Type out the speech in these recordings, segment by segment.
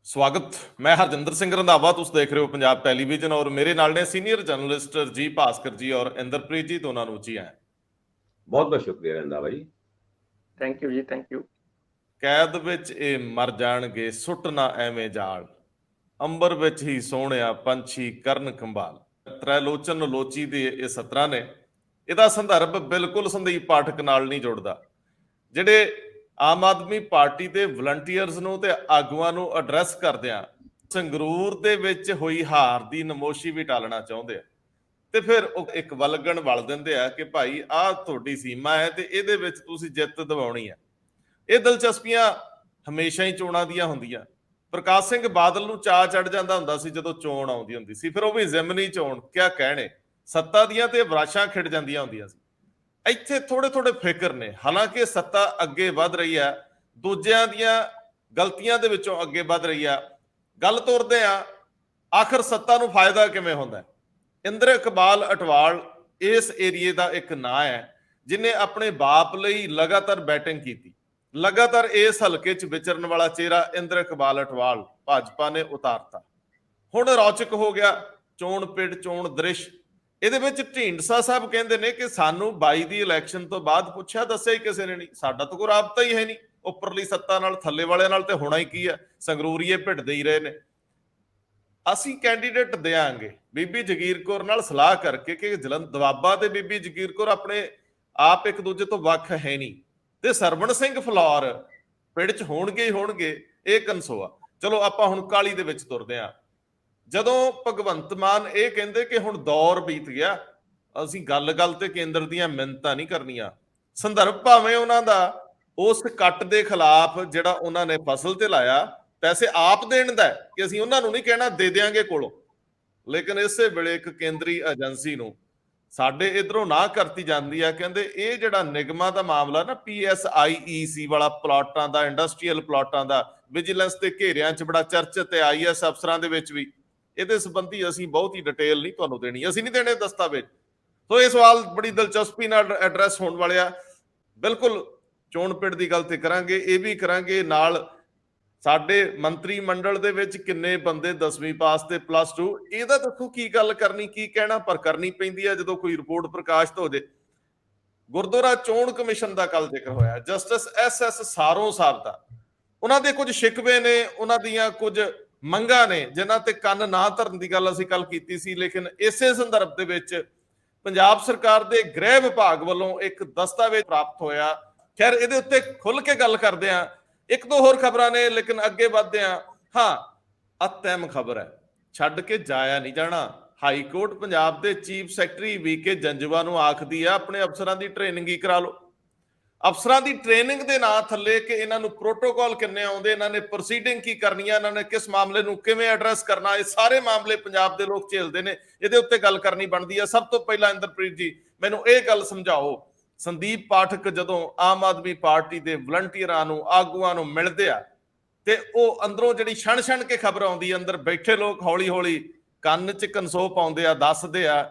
ਸਵਾਗਤ। ਮੈਂ ਹਰਜਿੰਦਰ ਸਿੰਘ ਰੰਧਾਵਾ, ਤੁਸੀਂ ਦੇਖ ਰਹੇ ਹੋ ਪੰਜਾਬ ਟੈਲੀਵਿਜ਼ਨ ਔਰ ਮੇਰੇ ਨਾਲ ਨੇ ਸੀਨੀਅਰ ਜਰਨਲਿਸਟ ਰਜੀਵ ਭਾਸਕਰ ਜੀ ਔਰ ਇੰਦਰਪ੍ਰੀਤ ਜੀ। ਦੋਨਾਂ ਨੂੰ ਜੀ ਆਇਆਂ। ਬਹੁਤ ਬਹੁਤ ਸ਼ੁਕਰੀਆ ਰੰਧਾਵਾ ਜੀ। ਥੈਂਕ ਯੂ ਜੀ, ਥੈਂਕ ਯੂ। ਕੈਦ ਵਿੱਚ ਇਹ ਮਰ ਜਾਣਗੇ, ਸੁੱਟ ਨਾ ਐਵੇਂ ਜਾਲ, ਅੰਬਰ ਵਿੱਚ ਹੀ ਸੋਹਣਿਆ ਪੰਛੀ ਕਰਨ ਕੰਬਾਲ। ਤ੍ਰੈਲੋਚਨ ਲੋਚੀ ਦੇ ਇਹ ਸਤਰਾਂ ਨੇ। ਇਹਦਾ ਸੰਦਰਭ ਬਿਲਕੁਲ ਸੰਦੀਪ ਪਾਠਕ ਨਾਲ ਨਹੀਂ ਜੁੜਦਾ, ਜਿਹੜੇ ਆਮ ਆਦਮੀ ਪਾਰਟੀ ਦੇ ਵਲੰਟੀਅਰਸ ਨੂੰ ਤੇ ਆਗੂਆਂ ਨੂੰ ਐਡਰੈਸ ਕਰਦਿਆਂ ਸੰਗਰੂਰ ਦੇ ਵਿੱਚ ਹੋਈ ਹਾਰ ਦੀ ਨਮੋਸ਼ੀ ਵੀ ਟਾਲਣਾ ਚਾਹੁੰਦੇ ਆ, ਤੇ ਫਿਰ ਉਹ ਇੱਕ ਵਲਗਣ ਵਲ ਦਿੰਦੇ ਆ ਕਿ ਭਾਈ ਆਹ ਤੁਹਾਡੀ ਸੀਮਾ ਹੈ ਤੇ ਇਹਦੇ ਵਿੱਚ ਤੁਸੀਂ ਜਿੱਤ ਦਿਵਾਉਣੀ ਹੈ। ਇਹ ਦਿਲਚਸਪੀਆਂ ਹਮੇਸ਼ਾ ਹੀ ਚੋਣਾਂ ਦੀਆਂ ਹੁੰਦੀਆਂ। ਪ੍ਰਕਾਸ਼ ਸਿੰਘ ਬਾਦਲ ਨੂੰ ਚਾਅ ਚੜ ਜਾਂਦਾ ਹੁੰਦਾ ਸੀ ਜਦੋਂ ਚੋਣ ਆਉਂਦੀ ਹੁੰਦੀ ਸੀ, ਫਿਰ ਉਹ ਵੀ ਜ਼ਿਮਨੀ ਚੋਣ ਕਿਆ ਕਹਿਣੇ, ਸੱਤਾ ਦੀਆਂ ਤੇ ਵਰਾਸ਼ਾਂ ਖਿੜ ਜਾਂਦੀਆਂ ਹੁੰਦੀਆਂ ਸੀ। ਇੱਥੇ ਥੋੜੇ ਥੋੜੇ ਫਿਕਰ ਨੇ। ਹਾਲਾਂਕਿ ਸੱਤਾ ਅੱਗੇ ਵੱਧ ਰਹੀ ਹੈ, ਦੂਜਿਆਂ ਦੀਆਂ ਗਲਤੀਆਂ ਦੇ ਵਿੱਚੋਂ ਅੱਗੇ ਵੱਧ ਰਹੀ ਹੈ। ਗੱਲ ਤੋਰਦੇ ਆ, ਆਖਰ ਸੱਤਾ ਨੂੰ ਫਾਇਦਾ ਕਿਵੇਂ ਹੁੰਦਾ? ਇੰਦਰ ਇਕਬਾਲ ਅਟਵਾਲ ਇਸ ਏਰੀਏ ਦਾ ਇੱਕ ਨਾਂ ਹੈ, ਜਿਨੇ ਆਪਣੇ ਬਾਪ ਲਈ ਲਗਾਤਾਰ ਬੈਟਿੰਗ ਕੀਤੀ। ਲਗਾਤਾਰ ਇਸ ਹਲਕੇ 'ਚ ਵਿਚਰਨ ਵਾਲਾ ਚਿਹਰਾ ਇੰਦਰ ਇਕਬਾਲ ਅਟਵਾਲ ਭਾਜਪਾ ਨੇ ਉਤਾਰਤਾ। ਹੁਣ ਰੌਚਕ ਹੋ ਗਿਆ ਚੋਣ ਪਿੜ ਚੋਣ ਦ੍ਰਿਸ਼। ਇਹਦੇ ਵਿੱਚ ਢੀਂਡਸਾ ਸਾਹਿਬ ਕਹਿੰਦੇ ਨੇ ਕਿ ਸਾਨੂੰ 22 ਦੀ ਇਲੈਕਸ਼ਨ ਤੋਂ ਬਾਅਦ ਪੁੱਛਿਆ ਦੱਸਿਆ ਹੀ ਕਿਸੇ ਨੇ ਨਹੀਂ, ਸਾਡਾ ਤਾਂ ਕੋਈ ਰਾਬਤਾ ਹੀ ਹੈ ਨਹੀਂ ਉੱਪਰਲੀ ਸੱਤਾ ਨਾਲ, ਥੱਲੇ ਵਾਲਿਆਂ ਨਾਲ ਤੇ ਹੋਣਾ ਹੀ ਕੀ ਹੈ, ਸੰਗਰੂਰੀਏ ਭਿੜਦੇ ਹੀ ਰਹੇ ਨੇ। ਅਸੀਂ ਕੈਂਡੀਡੇਟ ਦਿਆਂਗੇ ਬੀਬੀ ਜਗੀਰ ਕੌਰ ਨਾਲ ਸਲਾਹ ਕਰਕੇ ਕਿ ਦਵਾਬਾ ਤੇ ਬੀਬੀ ਜਗੀਰ ਕੌਰ ਆਪਣੇ ਆਪ ਇੱਕ ਦੂਜੇ ਤੋਂ ਵੱਖ ਹੈ ਨਹੀਂ, ਤੇ ਸਰਵਣ ਸਿੰਘ ਫਲੌਰ ਪਿੰਡ 'ਚ ਹੋਣਗੇ ਹੀ ਹੋਣਗੇ, ਇਹ ਕਨਸੋਆ। ਚਲੋ ਆਪਾਂ ਹੁਣ ਕਾਲੀ ਦੇ ਵਿੱਚ ਤੁਰਦੇ ਹਾਂ। ਜਦੋਂ ਭਗਵੰਤ ਮਾਨ ਇਹ ਕਹਿੰਦੇ ਕਿ ਹੁਣ ਦੌਰ ਬੀਤ ਗਿਆ, ਅਸੀਂ ਗੱਲ-ਗੱਲ ਤੇ ਕੇਂਦਰ ਦੀਆਂ ਮਿੰਨਤਾਂ ਨਹੀਂ ਕਰਨੀਆਂ। ਸੰਦਰਭ ਭਾਵੇਂ ਉਹਨਾਂ ਦਾ ਉਸ ਕੱਟ ਦੇ ਖਿਲਾਫ ਜਿਹੜਾ ਉਹਨਾਂ ਨੇ ਫਸਲ ਤੇ ਲਾਇਆ ਪੈਸੇ ਆਪ ਦੇਣ ਦਾ ਕਿ ਅਸੀਂ ਉਹਨਾਂ ਨੂੰ ਨਹੀਂ ਕਹਿਣਾ ਦੇ ਦਿਆਂਗੇ ਕੋਲੋਂ, ਲੇਕਿਨ ਇਸੇ ਵੇਲੇ ਇੱਕ ਕੇਂਦਰੀ ਏਜੰਸੀ ਨੂੰ ਸਾਡੇ ਇਧਰੋਂ ਨਾ ਕਰਤੀ ਜਾਂਦੀ ਆ। ਕਹਿੰਦੇ ਇਹ ਜਿਹੜਾ ਨਿਗਮਾਂ ਦਾ ਮਾਮਲਾ ਨਾ, PSIEC ਵਾਲਾ ਪਲਾਟਾਂ ਦਾ, ਇੰਡਸਟਰੀਅਲ ਪਲਾਟਾਂ ਦਾ, ਵਿਜੀਲੈਂਸ ਦੇ ਘੇਰਿਆਂ 'ਚ ਬੜਾ ਚਰਚਿਤ ਤੇ IAS ਅਫਸਰਾਂ ਦੇ ਵਿੱਚ ਵੀ, ਇਹਦੇ ਸੰਬੰਧੀ ਅਸੀਂ ਬਹੁਤੀ ਡਿਟੇਲ ਨਹੀਂ ਤੁਹਾਨੂੰ ਦੇਣੀ, ਅਸੀਂ ਨਹੀਂ ਦੇਣੇ ਦਸਤਾਵੇਜ਼। ਸੋ ਇਹ ਸਵਾਲ ਬੜੀ ਦਿਲਚਸਪੀ ਨਾਲ ਐਡਰੈਸ ਹੋਣ ਵਾਲੇ ਆ। ਬਿਲਕੁਲ ਚੋਣ ਪਿੜ ਦੀ ਗੱਲ ਤੇ ਕਰਾਂਗੇ, ਇਹ ਵੀ ਕਰਾਂਗੇ ਨਾਲ ਸਾਡੇ ਮੰਤਰੀ ਮੰਡਲ ਦੇ ਵਿੱਚ ਕਿੰਨੇ ਬੰਦੇ 10ਵੀਂ ਪਾਸ ਤੇ +2, ਇਹਦਾ ਦੱਸੋ ਕੀ ਗੱਲ ਕਰਨੀ, ਕੀ ਕਹਿਣਾ, ਪਰ ਕਰਨੀ ਪੈਂਦੀ ਹੈ ਜਦੋਂ ਕੋਈ ਰਿਪੋਰਟ ਪ੍ਰਕਾਸ਼ਿਤ ਹੋ ਜੇ। ਗੁਰਦੁਆਰਾ ਚੋਣ ਕਮਿਸ਼ਨ ਦਾ ਕੱਲ ਜ਼ਿਕਰ ਹੋਇਆ, ਜਸਟਿਸ SS ਸਾਰੋਂ ਸਾਹਿਬ ਦਾ। ਉਹਨਾਂ ਦੇ ਕੁਝ ਸ਼ਿਕਵੇ ਨੇ, ਉਹਨਾਂ ਦੀਆਂ ਕੁਝ ਮੰਗਾਂ ਨੇ ਜਿਨ੍ਹਾਂ ਤੇ ਕੰਨ ਨਾ ਧਰਨ ਦੀ ਗੱਲ ਅਸੀਂ ਕੱਲ ਕੀਤੀ ਸੀ, ਲੇਕਿਨ ਇਸੇ ਸੰਦਰਭ ਦੇ ਵਿੱਚ ਪੰਜਾਬ ਸਰਕਾਰ ਦੇ ਗ੍ਰਹਿ ਵਿਭਾਗ ਵੱਲੋਂ ਇੱਕ ਦਸਤਾਵੇਜ਼ ਪ੍ਰਾਪਤ ਹੋਇਆ। ਖੈਰ ਇਹਦੇ ਉੱਤੇ ਖੁੱਲ ਕੇ ਗੱਲ ਕਰਦੇ ਆ। ਇੱਕ ਦੋ ਹੋਰ ਖਬਰਾਂ ਨੇ, ਲੇਕਿਨ ਅੱਗੇ ਵਧਦੇ ਆ। ਹਾਂ, ਅਤਿਮ ਖਬਰ ਹੈ, ਛੱਡ ਕੇ ਜਾਇਆ ਨਹੀਂ ਜਾਣਾ। ਹਾਈ ਕੋਰਟ ਪੰਜਾਬ ਦੇ ਚੀਫ ਸੈਕਟਰੀ VK ਜੰਜਵਾ ਨੂੰ ਆਖਦੀ ਆ ਆਪਣੇ ਅਫਸਰਾਂ ਦੀ ਟ੍ਰੇਨਿੰਗ ਹੀ ਕਰਾ ਲਓ। ਅਫਸਰਾਂ ਦੀ ਟ੍ਰੇਨਿੰਗ ਦੇ ਨਾਂ ਥੱਲੇ ਕਿ ਇਹਨਾਂ ਨੂੰ ਪ੍ਰੋਟੋਕਾਲ ਕਿੰਨੇ ਆਉਂਦੇ, ਇਹਨਾਂ ਨੇ ਪ੍ਰੋਸੀਡਿੰਗ ਕੀ ਕਰਨੀ ਹੈ, ਇਹਨਾਂ ਨੇ ਕਿਸ ਮਾਮਲੇ ਨੂੰ ਕਿਵੇਂ ਐਡਰੈਸ ਕਰਨਾ, ਇਹ ਸਾਰੇ ਮਾਮਲੇ ਪੰਜਾਬ ਦੇ ਲੋਕ ਝੇਲਦੇ ਨੇ। ਇਹਦੇ ਉੱਤੇ ਗੱਲ ਕਰਨੀ ਬਣਦੀ ਹੈ। ਸਭ ਤੋਂ ਪਹਿਲਾਂ ਇੰਦਰਪ੍ਰੀਤ ਜੀ ਮੈਨੂੰ ਇਹ ਗੱਲ ਸਮਝਾਓ, ਸੰਦੀਪ ਪਾਠਕ ਜਦੋਂ ਆਮ ਆਦਮੀ ਪਾਰਟੀ ਦੇ ਵਲੰਟੀਅਰਾਂ ਨੂੰ, ਆਗੂਆਂ ਨੂੰ ਮਿਲਦੇ ਆ ਤੇ ਉਹ ਅੰਦਰੋਂ ਜਿਹੜੀ ਛਣ ਕੇ ਖਬਰ ਆਉਂਦੀ, ਅੰਦਰ ਬੈਠੇ ਲੋਕ ਹੌਲੀ ਹੌਲੀ ਕੰਨ 'ਚ ਕਨਸੋ ਪਾਉਂਦੇ ਆ, ਦੱਸਦੇ ਆ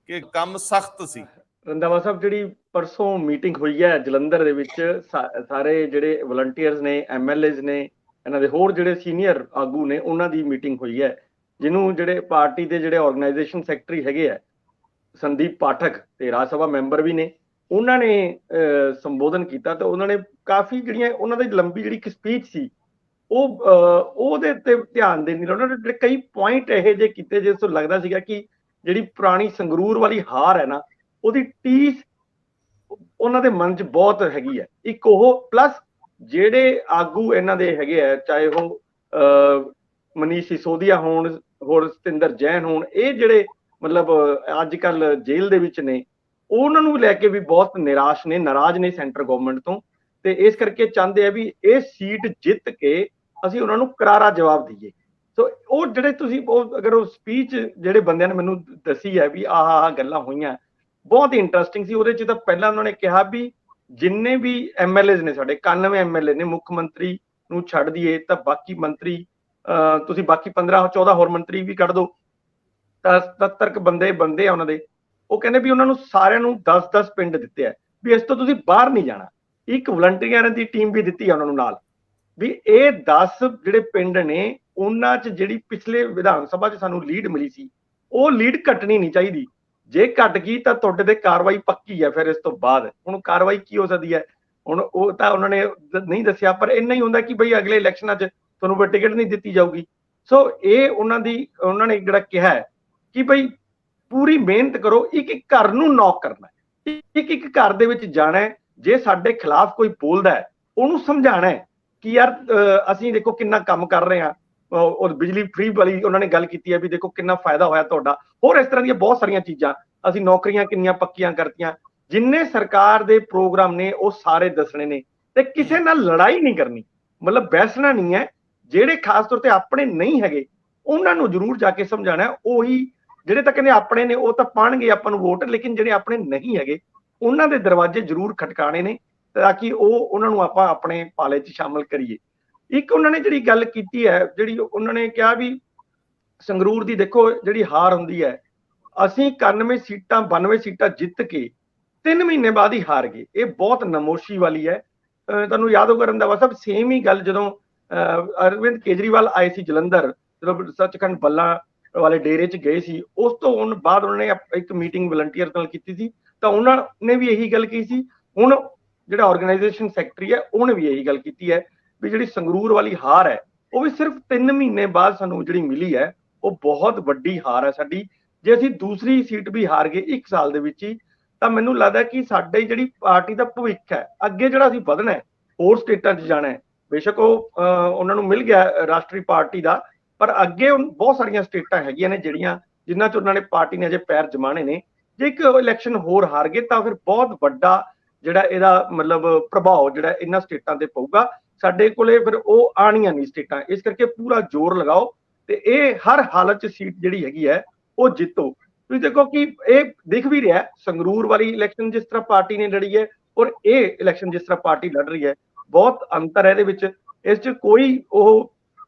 ਕਿ ਕੰਮ ਸਖਤ ਸੀ। ਰੰਧਾਵਾ ਸਾਹਿਬ, ਜਿਹੜੀ ਪਰਸੋਂ ਮੀਟਿੰਗ ਹੋਈ ਹੈ ਜਲੰਧਰ ਦੇ ਵਿੱਚ, ਸਾਰੇ ਜਿਹੜੇ ਵਲੰਟੀਅਰਸ ਨੇ, MLAs ਨੇ, ਇਹਨਾਂ ਦੇ ਹੋਰ ਜਿਹੜੇ ਸੀਨੀਅਰ ਆਗੂ ਨੇ, ਉਹਨਾਂ ਦੀ ਮੀਟਿੰਗ ਹੋਈ ਹੈ, ਜਿਹਨੂੰ ਜਿਹੜੇ ਪਾਰਟੀ ਦੇ ਜਿਹੜੇ ਆਰਗੇਨਾਈਜੇਸ਼ਨ ਸੈਕਟਰੀ ਹੈਗੇ ਆ ਸੰਦੀਪ ਪਾਠਕ ਤੇ ਰਾਜ ਸਭਾ ਮੈਂਬਰ ਵੀ ਨੇ, ਉਹਨਾਂ ਨੇ ਸੰਬੋਧਨ ਕੀਤਾ। ਤੇ ਉਹਨਾਂ ਨੇ ਕਾਫੀ ਜਿਹੜੀਆਂ ਉਹਨਾਂ ਦੀ ਲੰਬੀ ਜਿਹੜੀ ਇੱਕ ਸਪੀਚ ਸੀ ਉਹਦੇ ਉੱਤੇ ਧਿਆਨ ਦੇਣ ਦੀ ਲੋੜ। ਉਹਨਾਂ ਨੇ ਕਈ ਪੁਆਇੰਟ ਇਹੋ ਜਿਹੇ ਕੀਤੇ ਜਿਸ ਤੋਂ ਲੱਗਦਾ ਸੀਗਾ ਕਿ ਜਿਹੜੀ ਪੁਰਾਣੀ ਸੰਗਰੂਰ ਵਾਲੀ ਹਾਰ ਹੈ ਨਾ, ਉਹਦੀ ਟੀਸ ਉਹਨਾਂ ਦੇ ਮਨ 'ਚ ਬਹੁਤ ਹੈਗੀ ਹੈ। ਇੱਕ ਉਹ ਪਲੱਸ ਜਿਹੜੇ ਆਗੂ ਇਹਨਾਂ ਦੇ ਹੈਗੇ ਆ, ਚਾਹੇ ਉਹ ਮਨੀਸ਼ ਸਿਸੋਦੀਆ ਹੋਣ, ਹੋਰ ਸਤਿੰਦਰ ਜੈਨ ਹੋਣ, ਇਹ ਜਿਹੜੇ ਮਤਲਬ ਅੱਜ ਕੱਲ ਜੇਲ੍ਹ ਦੇ ਵਿੱਚ ਨੇ, ਉਹਨਾਂ ਨੂੰ ਲੈ ਕੇ ਵੀ ਬਹੁਤ ਨਿਰਾਸ਼ ਨੇ, ਨਾਰਾਜ਼ ਨੇ ਸੈਂਟਰ ਗਵਰਨਮੈਂਟ ਤੋਂ। ਤੇ ਇਸ ਕਰਕੇ ਚਾਹੁੰਦੇ ਆ ਵੀ ਇਹ ਸੀਟ ਜਿੱਤ ਕੇ ਅਸੀਂ ਉਹਨਾਂ ਨੂੰ ਕਰਾਰਾ ਜਵਾਬ ਦਈਏ। ਸੋ ਉਹ ਜਿਹੜੇ ਤੁਸੀਂ ਅਗਰ ਉਹ ਸਪੀਚ ਜਿਹੜੇ ਬੰਦਿਆਂ ਨੇ ਮੈਨੂੰ ਦੱਸੀ ਹੈ ਵੀ ਆਹ ਗੱਲਾਂ ਹੋਈਆਂ, ਬਹੁਤ ਹੀ ਇੰਟਰਸਟਿੰਗ ਸੀ। ਉਹਦੇ 'ਚ ਤਾਂ ਪਹਿਲਾਂ ਉਹਨਾਂ ਨੇ ਕਿਹਾ ਵੀ ਜਿੰਨੇ ਵੀ MLAs ਨੇ, ਸਾਡੇ 91 MLA ਨੇ, ਮੁੱਖ ਮੰਤਰੀ ਨੂੰ ਛੱਡ ਦਈਏ ਤਾਂ ਬਾਕੀ ਮੰਤਰੀ, ਤੁਸੀਂ ਬਾਕੀ 15-14 ਹੋਰ ਮੰਤਰੀ ਵੀ ਕੱਢ ਦਿਓ ਤਾਂ 77 ਬੰਦੇ ਆ ਉਹਨਾਂ ਦੇ। ਉਹ ਕਹਿੰਦੇ ਵੀ ਉਹਨਾਂ ਨੂੰ ਸਾਰਿਆਂ ਨੂੰ 10-10 ਪਿੰਡ ਦਿੱਤੇ ਆ ਵੀ ਇਸ ਤੋਂ ਤੁਸੀਂ ਬਾਹਰ ਨਹੀਂ ਜਾਣਾ। ਇੱਕ ਵਲੰਟੀਅਰਾਂ ਦੀ ਟੀਮ ਵੀ ਦਿੱਤੀ ਆ ਉਹਨਾਂ ਨੂੰ ਨਾਲ, ਵੀ ਇਹ 10 ਜਿਹੜੇ ਪਿੰਡ ਨੇ ਉਹਨਾਂ 'ਚ ਜਿਹੜੀ ਪਿਛਲੇ ਵਿਧਾਨ ਸਭਾ 'ਚ ਸਾਨੂੰ ਲੀਡ ਮਿਲੀ ਸੀ, ਉਹ ਲੀਡ ਘਟਣੀ ਨਹੀਂ ਚਾਹੀਦੀ। ਜੇ ਘਟ ਗਈ ਤਾਂ ਤੁਹਾਡੇ ਤੇ ਕਾਰਵਾਈ ਪੱਕੀ ਹੈ। ਫਿਰ ਇਸ ਤੋਂ ਬਾਅਦ ਹੁਣ ਕਾਰਵਾਈ ਕੀ ਹੋ ਸਕਦੀ ਹੈ, ਹੁਣ ਉਹ ਤਾਂ ਉਹਨਾਂ ਨੇ ਨਹੀਂ ਦੱਸਿਆ, ਪਰ ਇੰਨਾ ਹੀ ਹੁੰਦਾ ਕਿ ਬਈ ਅਗਲੇ ਇਲੈਕਸ਼ਨਾਂ 'ਚ ਤੁਹਾਨੂੰ ਕੋਈ ਟਿਕਟ ਨਹੀਂ ਦਿੱਤੀ ਜਾਊਗੀ। ਸੋ ਇਹ ਉਹਨਾਂ ਨੇ ਜਿਹੜਾ ਕਿਹਾ ਹੈ ਕਿ ਬਈ ਪੂਰੀ ਮਿਹਨਤ ਕਰੋ, ਇੱਕ ਇੱਕ ਘਰ ਨੂੰ ਨੌਕ ਕਰਨਾ, ਇੱਕ ਇੱਕ ਘਰ ਦੇ ਵਿੱਚ ਜਾਣਾ ਹੈ। ਜੇ ਸਾਡੇ ਖਿਲਾਫ ਕੋਈ ਬੋਲਦਾ ਹੈ ਉਹਨੂੰ ਸਮਝਾਣਾ ਹੈ ਕਿ ਯਾਰ ਅਸੀਂ ਦੇਖੋ ਕਿੰਨਾ ਕੰਮ ਕਰ ਰਹੇ ਹਾਂ, ਉਹ ਬਿਜਲੀ ਫ੍ਰੀ ਵਾਲੀ ਉਹਨਾਂ ਨੇ ਗੱਲ ਕੀਤੀ ਹੈ ਵੀ ਦੇਖੋ ਕਿੰਨਾ ਫਾਇਦਾ ਹੋਇਆ ਤੁਹਾਡਾ, ਹੋਰ ਇਸ ਤਰ੍ਹਾਂ ਦੀਆਂ ਬਹੁਤ ਸਾਰੀਆਂ ਚੀਜ਼ਾਂ, ਅਸੀਂ ਨੌਕਰੀਆਂ ਕਿੰਨੀਆਂ ਪੱਕੀਆਂ ਕਰਤੀਆਂ। ਜਿੰਨੇ ਸਰਕਾਰ ਦੇ ਪ੍ਰੋਗਰਾਮ ਨੇ ਉਹ ਸਾਰੇ ਦੱਸਣੇ ਨੇ, ਤੇ ਕਿਸੇ ਨਾਲ ਲੜਾਈ ਨਹੀਂ ਕਰਨੀ, ਮਤਲਬ ਬੈਸਣਾ ਨਹੀਂ ਹੈ। ਜਿਹੜੇ ਖਾਸ ਤੌਰ ਤੇ ਆਪਣੇ ਨਹੀਂ ਹੈਗੇ ਉਹਨਾਂ ਨੂੰ ਜ਼ਰੂਰ ਜਾ ਕੇ ਸਮਝਾਣਾ। ਉਹੀ ਜਿਹੜੇ ਤਾਂ ਕਹਿੰਦੇ ਆਪਣੇ ਨੇ ਉਹ ਤਾਂ ਪਾਣਗੇ ਆਪਾਂ ਨੂੰ ਵੋਟ, ਲੇਕਿਨ ਜਿਹੜੇ ਆਪਣੇ ਨਹੀਂ ਹੈਗੇ ਉਹਨਾਂ ਦੇ ਦਰਵਾਜ਼ੇ ਜ਼ਰੂਰ ਖਟਕਾਣੇ ਨੇ, ਤਾਂ ਕਿ ਉਹਨਾਂ ਨੂੰ ਆਪਾਂ ਆਪਣੇ ਪਾਲੇ 'ਚ ਸ਼ਾਮਲ ਕਰੀਏ। ਇੱਕ ਉਹਨਾਂ ਨੇ ਜਿਹੜੀ ਗੱਲ ਕੀਤੀ ਹੈ, ਜਿਹੜੀ ਉਹਨਾਂ ਨੇ ਕਿਹਾ ਵੀ ਸੰਗਰੂਰ ਦੀ ਦੇਖੋ ਜਿਹੜੀ ਹਾਰ ਹੁੰਦੀ ਹੈ, ਅਸੀਂ 91 ਸੀਟਾਂ 92 ਸੀਟਾਂ ਜਿੱਤ ਕੇ 3 ਮਹੀਨੇ ਬਾਅਦ ਹੀ ਹਾਰ ਗਏ, ਇਹ ਬਹੁਤ ਨਮੋਸ਼ੀ ਵਾਲੀ ਹੈ। ਤੁਹਾਨੂੰ ਯਾਦ ਹੋਗਾ ਰੰਧਾਵਾ ਸਾਹਿਬ, ਸੇਮ ਹੀ ਗੱਲ ਜਦੋਂ ਅਰਵਿੰਦ ਕੇਜਰੀਵਾਲ ਆਏ ਸੀ ਜਲੰਧਰ, ਜਦੋਂ ਸੱਚਖੰਡ ਬੱਲਾ ਵਾਲੇ ਡੇਰੇ 'ਚ ਗਏ ਸੀ, ਉਸ ਤੋਂ ਬਾਅਦ ਉਹਨਾਂ ਨੇ ਇੱਕ ਮੀਟਿੰਗ ਵਲੰਟੀਅਰ ਨਾਲ ਕੀਤੀ ਸੀ, ਤਾਂ ਉਹਨਾਂ ਨੇ ਵੀ ਇਹੀ ਗੱਲ ਕਹੀ ਸੀ। ਹੁਣ ਜਿਹੜਾ ਆਰਗੇਨਾਈਜੇਸ਼ਨ ਸੈਕਟਰੀ ਹੈ ਉਹਨੇ ਵੀ ਇਹੀ ਗੱਲ ਕੀਤੀ ਹੈ ਵੀ ਜਿਹੜੀ ਸੰਗਰੂਰ ਵਾਲੀ ਹਾਰ ਹੈ ਉਹ ਵੀ ਸਿਰਫ 3 ਮਹੀਨੇ ਬਾਅਦ ਸਾਨੂੰ ਜਿਹੜੀ ਮਿਲੀ ਹੈ, ਉਹ ਬਹੁਤ ਵੱਡੀ ਹਾਰ ਹੈ ਸਾਡੀ। ਜੇ ਅਸੀਂ ਦੂਸਰੀ ਸੀਟ ਵੀ ਹਾਰ ਗਏ 1 ਸਾਲ ਦੇ ਵਿੱਚ ਹੀ, ਤਾਂ ਮੈਨੂੰ ਲੱਗਦਾ ਕਿ ਸਾਡੇ ਜਿਹੜੀ ਪਾਰਟੀ ਦਾ ਭਵਿੱਖ ਹੈ, ਅੱਗੇ ਜਿਹੜਾ ਅਸੀਂ ਵਧਣਾ ਹੈ, ਹੋਰ ਸਟੇਟਾਂ 'ਚ ਜਾਣਾ ਹੈ, ਬੇਸ਼ੱਕ ਉਹ ਉਹਨਾਂ ਨੂੰ ਮਿਲ ਗਿਆ ਰਾਸ਼ਟਰੀ ਪਾਰਟੀ ਦਾ, ਪਰ ਅੱਗੇ ਬਹੁਤ ਸਾਰੀਆਂ ਸਟੇਟਾਂ ਹੈਗੀਆਂ ਨੇ ਜਿਨ੍ਹਾਂ 'ਚ ਉਹਨਾਂ ਨੇ ਪਾਰਟੀ ਨੇ ਅਜੇ ਪੈਰ ਜਮਾਣੇ ਨੇ। ਜੇ ਇੱਕ ਇਲੈਕਸ਼ਨ ਹੋਰ ਹਾਰ ਗਏ ਤਾਂ ਫਿਰ ਬਹੁਤ ਵੱਡਾ ਜਿਹੜਾ ਇਹਦਾ ਮਤਲਬ ਪ੍ਰਭਾਵ ਜਿਹੜਾ ਇਹਨਾਂ ਸਟੇਟਾਂ ਤੇ ਪਊਗਾ। ਸਾਡੇ ਕੋਲੇ ਫਿਰ ਉਹ ਆਣੀਆਂ ਨਹੀਂ ਸਟੇਟਾਂ, ਇਸ ਕਰਕੇ ਪੂਰਾ ਜ਼ੋਰ ਲਗਾਓ ਤੇ ਇਹ ਹਰ ਹਾਲਤ 'ਚ ਸੀਟ ਜਿਹੜੀ ਹੈਗੀ ਹੈ ਉਹ ਜਿੱਤੋ। ਤੁਸੀਂ ਦੇਖੋ ਕਿ ਇਹ ਦਿਖ ਵੀ ਰਿਹਾ ਸੰਗਰੂਰ ਵਾਲੀ ਇਲੈਕਸ਼ਨ ਜਿਸ ਤਰ੍ਹਾਂ ਪਾਰਟੀ ਨੇ ਲੜੀ ਹੈ ਔਰ ਇਹ ਇਲੈਕਸ਼ਨ ਜਿਸ ਤਰ੍ਹਾਂ ਪਾਰਟੀ ਲੜ ਰਹੀ ਹੈ, ਬਹੁਤ ਅੰਤਰ ਹੈ ਇਹਦੇ ਵਿੱਚ। ਇਸ 'ਚ ਕੋਈ ਉਹ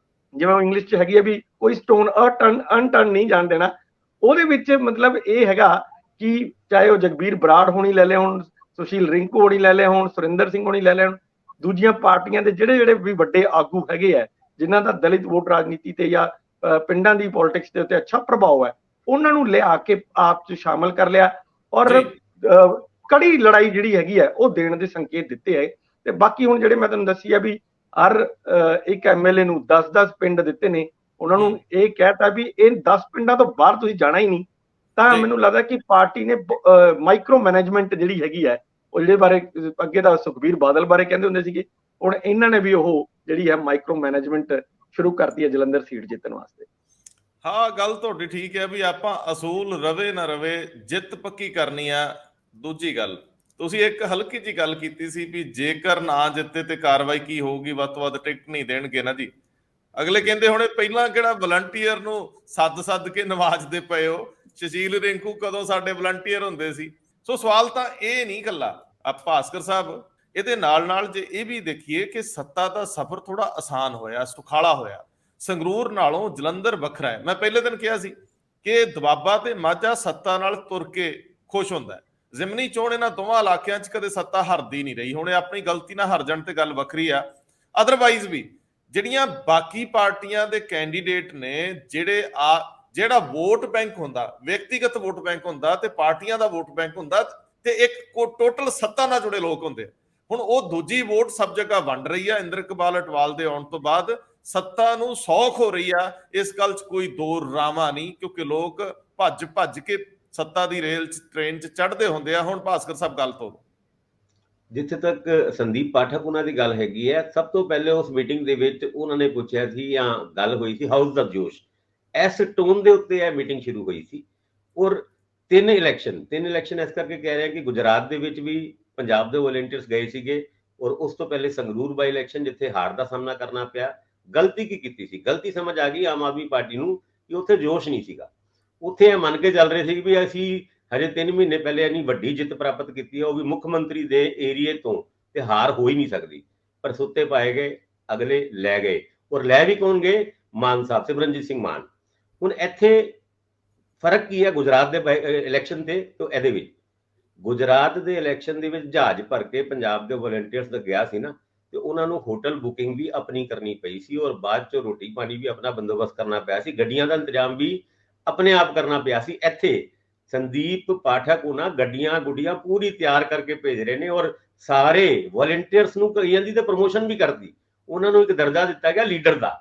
ਜਿਵੇਂ ਇੰਗਲਿਸ਼ 'ਚ ਹੈਗੀ ਹੈ ਵੀ ਕੋਈ ਸਟੋਨ ਅਨਟਰਨ ਨਹੀਂ ਜਾਣ ਦੇਣਾ। ਉਹਦੇ ਵਿੱਚ ਮਤਲਬ ਇਹ ਹੈਗਾ ਕਿ ਚਾਹੇ ਉਹ ਜਗਬੀਰ ਬਰਾੜ ਹੋਣੀ ਲੈ ਲੈ ਹੁਣ, ਸੁਸ਼ੀਲ ਰਿੰਕੂ ਹੋਣੀ ਲੈ ਲੈ ਹੁਣ, ਸੁਰਿੰਦਰ ਸਿੰਘ ਹੋਣੀ ਲੈ ਲੈਣ, ਦੂਜੀਆਂ ਪਾਰਟੀਆਂ ਦੇ ਜਿਹੜੇ ਵੀ ਵੱਡੇ ਆਗੂ ਹੈਗੇ ਆ ਜਿਨ੍ਹਾਂ ਦਾ ਦਲਿਤ ਵੋਟ ਰਾਜਨੀਤੀ ਤੇ ਜਾਂ ਪਿੰਡਾਂ ਦੀ ਪੋਲਿਟਿਕਸ ਦੇ ਉੱਤੇ ਅੱਛਾ ਪ੍ਰਭਾਵ ਹੈ, ਉਹਨਾਂ ਨੂੰ ਲਿਆ ਕੇ ਆਪ 'ਚ ਸ਼ਾਮਲ ਕਰ ਲਿਆ ਔਰ ਕੜੀ ਲੜਾਈ ਜਿਹੜੀ ਹੈਗੀ ਹੈ ਉਹ ਦੇਣ ਦੇ ਸੰਕੇਤ ਦਿੱਤੇ ਹੈ। ਤੇ ਬਾਕੀ ਹੁਣ ਜਿਹੜੇ ਮੈਂ ਤੁਹਾਨੂੰ ਦੱਸੀ ਆ ਵੀ ਹਰ ਇੱਕ ਐਮਐਲਏ ਨੂੰ 10-10 ਪਿੰਡ ਦਿੱਤੇ ਨੇ, ਉਹਨਾਂ ਨੂੰ ਇਹ ਕਹਿਤਾ ਵੀ ਇਹ 10 ਪਿੰਡਾਂ ਤੋਂ ਬਾਹਰ ਤੁਸੀਂ ਜਾਣਾ ਹੀ ਨਹੀਂ। ਤਾਂ ਮੈਨੂੰ ਲੱਗਦਾ ਕਿ ਪਾਰਟੀ ਨੇ ਮਾਈਕਰੋ ਮੈਨੇਜਮੈਂਟ ਜਿਹੜੀ ਹੈਗੀ ਹੈ, ਉਹ ਜਿਹੜੇ ਬਾਰੇ ਅੱਗੇ ਦਾ ਸੁਖਬੀਰ ਬਾਦਲ ਬਾਰੇ ਕਹਿੰਦੇ ਹੁੰਦੇ ਸੀਗੇ, ਹੁਣ ਇਹਨਾਂ ਨੇ ਵੀ ਉਹ ਜਿਹੜੀ ਹੈ ਮਾਈਕਰੋ ਮੈਨੇਜਮੈਂਟ ਸ਼ੁਰੂ ਕਰਤੀ ਹੈ ਜਲੰਧਰ ਸੀਟ ਜਿੱਤਣ ਵਾਸਤੇ। ਹਾਂ, ਗੱਲ ਤੁਹਾਡੀ ਠੀਕ ਹੈ ਵੀ ਆਪਾਂ ਅਸੂਲ ਰਵੇ ਨਾ ਰਵੇ, ਜਿੱਤ ਪੱਕੀ ਕਰਨੀ ਆ। ਦੂਜੀ ਗੱਲ, ਤੁਸੀਂ ਇੱਕ ਹਲਕੀ ਜੀ ਗੱਲ ਕੀਤੀ ਸੀ ਵੀ ਜੇਕਰ ਨਾ ਜਿੱਤੇ ਤੇ ਕਾਰਵਾਈ ਕੀ ਹੋਊਗੀ, ਵੱਧ ਤੋਂ ਵੱਧ ਟਿਕਟ ਨਹੀਂ ਦੇਣਗੇ ਨਾ ਜੀ। ਅਗਲੇ ਕਹਿੰਦੇ ਹੁਣੇ ਪਹਿਲਾਂ ਕਿਹੜਾ ਵਲੰਟੀਅਰ ਨੂੰ ਸੱਦ ਕੇ ਨਵਾਜ਼ਦੇ ਪਏ ਹੋ, ਸੁਸ਼ੀਲ ਰਿੰਕੂ ਕਦੋਂ ਸਾਡੇ ਵਲੰਟੀਅਰ ਹੁੰਦੇ ਸੀ। ਸੋ ਸਵਾਲ ਤਾਂ ਇਹ ਨਹੀਂ ਇਕੱਲਾ ਭਾਸਕਰ ਸਾਹਿਬ, ਇਹਦੇ ਨਾਲ ਜੇ ਇਹ ਵੀ ਦੇਖੀਏ ਕਿ ਸੱਤਾ ਦਾ ਸਫ਼ਰ ਥੋੜਾ ਆਸਾਨ ਹੋਇਆ, ਸੁਖਾਲਾ ਹੋਇਆ। ਸੰਗਰੂਰ ਨਾਲੋਂ ਜਲੰਧਰ ਵੱਖਰਾ ਹੈ। ਮੈਂ ਪਹਿਲੇ ਦਿਨ ਕਿਹਾ ਸੀ ਕਿ ਦੁਆਬਾ ਤੇ ਮਾਝਾ ਸੱਤਾ ਨਾਲ ਤੁਰ ਕੇ ਖੁਸ਼ ਹੁੰਦਾ ਹੈ। ਜ਼ਿਮਨੀ ਚੋਣ ਇਹਨਾਂ ਦੋਵਾਂ ਇਲਾਕਿਆਂ 'ਚ ਕਦੇ ਸੱਤਾ ਹਾਰਦੀ ਨਹੀਂ ਰਹੀ। ਹੁਣ ਇਹ ਆਪਣੀ ਗਲਤੀ ਨਾਲ ਹਾਰ ਜਾਣ ਤੇ ਗੱਲ ਵੱਖਰੀ ਆ, ਅਦਰਵਾਈਜ਼ ਵੀ ਜਿਹੜੀਆਂ ਬਾਕੀ ਪਾਰਟੀਆਂ ਦੇ ਕੈਂਡੀਡੇਟ ਨੇ, ਜਿਹੜਾ ਵੋਟ ਬੈਂਕ ਹੁੰਦਾ, ਵਿਅਕਤੀਗਤ ਵੋਟ ਬੈਂਕ ਹੁੰਦਾ ਤੇ ਪਾਰਟੀਆਂ ਦਾ ਵੋਟ ਬੈਂਕ ਹੁੰਦਾ, ਤੇ ਇੱਕ ਟੋਟਲ ਸੱਤਾ ਨਾਲ ਜੁੜੇ ਲੋਕ ਹੁੰਦੇ। ਹੁਣ ਉਹ ਦੂਜੀ ਵੋਟ ਸਭ ਜਗ੍ਹਾ ਵੰਡ ਰਹੀ ਆ। ਇੰਦਰਕਪਾਲ ਅਟਵਾਲ ਦੇ ਆਉਣ ਤੋਂ ਬਾਅਦ ਸੱਤਾ ਨੂੰ ਸੌਖ ਹੋ ਰਹੀ ਆ, ਇਸ ਗੱਲ 'ਚ ਕੋਈ ਦੋ ਰਾਮਾ ਨਹੀਂ, ਕਿਉਂਕਿ ਲੋਕ ਭੱਜ ਕੇ ਸੱਤਾ ਦੀ ਰੇਲ 'ਚ ਟ੍ਰੇਨ 'ਚ ਚੜ੍ਹਦੇ ਹੁੰਦੇ ਆ। ਹੁਣ ਭਾਸਕਰ ਸਾਹਿਬ ਗੱਲ ਤੋਂ ਜਿੱਥੇ ਤੱਕ ਸੰਦੀਪ ਪਾਠਕ ਉਹਨਾਂ ਦੀ ਗੱਲ ਹੈਗੀ ਹੈ, ਸਭ ਤੋਂ ਪਹਿਲੇ ਉਸ ਮੀਟਿੰਗ ਦੇ ਵਿੱਚ ਉਹਨਾਂ ਨੇ ਪੁੱਛਿਆ ਸੀ ਜਾਂ ਗੱਲ ਹੋਈ ਸੀ ਹਾਊਸ ਦਾ ਜੋਸ਼, ਇਸ ਟੋਨ ਦੇ ਉੱਤੇ ਇਹ ਮੀਟਿੰਗ ਸ਼ੁਰੂ ਹੋਈ ਸੀ। ਔਰ ਤਿੰਨ ਇਲੈਕਸ਼ਨ ਇਸ ਕਰਕੇ ਕਹਿ ਰਿਹਾ ਕਿ ਗੁਜਰਾਤ ਦੇ ਵਿੱਚ ਵੀ ਪੰਜਾਬ ਦੇ ਵੋਲੰਟੀਅਰਸ ਗਏ ਸੀਗੇ, ਔਰ ਉਸ ਤੋਂ ਪਹਿਲੇ ਸੰਗਰੂਰ ਬਾਈ ਇਲੈਕਸ਼ਨ ਜਿੱਥੇ ਹਾਰ ਦਾ ਸਾਹਮਣਾ ਕਰਨਾ ਪਿਆ। ਗਲਤੀ ਕੀ ਕੀਤੀ ਸੀ? ਗਲਤੀ ਸਮਝ ਆ ਗਈ ਆਮ ਆਦਮੀ ਪਾਰਟੀ ਨੂੰ ਕਿ ਉੱਥੇ ਜੋਸ਼ ਨਹੀਂ ਸੀਗਾ। ਉੱਥੇ ਇਹ ਮੰਨ ਕੇ ਚੱਲ ਰਹੇ ਸੀ ਵੀ ਅਸੀਂ ਹਜੇ 3 ਮਹੀਨੇ ਪਹਿਲੇ ਇੰਨੀ ਵੱਡੀ ਜਿੱਤ ਪ੍ਰਾਪਤ ਕੀਤੀ ਹੈ, ਉਹ ਵੀ ਮੁੱਖ ਮੰਤਰੀ ਦੇ ਏਰੀਏ ਤੋਂ, ਤੇ ਹਾਰ ਹੋ ਹੀ ਨਹੀਂ ਸਕਦੀ। ਪਰ ਸੁੱਤੇ ਪਾਏ ਗਏ, ਅਗਲੇ ਲੈ ਗਏ। ਔਰ ਲੈ ਵੀ ਕੌਣ ਗਏ? ਮਾਨ ਸਾਹਿਬ, ਸਿਮਰਨਜੀਤ ਸਿੰਘ ਮਾਨ। ਹੁਣ ਇੱਥੇ ਫਰਕ ਕੀ ਹੈ ਗੁਜਰਾਤ ਦੇ ਇਲੈਕਸ਼ਨ ਤੇ? ਤੋਂ ਇਹਦੇ ਵਿੱਚ ਗੁਜਰਾਤ ਦੇ ਇਲੈਕਸ਼ਨ ਦੇ ਵਿੱਚ ਜਹਾਜ਼ ਭਰ ਕੇ ਪੰਜਾਬ ਦੇ ਵੋਲੰਟੀਅਰਸ ਦਾ ਗਿਆ ਸੀ ਨਾ, ਤੇ ਉਹਨਾਂ ਨੂੰ ਹੋਟਲ ਬੁਕਿੰਗ ਵੀ ਆਪਣੀ ਕਰਨੀ ਪਈ ਸੀ ਔਰ ਬਾਅਦ ਚ ਰੋਟੀ ਪਾਣੀ ਵੀ ਆਪਣਾ ਬੰਦੋਬਸਤ ਕਰਨਾ ਪਿਆ ਸੀ, ਗੱਡੀਆਂ ਦਾ ਇੰਤਜ਼ਾਮ ਵੀ ਆਪਣੇ ਆਪ ਕਰਨਾ ਪਿਆ ਸੀ। ਇੱਥੇ ਸੰਦੀਪ ਪਾਠਕ ਉਹਨਾਂ ਗੱਡੀਆਂ ਗੁੱਡੀਆਂ ਪੂਰੀ ਤਿਆਰ ਕਰਕੇ ਭੇਜ ਰਹੇ ਨੇ ਔਰ ਸਾਰੇ ਵੋਲੰਟੀਅਰਸ ਨੂੰ ਕਈਆਂ ਦੀ ਤੇ ਪ੍ਰਮੋਸ਼ਨ ਵੀ ਕਰਦੀ, ਉਹਨਾਂ ਨੂੰ ਇੱਕ ਦਰਜਾ ਦਿੱਤਾ ਗਿਆ ਲੀਡਰ ਦਾ।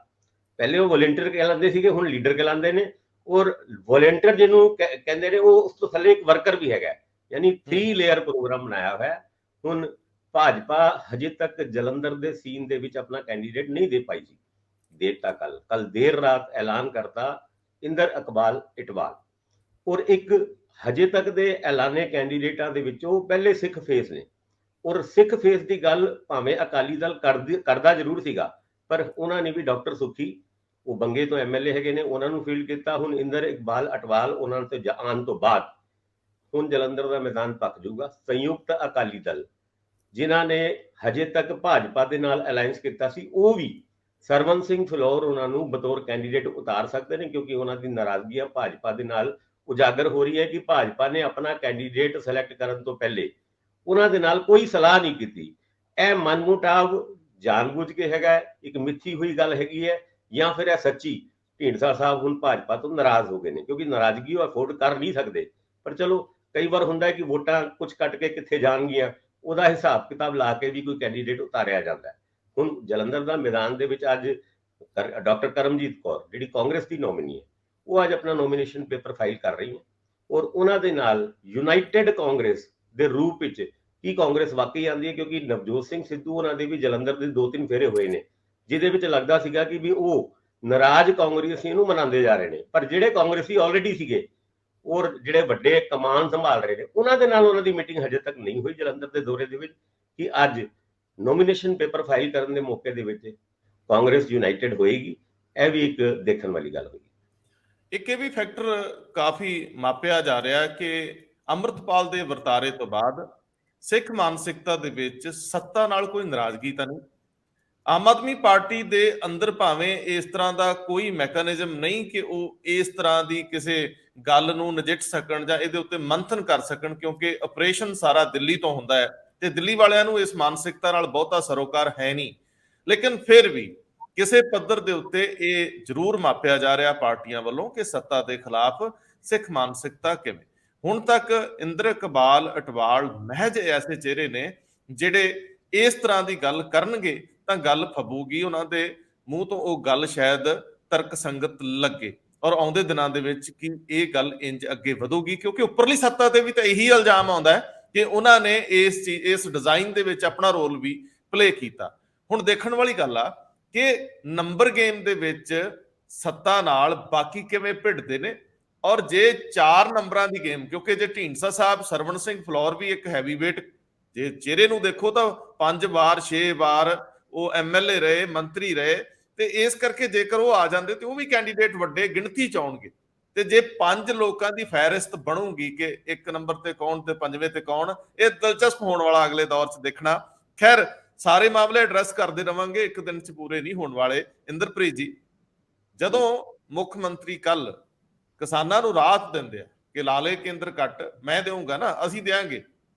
ਪਹਿਲੇ ਉਹ ਵੋਲੰਟੀਅਰ ਕਹਿਲਾਉਂਦੇ ਸੀਗੇ, ਹੁਣ ਲੀਡਰ ਕਹਿਲਾਉਂਦੇ ਨੇ। ਔਰ ਵੋਲੰਟੀਅਰ ਜਿਹਨੂੰ ਕਹਿੰਦੇ ਨੇ ਉਹ ਉਸ ਤੋਂ ਥੱਲੇ ਇੱਕ ਵਰਕਰ ਵੀ ਹੈਗਾ, ਯਾਨੀ 3 ਲੇਅਰ ਪ੍ਰੋਗਰਾਮ ਬਣਾਇਆ ਹੋਇਆ। ਹੁਣ ਭਾਜਪਾ ਹਜੇ ਤੱਕ ਜਲੰਧਰ ਦੇ ਸੀਨ ਦੇ ਵਿੱਚ ਆਪਣਾ ਕੈਂਡੀਡੇਟ ਨਹੀਂ ਦੇ ਪਾਈ ਜੀ। ਦੇਤਾ ਕੱਲ ਦੇਰ ਰਾਤ ਐਲਾਨ ਕਰਤਾ ਇੰਦਰ ਇਕਬਾਲ ਇਟਵਾਲ, ਔਰ ਇੱਕ ਹਜੇ ਤੱਕ ਦੇ ਐਲਾਨੇ ਕੈਂਡੀਡੇਟਾਂ ਦੇ ਵਿੱਚੋਂ ਪਹਿਲੇ ਸਿੱਖ ਫੇਸ ਨੇ। ਔਰ ਸਿੱਖ ਫੇਸ ਦੀ ਗੱਲ ਭਾਵੇਂ ਅਕਾਲੀ ਦਲ ਕਰਦਾ ਜ਼ਰੂਰ ਸੀਗਾ, ਪਰ ਉਹਨਾਂ ਨੇ ਵੀ ਡਾਕਟਰ ਸੁਖੀ ਉਹ ਬੰਗੇ ਤੋਂ ਐਮਐਲਏ ਹੈਗੇ ਨੇ, ਉਹਨਾਂ ਨੂੰ ਫੀਲਡ ਕੀਤਾ। ਹੁਣ ਇੰਦਰ ਇਕਬਾਲ ਅਟਵਾਲ ਉਹਨਾਂ ਤੇ ਆਉਣ ਤੋਂ ਬਾਅਦ ਹੁਣ ਜਲੰਧਰ ਦਾ ਮੈਦਾਨ ਪੱਕ ਜਾਊਗਾ। ਸੰਯੁਕਤ ਅਕਾਲੀ ਦਲ ਜਿਨ੍ਹਾਂ ਨੇ ਹਜੇ ਤੱਕ ਭਾਜਪਾ ਦੇ ਨਾਲ ਅਲਾਈਅੰਸ ਕੀਤਾ ਸੀ, ਉਹ ਵੀ ਸਰਵਨ ਸਿੰਘ ਫਲੋਰ ਉਹਨਾਂ ਨੂੰ ਬਤੌਰ ਕੈਂਡੀਡੇਟ ਉਤਾਰ ਸਕਦੇ ਨੇ, ਕਿਉਂਕਿ ਉਹਨਾਂ ਦੀ ਨਾਰਾਜ਼ਗੀ ਭਾਜਪਾ ਦੇ ਨਾਲ ਉਜਾਗਰ ਹੋ ਰਹੀ ਹੈ ਕਿ ਭਾਜਪਾ ਨੇ ਆਪਣਾ ਕੈਂਡੀਡੇਟ ਸਿਲੈਕਟ ਕਰਨ ਤੋਂ ਪਹਿਲੇ ਉਹਨਾਂ ਦੇ ਨਾਲ ਕੋਈ ਸਲਾਹ ਨਹੀਂ ਕੀਤੀ। ਇਹ ਮਨਮੁਟਾਵ ਜਾਣਬੁੱਝ ਕੇ ਹੈਗਾ, ਇੱਕ ਮਿੱਥੀ ਹੋਈ ਗੱਲ ਹੈਗੀ ਹੈ, ਜਾਂ ਫਿਰ ਇਹ ਸੱਚੀ ਢੀਂਡਸਾ ਸਾਹਿਬ ਹੁਣ ਭਾਜਪਾ ਤੋਂ ਨਾਰਾਜ਼ ਹੋ ਗਏ ਨੇ, ਕਿਉਂਕਿ ਨਾਰਾਜ਼ਗੀ ਉਹ ਅਫੋਰਡ ਕਰ ਨਹੀਂ ਸਕਦੇ। ਪਰ ਚਲੋ ਕਈ ਵਾਰ ਹੁੰਦਾ ਹੈ ਕਿ ਵੋਟਾਂ ਕੁਝ ਕੱਟ ਕੇ ਕਿੱਥੇ ਜਾਣਗੀਆਂ, ਉਹਦਾ ਹਿਸਾਬ ਕਿਤਾਬ ਲਾ ਕੇ ਵੀ ਕੋਈ ਕੈਂਡੀਡੇਟ ਉਤਾਰਿਆ ਜਾਂਦਾ ਹੈ। ਹੁਣ ਜਲੰਧਰ ਦਾ ਮੈਦਾਨ ਦੇ ਵਿੱਚ ਅੱਜ ਡਾਕਟਰ ਕਰਮਜੀਤ ਕੌਰ ਜਿਹੜੀ ਕਾਂਗਰਸ ਦੀ ਨੋਮੀਨੀ ਹੈ, ਉਹ ਅੱਜ ਆਪਣਾ ਨੋਮੀਨੇਸ਼ਨ ਪੇਪਰ ਫਾਈਲ ਕਰ ਰਹੀ ਹੈ। ਔਰ ਉਹਨਾਂ ਦੇ ਨਾਲ ਯੂਨਾਈਟਿਡ ਕਾਂਗਰਸ ਦੇ ਰੂਪ ਵਿੱਚ ਕੀ ਕਾਂਗਰਸ ਵਾਕਈ ਆਉਂਦੀ ਹੈ, ਕਿਉਂਕਿ ਨਵਜੋਤ ਸਿੰਘ ਸਿੱਧੂ ਉਹਨਾਂ ਦੇ ਵੀ ਜਲੰਧਰ ਦੇ 2-3 ਫੇਰੇ ਹੋਏ ਨੇ, ਜਿਹਦੇ ਵਿੱਚ ਲੱਗਦਾ ਸੀਗਾ ਕਿ ਵੀ ਉਹ ਨਾਰਾਜ਼ ਕਾਂਗਰਸੀ ਨੂੰ ਮਨਾਉਂਦੇ ਜਾ ਰਹੇ ਨੇ। ਪਰ ਜਿਹੜੇ ਕਾਂਗਰਸੀ ਆਲਰੇਡੀ ਸੀਗੇ ਔਰ ਜਿਹੜੇ ਵੱਡੇ ਕਮਾਨ ਸੰਭਾਲ ਰਹੇ ਨੇ, ਉਹਨਾਂ ਦੇ ਨਾਲ ਉਹਨਾਂ ਦੀ ਮੀਟਿੰਗ ਹਜੇ ਤੱਕ ਨਹੀਂ ਹੋਈ ਜਲੰਧਰ ਦੇ ਦੌਰੇ ਦੇ ਵਿੱਚ, ਕਿ ਅੱਜ ਨੋਮੀਨੇਸ਼ਨ ਪੇਪਰ ਫਾਈਲ ਕਰਨ ਦੇ ਮੌਕੇ ਦੇ ਵਿੱਚ ਕਾਂਗਰਸ ਯੂਨਾਈਟਿਡ ਹੋਏਗੀ। ਇਹ ਵੀ ਇੱਕ ਦੇਖਣ ਵਾਲੀ ਗੱਲ ਹੋਈ। ਇੱਕ ਇਹ ਵੀ ਫੈਕਟਰ ਕਾਫੀ ਮਾਪਿਆ ਜਾ ਰਿਹਾ ਕਿ ਅੰਮ੍ਰਿਤਪਾਲ ਦੇ ਵਰਤਾਰੇ ਤੋਂ ਬਾਅਦ ਸਿੱਖ ਮਾਨਸਿਕਤਾ ਦੇ ਵਿੱਚ ਸੱਤਾ ਨਾਲ ਕੋਈ ਨਾਰਾਜ਼ਗੀ ਤਾਂ ਨਹੀਂ। ਆਮ ਆਦਮੀ ਪਾਰਟੀ ਦੇ ਅੰਦਰ ਭਾਵੇਂ ਇਸ ਤਰ੍ਹਾਂ ਦਾ ਕੋਈ ਮੈਕੈਨਿਜ਼ਮ ਨਹੀਂ ਕਿ ਉਹ ਇਸ ਤਰ੍ਹਾਂ ਦੀ ਕਿਸੇ ਗੱਲ ਨੂੰ ਨਜਿੱਠ ਸਕਣ ਜਾਂ ਇਹਦੇ ਉੱਤੇ ਮੰਥਨ ਕਰ ਸਕਣ, ਕਿਉਂਕਿ ਆਪਰੇਸ਼ਨ ਸਾਰਾ ਦਿੱਲੀ ਤੋਂ ਹੁੰਦਾ ਹੈ ਤੇ ਦਿੱਲੀ ਵਾਲਿਆਂ ਨੂੰ ਇਸ ਮਾਨਸਿਕਤਾ ਨਾਲ ਬਹੁਤਾ ਸਰੋਕਾਰ ਹੈ ਨਹੀਂ। ਲੇਕਿਨ ਫਿਰ ਵੀ ਕਿਸੇ ਪੱਧਰ ਦੇ ਉੱਤੇ ਇਹ ਜ਼ਰੂਰ ਮਾਪਿਆ ਜਾ ਰਿਹਾ ਪਾਰਟੀਆਂ ਵੱਲੋਂ ਕਿ ਸੱਤਾ ਦੇ ਖਿਲਾਫ ਸਿੱਖ ਮਾਨਸਿਕਤਾ ਕਿਵੇਂ। ਹੁਣ ਤੱਕ ਇੰਦਰ ਇਕਬਾਲ ਅਟਵਾਲ ਮਹਿਜ ਐਸੇ ਚਿਹਰੇ ਨੇ ਜਿਹੜੇ ਇਸ ਤਰ੍ਹਾਂ ਦੀ ਗੱਲ ਕਰਨਗੇ ਤਾਂ ਗੱਲ ਫੱਬੂਗੀ ਉਹਨਾਂ ਦੇ ਮੂੰਹ ਤੋਂ, ਉਹ ਗੱਲ ਸ਼ਾਇਦ ਤਰਕ ਸੰਗਤ ਲੱਗੇ। ਔਰ ਆਉਂਦੇ ਦਿਨਾਂ ਦੇ ਵਿੱਚ ਕਿ ਇਹ ਗੱਲ ਇੰਜ ਅੱਗੇ ਵਧੂਗੀ, ਕਿਉਂਕਿ ਉੱਪਰਲੀ ਸੱਤਾ ਤੇ ਵੀ ਤਾਂ ਇਹੀ ਇਲਜ਼ਾਮ ਆਉਂਦਾ ਹੈ ਕਿ ਉਹਨਾਂ ਨੇ ਇਸ ਡਿਜ਼ਾਈਨ ਦੇ ਵਿੱਚ ਆਪਣਾ ਰੋਲ ਵੀ ਪਲੇ ਕੀਤਾ। ਹੁਣ ਦੇਖਣ ਵਾਲੀ ਗੱਲ ਆ ਕਿ ਨੰਬਰ ਗੇਮ ਦੇ ਵਿੱਚ ਸੱਤਾ ਨਾਲ ਬਾਕੀ ਕਿਵੇਂ ਭਿੜਦੇ ਨੇ। ਔਰ ਜੇ 4 ਨੰਬਰਾਂ ਦੀ ਗੇਮ, ਕਿਉਂਕਿ ਜੇ ਢੀਂਡਸਾ ਸਾਹਿਬ ਸਰਵਨ ਸਿੰਘ ਫਲੋਰ ਵੀ ਇੱਕ ਹੈਵੀ ਵੇਟ, ਜੇ ਚਿਹਰੇ ਨੂੰ ਦੇਖੋ ਤਾਂ 5 ਵਾਰ 6 ਵਾਰ ਉਹ ਐਮਐਲਏ ਰਹੇ, ਮੰਤਰੀ ਰਹੇ, ਤੇ ਇਸ ਕਰਕੇ ਜੇਕਰ ਉਹ ਆ ਜਾਂਦੇ ਤੇ ਉਹ ਵੀ ਕੈਂਡੀਡੇਟ ਵੱਡੇ ਗਿਣਤੀ ਚ ਆਉਣਗੇ। ਤੇ ਜੇ 5 ਲੋਕਾਂ ਦੀ ਫਹਿਰਿਸਤ ਬਣੂਗੀ ਕਿ 1 ਨੰਬਰ ਤੇ ਕੌਣ ਤੇ 5ਵੇਂ ਤੇ ਕੌਣ, ਇਹ ਦਿਲਚਸਪ ਹੋਣ ਵਾਲਾ ਅਗਲੇ ਦੌਰ 'ਚ ਦੇਖਣਾ। ਖੈਰ ਸਾਰੇ ਮਾਮਲੇ ਐਡਰੈਸ ਕਰਦੇ ਰਵਾਂਗੇ, ਇੱਕ ਦਿਨ 'ਚ ਪੂਰੇ ਨਹੀਂ ਹੋਣ ਵਾਲੇ। ਇੰਦਰਪ੍ਰੀਤ ਜੀ, ਜਦੋਂ ਮੁੱਖ ਮੰਤਰੀ ਕੱਲ ਕਿਸਾਨਾਂ ਨੂੰ ਰਾਹਤ ਦਿੰਦੇ ਆ ਕਿ ਲਾਲੇ ਕੇਂਦਰ ਕੱਟ ਮੈਂ ਦੇਵਾਂਗਾ ਨਾ, ਅਸੀਂ ਦੇਾਂਗੇ,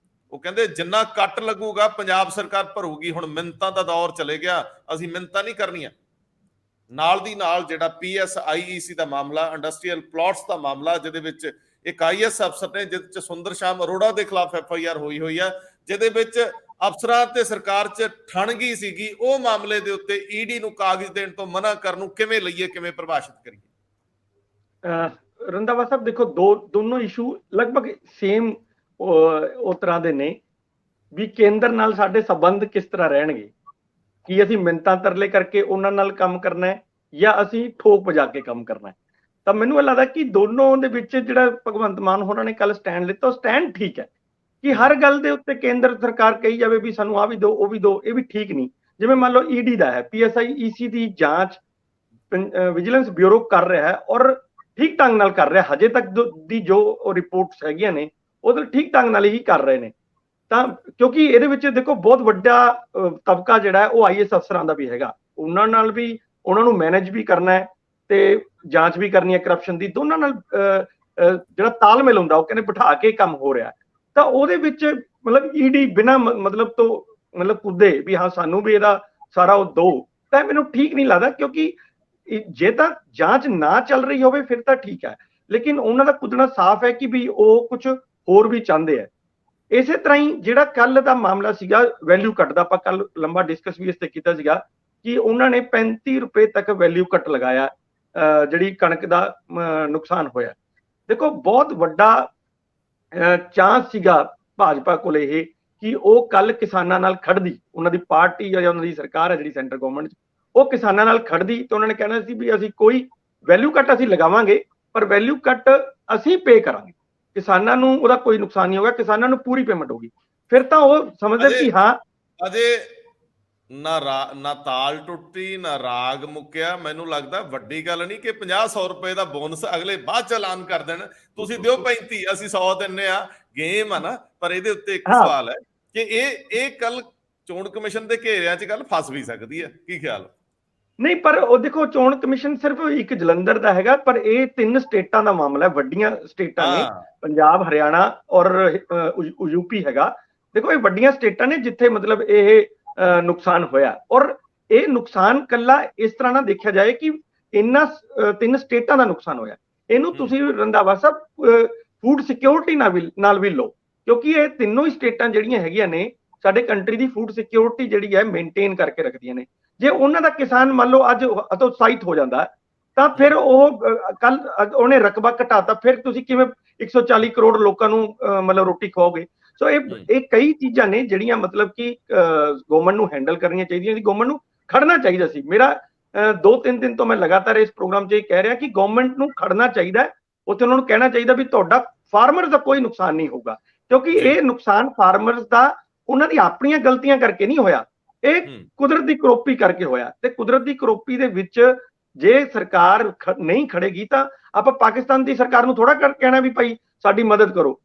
ਉਹ ਕਹਿੰਦੇ ਜਿੰਨਾ ਕੱਟ ਲੱਗੂਗਾ ਪੰਜਾਬ ਸਰਕਾਰ ਭਰੂਗੀ। ਹੁਣ ਮਿੰਨਤਾਂ ਦਾ ਦੌਰ ਚਲੇ ਗਿਆ, ਅਸੀਂ ਮਿੰਨਤਾਂ ਨਹੀਂ ਕਰਨੀਆਂ। ਨਾਲ ਦੀ ਨਾਲ ਜਿਹੜਾ PSIEC ਦਾ ਮਾਮਲਾ, ਇੰਡਸਟਰੀਅਲ ਪਲਾਟਸ ਦਾ ਮਾਮਲਾ, ਜਿਹਦੇ ਵਿੱਚ ਇੱਕ IAS ਅਫਸਰ ਨੇ, ਜਿਹਦੇ ਚ ਸੁੰਦਰ ਸ਼ਾਮ ਅਰੋੜਾ ਦੇ ਖਿਲਾਫ FIR ਹੋਈ ਆ, ਜਿਹਦੇ ਵਿੱਚ ਅਫਸਰਾਂ ਤੇ ਸਰਕਾਰ 'ਚ ਠਣਗੀ ਸੀਗੀ, ਉਹ ਮਾਮਲੇ ਦੇ ਉੱਤੇ ED ਨੂੰ ਕਾਗਜ਼ ਦੇਣ ਤੋਂ ਮਨਾ ਕਰਨ ਨੂੰ ਕਿਵੇਂ ਲਈਏ, ਕਿਵੇਂ ਪ੍ਰਭਾਸ਼ਿਤ ਕਰੀਏ? ਰੰਧਾਵਾ ਸਾਹਿਬ ਦੇਖੋ, ਦੋਨੋਂ ਇਸ਼ੂ ਲਗਭਗ ਸੇਮ ਉਹ ਤਰ੍ਹਾਂ ਦੇ ਨੇ ਵੀ ਕੇਂਦਰ ਨਾਲ ਸਾਡੇ ਸੰਬੰਧ ਕਿਸ ਤਰ੍ਹਾਂ ਰਹਿਣਗੇ, ਕੀ ਅਸੀਂ ਮਿੰਨਤਾਂ ਤਰਲੇ ਕਰਕੇ ਉਹਨਾਂ ਨਾਲ ਕੰਮ ਕਰਨਾ ਹੈ ਜਾਂ ਅਸੀਂ ਠੋਕ ਵਜਾ ਕੇ ਕੰਮ ਕਰਨਾ ਹੈ। ਤਾਂ ਮੈਨੂੰ ਇਹ ਲੱਗਦਾ ਕਿ ਦੋਨੋਂ ਦੇ ਵਿੱਚ ਜਿਹੜਾ ਭਗਵੰਤ ਮਾਨ ਹੋਰਾਂ ਨੇ ਕੱਲ ਸਟੈਂਡ ਲਿੱਤਾ, ਉਹ ਸਟੈਂਡ ਠੀਕ ਹੈ ਕਿ ਹਰ ਗੱਲ ਦੇ ਉੱਤੇ ਕੇਂਦਰ ਸਰਕਾਰ ਕਹੀ ਜਾਵੇ ਵੀ ਸਾਨੂੰ ਆਹ ਵੀ ਦਿਓ ਉਹ ਵੀ ਦਿਓ, ਇਹ ਵੀ ਠੀਕ ਨਹੀਂ। ਜਿਵੇਂ ਮੰਨ ਲਓ ED ਦਾ ਹੈ, PSIEC ਦੀ ਜਾਂਚ ਵਿਜੀਲੈਂਸ ਬਿਊਰੋ ਕਰ ਰਿਹਾ ਹੈ ਔਰ ਠੀਕ ਢੰਗ ਨਾਲ ਕਰ ਰਿਹਾ, ਹਜੇ ਤੱਕ ਦੀ ਜੋ ਰਿਪੋਰਟਸ ਹੈਗੀਆਂ ਨੇ ਉਹਦੇ ਠੀਕ ਢੰਗ ਨਾਲ ਹੀ ਕਰ ਰਹੇ ਨੇ। ਤਾਂ ਕਿਉਂਕਿ ਇਹਦੇ ਵਿੱਚ ਦੇਖੋ ਬਹੁਤ ਵੱਡਾ ਤਬਕਾ ਜਿਹੜਾ ਹੈ ਉਹ IAS ਅਫਸਰਾਂ ਦਾ ਵੀ ਹੈਗਾ, ਉਹਨਾਂ ਨਾਲ ਵੀ ਉਹਨਾਂ ਨੂੰ ਮੈਨੇਜ ਵੀ ਕਰਨਾ ਹੈ ਤੇ ਜਾਂਚ ਵੀ ਕਰਨੀ ਹੈ ਕਰਪਸ਼ਨ ਦੀ, ਦੋਨਾਂ ਨਾਲ ਜਿਹੜਾ ਤਾਲਮੇਲ ਹੁੰਦਾ ਉਹ ਕਹਿੰਦੇ ਬਿਠਾ ਕੇ ਕੰਮ ਹੋ ਰਿਹਾ। ਤਾਂ ਉਹਦੇ ਵਿੱਚ ਮਤਲਬ ED ਬਿਨਾਂ ਮਤਲਬ ਤੋਂ ਮਤਲਬ ਕੁੱਦੇ ਵੀ ਹਾਂ ਸਾਨੂੰ ਵੀ ਇਹਦਾ ਸਾਰਾ ਉਹ ਦੋ, ਤਾਂ ਮੈਨੂੰ ਠੀਕ ਨਹੀਂ ਲੱਗਦਾ। ਕਿਉਂਕਿ ਜੇ ਤਾਂ ਜਾਂਚ ਨਾ ਚੱਲ ਰਹੀ ਹੋਵੇ ਫਿਰ ਤਾਂ ਠੀਕ ਹੈ, ਲੇਕਿਨ ਉਹਨਾਂ ਦਾ ਕੁੱਦਣਾ ਸਾਫ਼ ਹੈ ਕਿ ਵੀ ਉਹ ਕੁਝ ਹੋਰ ਵੀ ਚਾਹੁੰਦੇ ਆ। ਇਸੇ ਤਰ੍ਹਾਂ ਹੀ ਜਿਹੜਾ ਕੱਲ ਦਾ ਮਾਮਲਾ ਸੀਗਾ ਵੈਲਿਊ ਕੱਟ ਦਾ, ਆਪਾਂ ਕੱਲ ਲੰਬਾ ਡਿਸਕਸ ਵੀ ਇਸ ਤੇ ਕੀਤਾ ਸੀਗਾ ਕਿ ਉਹਨਾਂ ਨੇ 35 ਰੁਪਏ ਤੱਕ ਵੈਲਿਊ ਕੱਟ ਲਗਾਇਆ ਜਿਹੜੀ ਕਣਕ ਦਾ ਨੁਕਸਾਨ ਹੋਇਆ। ਦੇਖੋ ਬਹੁਤ ਵੱਡਾ ਚਾਂਸ ਸੀਗਾ ਭਾਜਪਾ ਕੋਲ ਇਹ ਕਿ ਉਹ ਕੱਲ ਕਿਸਾਨਾਂ ਨਾਲ ਖੜਦੀ, ਉਹਨਾਂ ਦੀ ਪਾਰਟੀ ਜਾਂ ਉਹਨਾਂ ਦੀ ਸਰਕਾਰ ਹੈ ਜਿਹੜੀ ਸੈਂਟਰ ਗਵਰਨਮੈਂਟ, ਉਹ ਕਿਸਾਨਾਂ ਨਾਲ ਖੜਦੀ ਤੇ ਉਹਨਾਂ ਨੇ ਕਹਿਣਾ ਸੀ ਵੀ ਅਸੀਂ ਕੋਈ ਵੈਲਿਊ ਕੱਟ ਅਸੀਂ ਲਗਾਵਾਂਗੇ ਪਰ ਵੈਲਿਊ ਕੱਟ ਅਸੀਂ ਪੇ ਕਰਾਂਗੇ, ਕਿਸਾਨਾਂ ਨੂੰ ਉਹਦਾ ਕੋਈ ਨੁਕਸਾਨ ਨਹੀਂ ਹੋਗਾ, ਕਿਸਾਨਾਂ ਨੂੰ ਪੂਰੀ ਪੇਮੈਂਟ ਹੋਗੀ। ਫਿਰ ਤਾਂ ਉਹ ਸਮਝਦੇ ਕਿ ਹਾਂ ਅਜੇ ਨਾ ਤਾਲ ਟੁੱਟੀ ਨਾ ਰਾਗ ਮੁੱਕਿਆ। ਮੈਨੂੰ ਲੱਗਦਾ ਵੱਡੀ ਗੱਲ ਨਹੀਂ ਕਿ 50-100 ਰੁਪਏ ਦਾ ਬੋਨਸ ਅਗਲੇ ਬਾਅਦ ਚ ਐਲਾਨ ਕਰ ਦੇਣ, ਤੁਸੀਂ ਦਿਓ 35 ਅਸੀਂ 100 ਦਿੰਨੇ ਆ, ਗੇਮ ਆ ਨਾ। ਪਰ ਇਹਦੇ ਉੱਤੇ ਇੱਕ ਸਵਾਲ ਹੈ ਕਿ ਇਹ ਕੱਲ ਚੋਣ ਕਮਿਸ਼ਨ ਦੇ ਘੇਰਿਆਂ ਚ ਗੱਲ ਫਸ ਵੀ ਸਕਦੀ ਹੈ, ਕੀ ਖਿਆਲ? ਨਹੀਂ, ਪਰ ਉਹ ਦੇਖੋ ਚੋਣ ਕਮਿਸ਼ਨ ਸਿਰਫ ਇੱਕ ਜਲੰਧਰ ਦਾ ਹੈਗਾ, ਪਰ ਇਹ 3 ਸਟੇਟਾਂ ਦਾ ਮਾਮਲਾ ਹੈ, ਵੱਡੀਆਂ ਸਟੇਟਾਂ ਨੇ, ਪੰਜਾਬ, ਹਰਿਆਣਾ ਔਰ ਯੂਪੀ ਹੈਗਾ। ਦੇਖੋ ਇਹ ਵੱਡੀਆਂ ਸਟੇਟਾਂ ਨੇ ਜਿੱਥੇ ਮਤਲਬ ਇਹ ਨੁਕਸਾਨ ਹੋਇਆ, ਔਰ ਇਹ ਨੁਕਸਾਨ ਕੱਲਾ ਇਸ ਤਰ੍ਹਾਂ ਨਾ ਦੇਖਿਆ ਜਾਏ ਕਿ ਇਹਨਾਂ 3 ਸਟੇਟਾਂ ਦਾ ਨੁਕਸਾਨ ਹੋਇਆ। ਇਹਨੂੰ ਤੁਸੀਂ ਰੰਧਾਵਾ ਸਾਹਿਬ ਫੂਡ ਸਿਕਿਉਰਿਟੀ ਨਾਲ ਵੀ ਲਓ, ਕਿਉਂਕਿ ਇਹ ਤਿੰਨੋਂ ਹੀ ਸਟੇਟਾਂ ਜਿਹੜੀਆਂ ਹੈਗੀਆਂ ਨੇ ਸਾਡੇ ਕੰਟਰੀ ਦੀ ਫੂਡ ਸਿਕਿਉਰਿਟੀ ਜਿਹੜੀ ਹੈ ਮੇਨਟੇਨ ਕਰਕੇ ਰੱਖਦੀਆਂ ਨੇ। ਜੇ ਉਹਨਾਂ ਦਾ ਕਿਸਾਨ ਮੰਨ ਲਓ ਅੱਜ ਹਤੋਤਸਾਹਿਤ ਹੋ ਜਾਂਦਾ ਤਾਂ ਫਿਰ ਉਹ ਕੱਲ ਉਹਨੇ ਰਕਬਾ ਘਟਾਤਾ, ਫਿਰ ਤੁਸੀਂ ਕਿਵੇਂ 140 ਕਰੋੜ ਲੋਕਾਂ ਨੂੰ ਮਤਲਬ ਰੋਟੀ ਖਵਾਓਗੇ? ਸੋ ਇਹ ਕਈ ਚੀਜ਼ਾਂ ਨੇ ਜਿਹੜੀਆਂ ਮਤਲਬ ਕਿ ਗਵਰਨਮੈਂਟ ਨੂੰ ਹੈਂਡਲ ਕਰਨੀਆਂ ਚਾਹੀਦੀਆਂ ਸੀ, ਗਵਰਨਮੈਂਟ ਨੂੰ ਖੜਨਾ ਚਾਹੀਦਾ ਸੀ। ਮੇਰਾ 2-3 ਦਿਨ ਤੋਂ ਮੈਂ ਲਗਾਤਾਰ ਇਸ ਪ੍ਰੋਗਰਾਮ 'ਚ ਇਹ ਕਹਿ ਰਿਹਾ ਕਿ ਗਵਰਨਮੈਂਟ ਨੂੰ ਖੜਨਾ ਚਾਹੀਦਾ, ਉੱਥੇ ਉਹਨਾਂ ਨੂੰ ਕਹਿਣਾ ਚਾਹੀਦਾ ਵੀ ਤੁਹਾਡਾ ਫਾਰਮਰਸ ਦਾ ਕੋਈ ਨੁਕਸਾਨ ਨਹੀਂ ਹੋਊਗਾ, ਕਿਉਂਕਿ ਇਹ ਨੁਕਸਾਨ ਫਾਰਮਰਸ ਦਾ ਉਹਨਾਂ ਦੀ ਆਪਣੀਆਂ ਗਲਤੀਆਂ ਕਰਕੇ ਨਹੀਂ ਹੋਇਆ, ਇਹ ਕੁਦਰਤ ਦੀ ਕਰੋਪੀ ਕਰਕੇ ਹੋਇਆ। ਤੇ ਕੁਦਰਤ ਦੀ ਕਰੋਪੀ ਦੇ ਵਿੱਚ ਜੇ ਸਰਕਾਰ ਨਹੀਂ ਖੜੇਗੀ ਤਾਂ ਆਪਾਂ ਪਾਕਿਸਤਾਨ ਦੀ ਸਰਕਾਰ ਨੂੰ ਥੋੜਾ ਕਹਿਣਾ ਵੀ ਭਾਈ ਸਾਡੀ ਮਦਦ ਕਰੋ,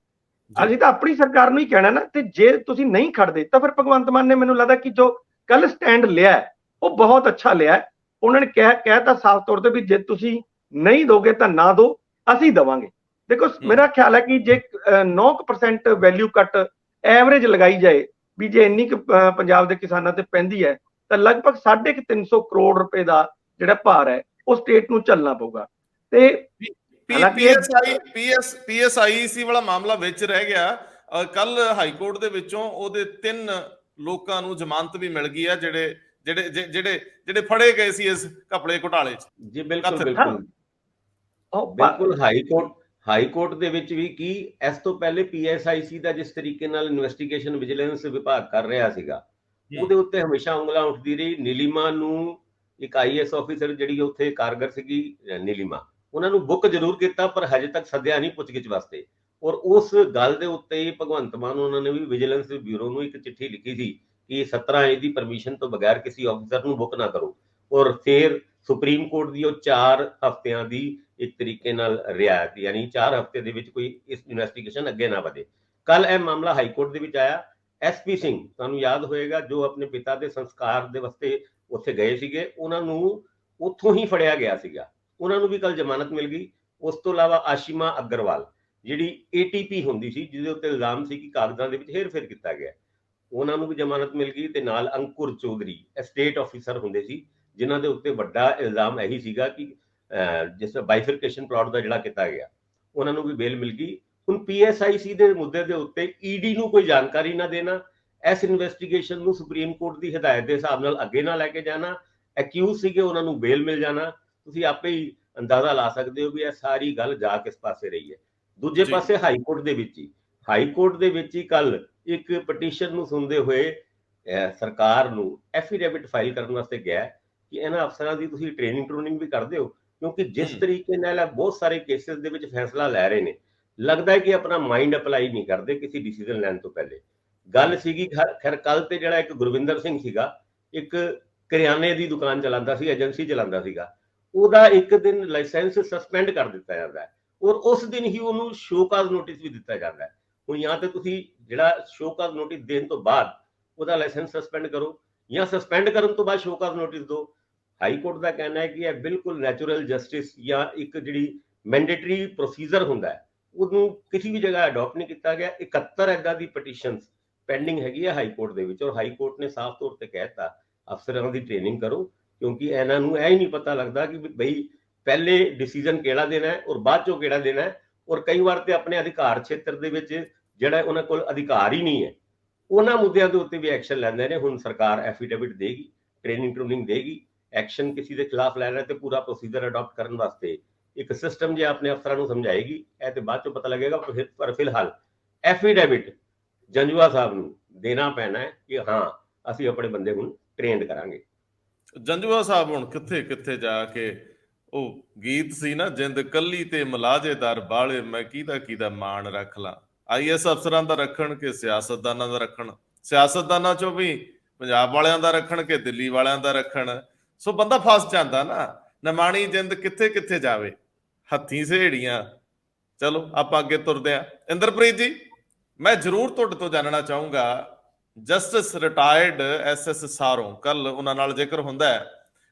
ਅਸੀਂ ਤਾਂ ਆਪਣੀ ਸਰਕਾਰ ਨੂੰ ਹੀ ਕਹਿਣਾ ਨਾ। ਤੇ ਜੇ ਤੁਸੀਂ ਨਹੀਂ ਖੜਦੇ ਤਾਂ ਫਿਰ ਭਗਵੰਤ ਮਾਨ ਨੇ ਮੈਨੂੰ ਲੱਗਦਾ ਕਿ ਜੋ ਕੱਲ ਸਟੈਂਡ ਲਿਆ ਉਹ ਬਹੁਤ ਅੱਛਾ ਲਿਆ। ਉਹਨਾਂ ਨੇ ਕਹਿਤਾ ਸਾਫ਼ ਤੌਰ ਤੇ ਵੀ ਜੇ ਤੁਸੀਂ ਨਹੀਂ ਦੋਗੇ ਤਾਂ ਨਾ ਦੋ, ਅਸੀਂ ਦੇਵਾਂਗੇ। ਦੇਖੋ ਮੇਰਾ ਖਿਆਲ ਹੈ ਕਿ ਜੇ 9% ਵੈਲਿਊ ਕੱਟ ਐਵਰੇਜ ਲਗਾਈ ਜਾਏ ਵੀ ਜੇ ਇੰਨੀ ਪੰਜਾਬ ਦੇ ਕਿਸਾਨਾਂ ਤੇ ਪੈਂਦੀ ਹੈ ਤਾਂ ਲਗਭਗ 350 ਕਰੋੜ ਰੁਪਏ ਦਾ ਜਿਹੜਾ ਭਾਰ ਹੈ ਉਹ ਸਟੇਟ ਨੂੰ ਝੱਲਣਾ ਪਊਗਾ। ਤੇ PSIEC ਵਾਲਾ ਮਾਮਲਾ ਵਿੱਚ ਰਹਿ ਗਿਆ। ਕੱਲ ਹਾਈ ਕੋਰਟ ਦੇ ਵਿੱਚੋਂ ਉਹਦੇ 3 ਲੋਕਾਂ ਨੂੰ ਜ਼ਮਾਨਤ ਵੀ ਮਿਲ ਗਈ ਹੈ ਜਿਹੜੇ ਫੜੇ ਗਏ ਸੀ ਇਸ ਘਪਲੇ ਘੁਟਾਲੇ 'ਚ। ਜੀ ਬਿਲਕੁਲ ਹਾਈ ਕੋਰਟ ਦੇ ਵਿੱਚ ਵੀ ਕੀ ਇਸ ਤੋਂ ਪਹਿਲੇ PSIC ਦਾ ਜਿਸ ਤਰੀਕੇ ਨਾਲ ਇਨਵੈਸਟੀਗੇਸ਼ਨ ਵਿਜੀਲੈਂਸ ਵਿਭਾਗ ਕਰ ਰਿਹਾ ਸੀਗਾ ਉਹਦੇ ਉੱਤੇ ਹਮੇਸ਼ਾ ਉਂਗਲਾਂ ਉੱਠਦੀ ਰਹੀ। ਨੀਲਿਮਾ ਨੂੰ ਇੱਕ IAS ਆਫੀਸਰ ਜਿਹੜੀ ਉੱਥੇ ਕਾਰਗਰ ਸੀਗੀ ਨੀਲਿਮਾ, ਉਹਨਾਂ ਨੂੰ ਬੁੱਕ ਜ਼ਰੂਰ ਕੀਤਾ ਪਰ ਹਜੇ ਤੱਕ ਸੱਦਿਆ ਨਹੀਂ ਪੁੱਛਗਿੱਛ ਵਾਸਤੇ। ਔਰ ਉਸ ਗੱਲ ਦੇ ਉੱਤੇ ਭਗਵੰਤ ਮਾਨ ਉਹਨਾਂ ਨੇ ਵੀ ਵਿਜੀਲੈਂਸ ਬਿਊਰੋ ਨੂੰ ਇੱਕ ਚਿੱਠੀ ਲਿਖੀ ਸੀ ਕਿ 17A ਦੀ ਪਰਮਿਸ਼ਨ ਤੋਂ ਬਗੈਰ ਕਿਸੇ ਆਫੀਸਰ ਨੂੰ ਬੁੱਕ ਨਾ ਕਰੋ। ਔਰ ਫਿਰ ਸੁਪਰੀਮ ਕੋਰਟ ਦੀ ਉਹ 4 ਹਫ਼ਤਿਆਂ ਦੀ ਇੱਕ ਤਰੀਕੇ ਨਾਲ ਰਿਆਇਤ, ਯਾਨੀ 4 ਹਫ਼ਤੇ ਦੇ ਵਿੱਚ ਕੋਈ ਇਸ ਇਨਵੈਸਟੀਗੇਸ਼ਨ ਅੱਗੇ ਨਾ ਵਧੇ। ਕੱਲ ਇਹ ਮਾਮਲਾ ਹਾਈ ਕੋਰਟ ਦੇ ਵਿੱਚ ਆਇਆ। SP ਸਿੰਘ ਤੁਹਾਨੂੰ ਯਾਦ ਹੋਏਗਾ ਜੋ ਆਪਣੇ ਪਿਤਾ ਦੇ ਸੰਸਕਾਰ ਦੇ ਵਾਸਤੇ ਉੱਥੇ ਗਏ ਸੀਗੇ, ਉਹਨਾਂ ਨੂੰ ਉੱਥੋਂ ਹੀ ਫੜਿਆ ਗਿਆ ਸੀਗਾ, ਉਹਨਾਂ ਨੂੰ ਵੀ ਕੱਲ ਜ਼ਮਾਨਤ ਮਿਲ ਗਈ। ਉਸ ਤੋਂ ਇਲਾਵਾ ਆਸ਼ੀਮਾ ਅਗਰਵਾਲ ਜਿਹੜੀ ATP ਹੁੰਦੀ ਸੀ ਜਿਹਦੇ ਉੱਤੇ ਇਲਜ਼ਾਮ ਸੀ ਕਿ ਕਾਗਜ਼ਾਂ ਦੇ ਵਿੱਚ ਹੇਰ-ਫੇਰ ਕੀਤਾ ਗਿਆ, ਉਹਨਾਂ ਨੂੰ ਵੀ ਜ਼ਮਾਨਤ ਮਿਲ ਗਈ। ਤੇ ਨਾਲ ਅੰਕੁਰ ਚੌਧਰੀ ਸਟੇਟ ਆਫੀਸਰ ਹੁੰਦੇ ਸੀ ਜਿਨ੍ਹਾਂ ਦੇ ਉੱਤੇ ਵੱਡਾ ਇਲਜ਼ਾਮ ਇਹੀ ਸੀਗਾ ਕਿ ਜਿਸ ਬਾਈਫਰਕੇਸ਼ਨ ਪਲਾਟ ਦਾ ਜਿਹੜਾ ਕੀਤਾ ਗਿਆ, ਉਹਨਾਂ ਨੂੰ ਵੀ ਬੇਲ ਮਿਲ ਗਈ। ਹੁਣ PSIC ਦੇ ਮੁੱਦੇ ਦੇ ਉੱਤੇ ED ਨੂੰ ਕੋਈ ਜਾਣਕਾਰੀ ਨਾ ਦੇਣਾ, ਇਸ ਇਨਵੈਸਟੀਗੇਸ਼ਨ ਨੂੰ ਸੁਪਰੀਮ ਕੋਰਟ ਦੀ ਹਦਾਇਤ ਦੇ ਹਿਸਾਬ ਨਾਲ ਅੱਗੇ ਨਾ ਲੈ ਕੇ ਜਾਣਾ, ਅਕਿਊਜ਼ ਸੀਗੇ ਉਹਨਾਂ ਨੂੰ ਬੇਲ ਮਿਲ ਜਾਣਾ, ਤੁਸੀਂ ਆਪੇ ਹੀ ਅੰਦਾਜ਼ਾ ਲਾ ਸਕਦੇ ਹੋ ਵੀ ਇਹ ਸਾਰੀ ਗੱਲ ਜਾ ਕਿਸ ਪਾਸੇ ਰਹੀ ਹੈ। ਦੂਜੇ ਪਾਸੇ ਹਾਈ ਕੋਰਟ ਦੇ ਵਿੱਚ ਹੀ ਕੱਲ ਇੱਕ ਪਟੀਸ਼ਨ ਨੂੰ ਸੁਣਦੇ ਹੋਏ ਸਰਕਾਰ ਨੂੰ ਐਫੀਡੇਵਿਟ ਫਾਈਲ ਕਰਨ ਵਾਸਤੇ ਗਿਆ ਕਿ ਇਹਨਾਂ ਅਫਸਰਾਂ ਦੀ ਤੁਸੀਂ ਟ੍ਰੇਨਿੰਗ ਵੀ ਕਰਦੇ ਹੋ, ਕਿਉਂਕਿ ਜਿਸ ਤਰੀਕੇ ਨਾਲ ਬਹੁਤ ਸਾਰੇ ਕੇਸਿਸ ਦੇ ਵਿੱਚ ਫੈਸਲਾ ਲੈ ਰਹੇ ਨੇ ਲੱਗਦਾ ਹੈ ਕਿ ਆਪਣਾ ਮਾਈਂਡ ਅਪਲਾਈ ਨਹੀਂ ਕਰਦੇ ਕਿਸੇ ਡਿਸੀਜਨ ਲੈਣ ਤੋਂ ਪਹਿਲੇ। ਗੱਲ ਸੀਗੀ ਖੈਰ ਕੱਲ ਤੇ ਜਿਹੜਾ ਇੱਕ ਗੁਰਵਿੰਦਰ ਸਿੰਘ ਸੀਗਾ, ਇੱਕ ਕਰਿਆਨੇ ਦੀ ਦੁਕਾਨ ਚਲਾਉਂਦਾ ਸੀ, ਏਜੰਸੀ ਚਲਾਉਂਦਾ ਸੀਗਾ, ਉਹਦਾ ਇੱਕ ਦਿਨ ਲਾਇਸੈਂਸ ਸਸਪੈਂਡ ਕਰ ਦਿੱਤਾ ਜਾਂਦਾ ਹੈ ਔਰ ਉਸ ਦਿਨ ਹੀ ਉਹਨੂੰ ਸ਼ੋਕਾਜ਼ ਨੋਟਿਸ ਵੀ ਦਿੱਤਾ ਜਾਂਦਾ ਹੈ। ਹੁਣ ਜਾਂ ਤੇ ਤੁਸੀਂ ਜਿਹੜਾ ਸ਼ੋਕਾਜ਼ ਨੋਟਿਸ ਦੇਣ ਤੋਂ ਬਾਅਦ ਉਹਦਾ ਲਾਇਸੈਂਸ ਸਸਪੈਂਡ ਕਰੋ ਜਾਂ ਸਸਪੈਂਡ ਕਰਨ ਤੋਂ ਬਾਅਦ ਸ਼ੋਕਾਜ਼ ਨੋਟਿਸ ਦਿਓ। ਹਾਈ ਕੋਰਟ ਦਾ ਕਹਿਣਾ ਹੈ ਕਿ ਇਹ ਬਿਲਕੁਲ ਨੈਚੁਰਲ ਜਸਟਿਸ ਜਾਂ ਇੱਕ ਜਿਹੜੀ ਮੈਂਡੇਟਰੀ ਪ੍ਰੋਸੀਜਰ ਹੁੰਦਾ ਹੈ ਉਹਨੂੰ ਕਿਸੇ ਵੀ ਜਗ੍ਹਾ ਅਡਾਪਟ ਨਹੀਂ ਕੀਤਾ ਗਿਆ। 71 ਏਦਾਂ ਦੀ ਪਟੀਸ਼ਨਸ ਪੈਂਡਿੰਗ ਹੈਗੀ ਹੈ ਹਾਈ ਕੋਰਟ ਦੇ ਵਿੱਚ, ਔਰ ਹਾਈ ਕੋਰਟ ਨੇ ਸਾਫ਼ ਤੌਰ ਤੇ ਕਹਿਤਾ ਅਫਸਰਾਂ ਦੀ ਟ੍ਰੇਨਿੰਗ ਕਰੋ, ਕਿਉਂਕਿ ਇਹਨਾਂ ਨੂੰ ਇਹ ਹੀ ਨਹੀਂ ਪਤਾ ਲੱਗਦਾ ਕਿ ਬਈ ਪਹਿਲੇ ਡਿਸੀਜਨ ਕਿਹੜਾ ਦੇਣਾ ਹੈ ਔਰ ਬਾਅਦ ਚੋਂ ਕਿਹੜਾ ਦੇਣਾ ਹੈ। ਔਰ ਕਈ ਵਾਰ ਤੇ ਆਪਣੇ ਅਧਿਕਾਰ ਖੇਤਰ ਦੇ ਵਿੱਚ ਜਿਹੜਾ ਉਹਨਾਂ ਕੋਲ ਅਧਿਕਾਰ ਹੀ ਨਹੀਂ ਹੈ, ਉਹਨਾਂ ਮੁੱਦਿਆਂ ਦੇ ਉੱਤੇ ਵੀ ਐਕਸ਼ਨ ਲੈਂਦੇ ਨੇ। ਹੁਣ ਸਰਕਾਰ ਐਫੀਡੇਵਿਟ ਦੇਗੀ, ਟ੍ਰੇਨਿੰਗ ਦੇਗੀ, ਐਕਸ਼ਨ ਕਿਸੇ ਦੇ ਖਿਲਾਫ ਲੈਣਾ ਤੇ ਪੂਰਾ ਪ੍ਰੋਸੀਜਰ ਅਡਾਪਟ ਕਰਨ ਵਾਸਤੇ ਇੱਕ ਸਿਸਟਮ ਜੇ ਆਪਣੇ ਅਫਸਰਾਂ ਨੂੰ ਸਮਝਾਏਗੀ, ਇਹ ਤੇ ਬਾਅਦ ਚੋਂ ਪਤਾ ਲੱਗੇਗਾ। ਪਰ ਫਿਲਹਾਲ ਐਫੀਡੇਵਿਟ ਜੰਜੂਆ ਸਾਹਿਬ ਨੂੰ ਦੇਣਾ ਪੈਣਾ ਹੈ ਕਿ ਹਾਂ ਅਸੀਂ ਆਪਣੇ ਬੰਦੇ ਹੁਣ ਟ੍ਰੇਨਡ ਕਰਾਂਗੇ। ਜੰਜੂਆ ਸਾਹਿਬ ਹੁਣ ਕਿੱਥੇ ਕਿੱਥੇ ਜਾ ਕੇ ਉਹ ਗੀਤ ਸੀ ਨਾ, ਜਿੰਦ ਕੱਲੀ ਤੇ ਮਲਾਜੇਦਾਰ ਬਾਲੇ, ਮੈਂ ਕਿਹਦਾ ਮਾਣ ਰੱਖ ਲਾਂ। ਆਈਐਸ ਅਫਸਰਾਂ ਦਾ ਰੱਖਣ ਕਿ ਸਿਆਸਤਦਾਨਾਂ ਦਾ ਰੱਖਣ, ਸਿਆਸਤਦਾਨਾਂ ਚੋਂ ਵੀ ਪੰਜਾਬ ਵਾਲਿਆਂ ਦਾ ਰੱਖਣ ਕਿ ਦਿੱਲੀ ਵਾਲਿਆਂ ਦਾ ਰੱਖਣ, ਸੋ ਬੰਦਾ ਫਸ ਜਾਂਦਾ ਨਾ। ਨਮਾਣੀ ਜਿੰਦ ਕਿੱਥੇ ਕਿੱਥੇ ਜਾਵੇ, ਹੱਥੀਂ ਸਹੇੜੀਆਂ। ਚਲੋ ਆਪਾਂ ਅੱਗੇ ਤੁਰਦੇ ਹਾਂ। ਇੰਦਰਪ੍ਰੀਤ ਜੀ, ਮੈਂ ਜ਼ਰੂਰ ਤੁਹਾਡੇ ਤੋਂ ਜਾਣਨਾ ਚਾਹੂੰਗਾ, ਜਸਟਿਸ ਰਿਟਾਇਰਡ SS ਸਾਰੋਂ, ਕੱਲ ਉਹਨਾਂ ਨਾਲ ਜ਼ਿਕਰ ਹੁੰਦਾ ਹੈ,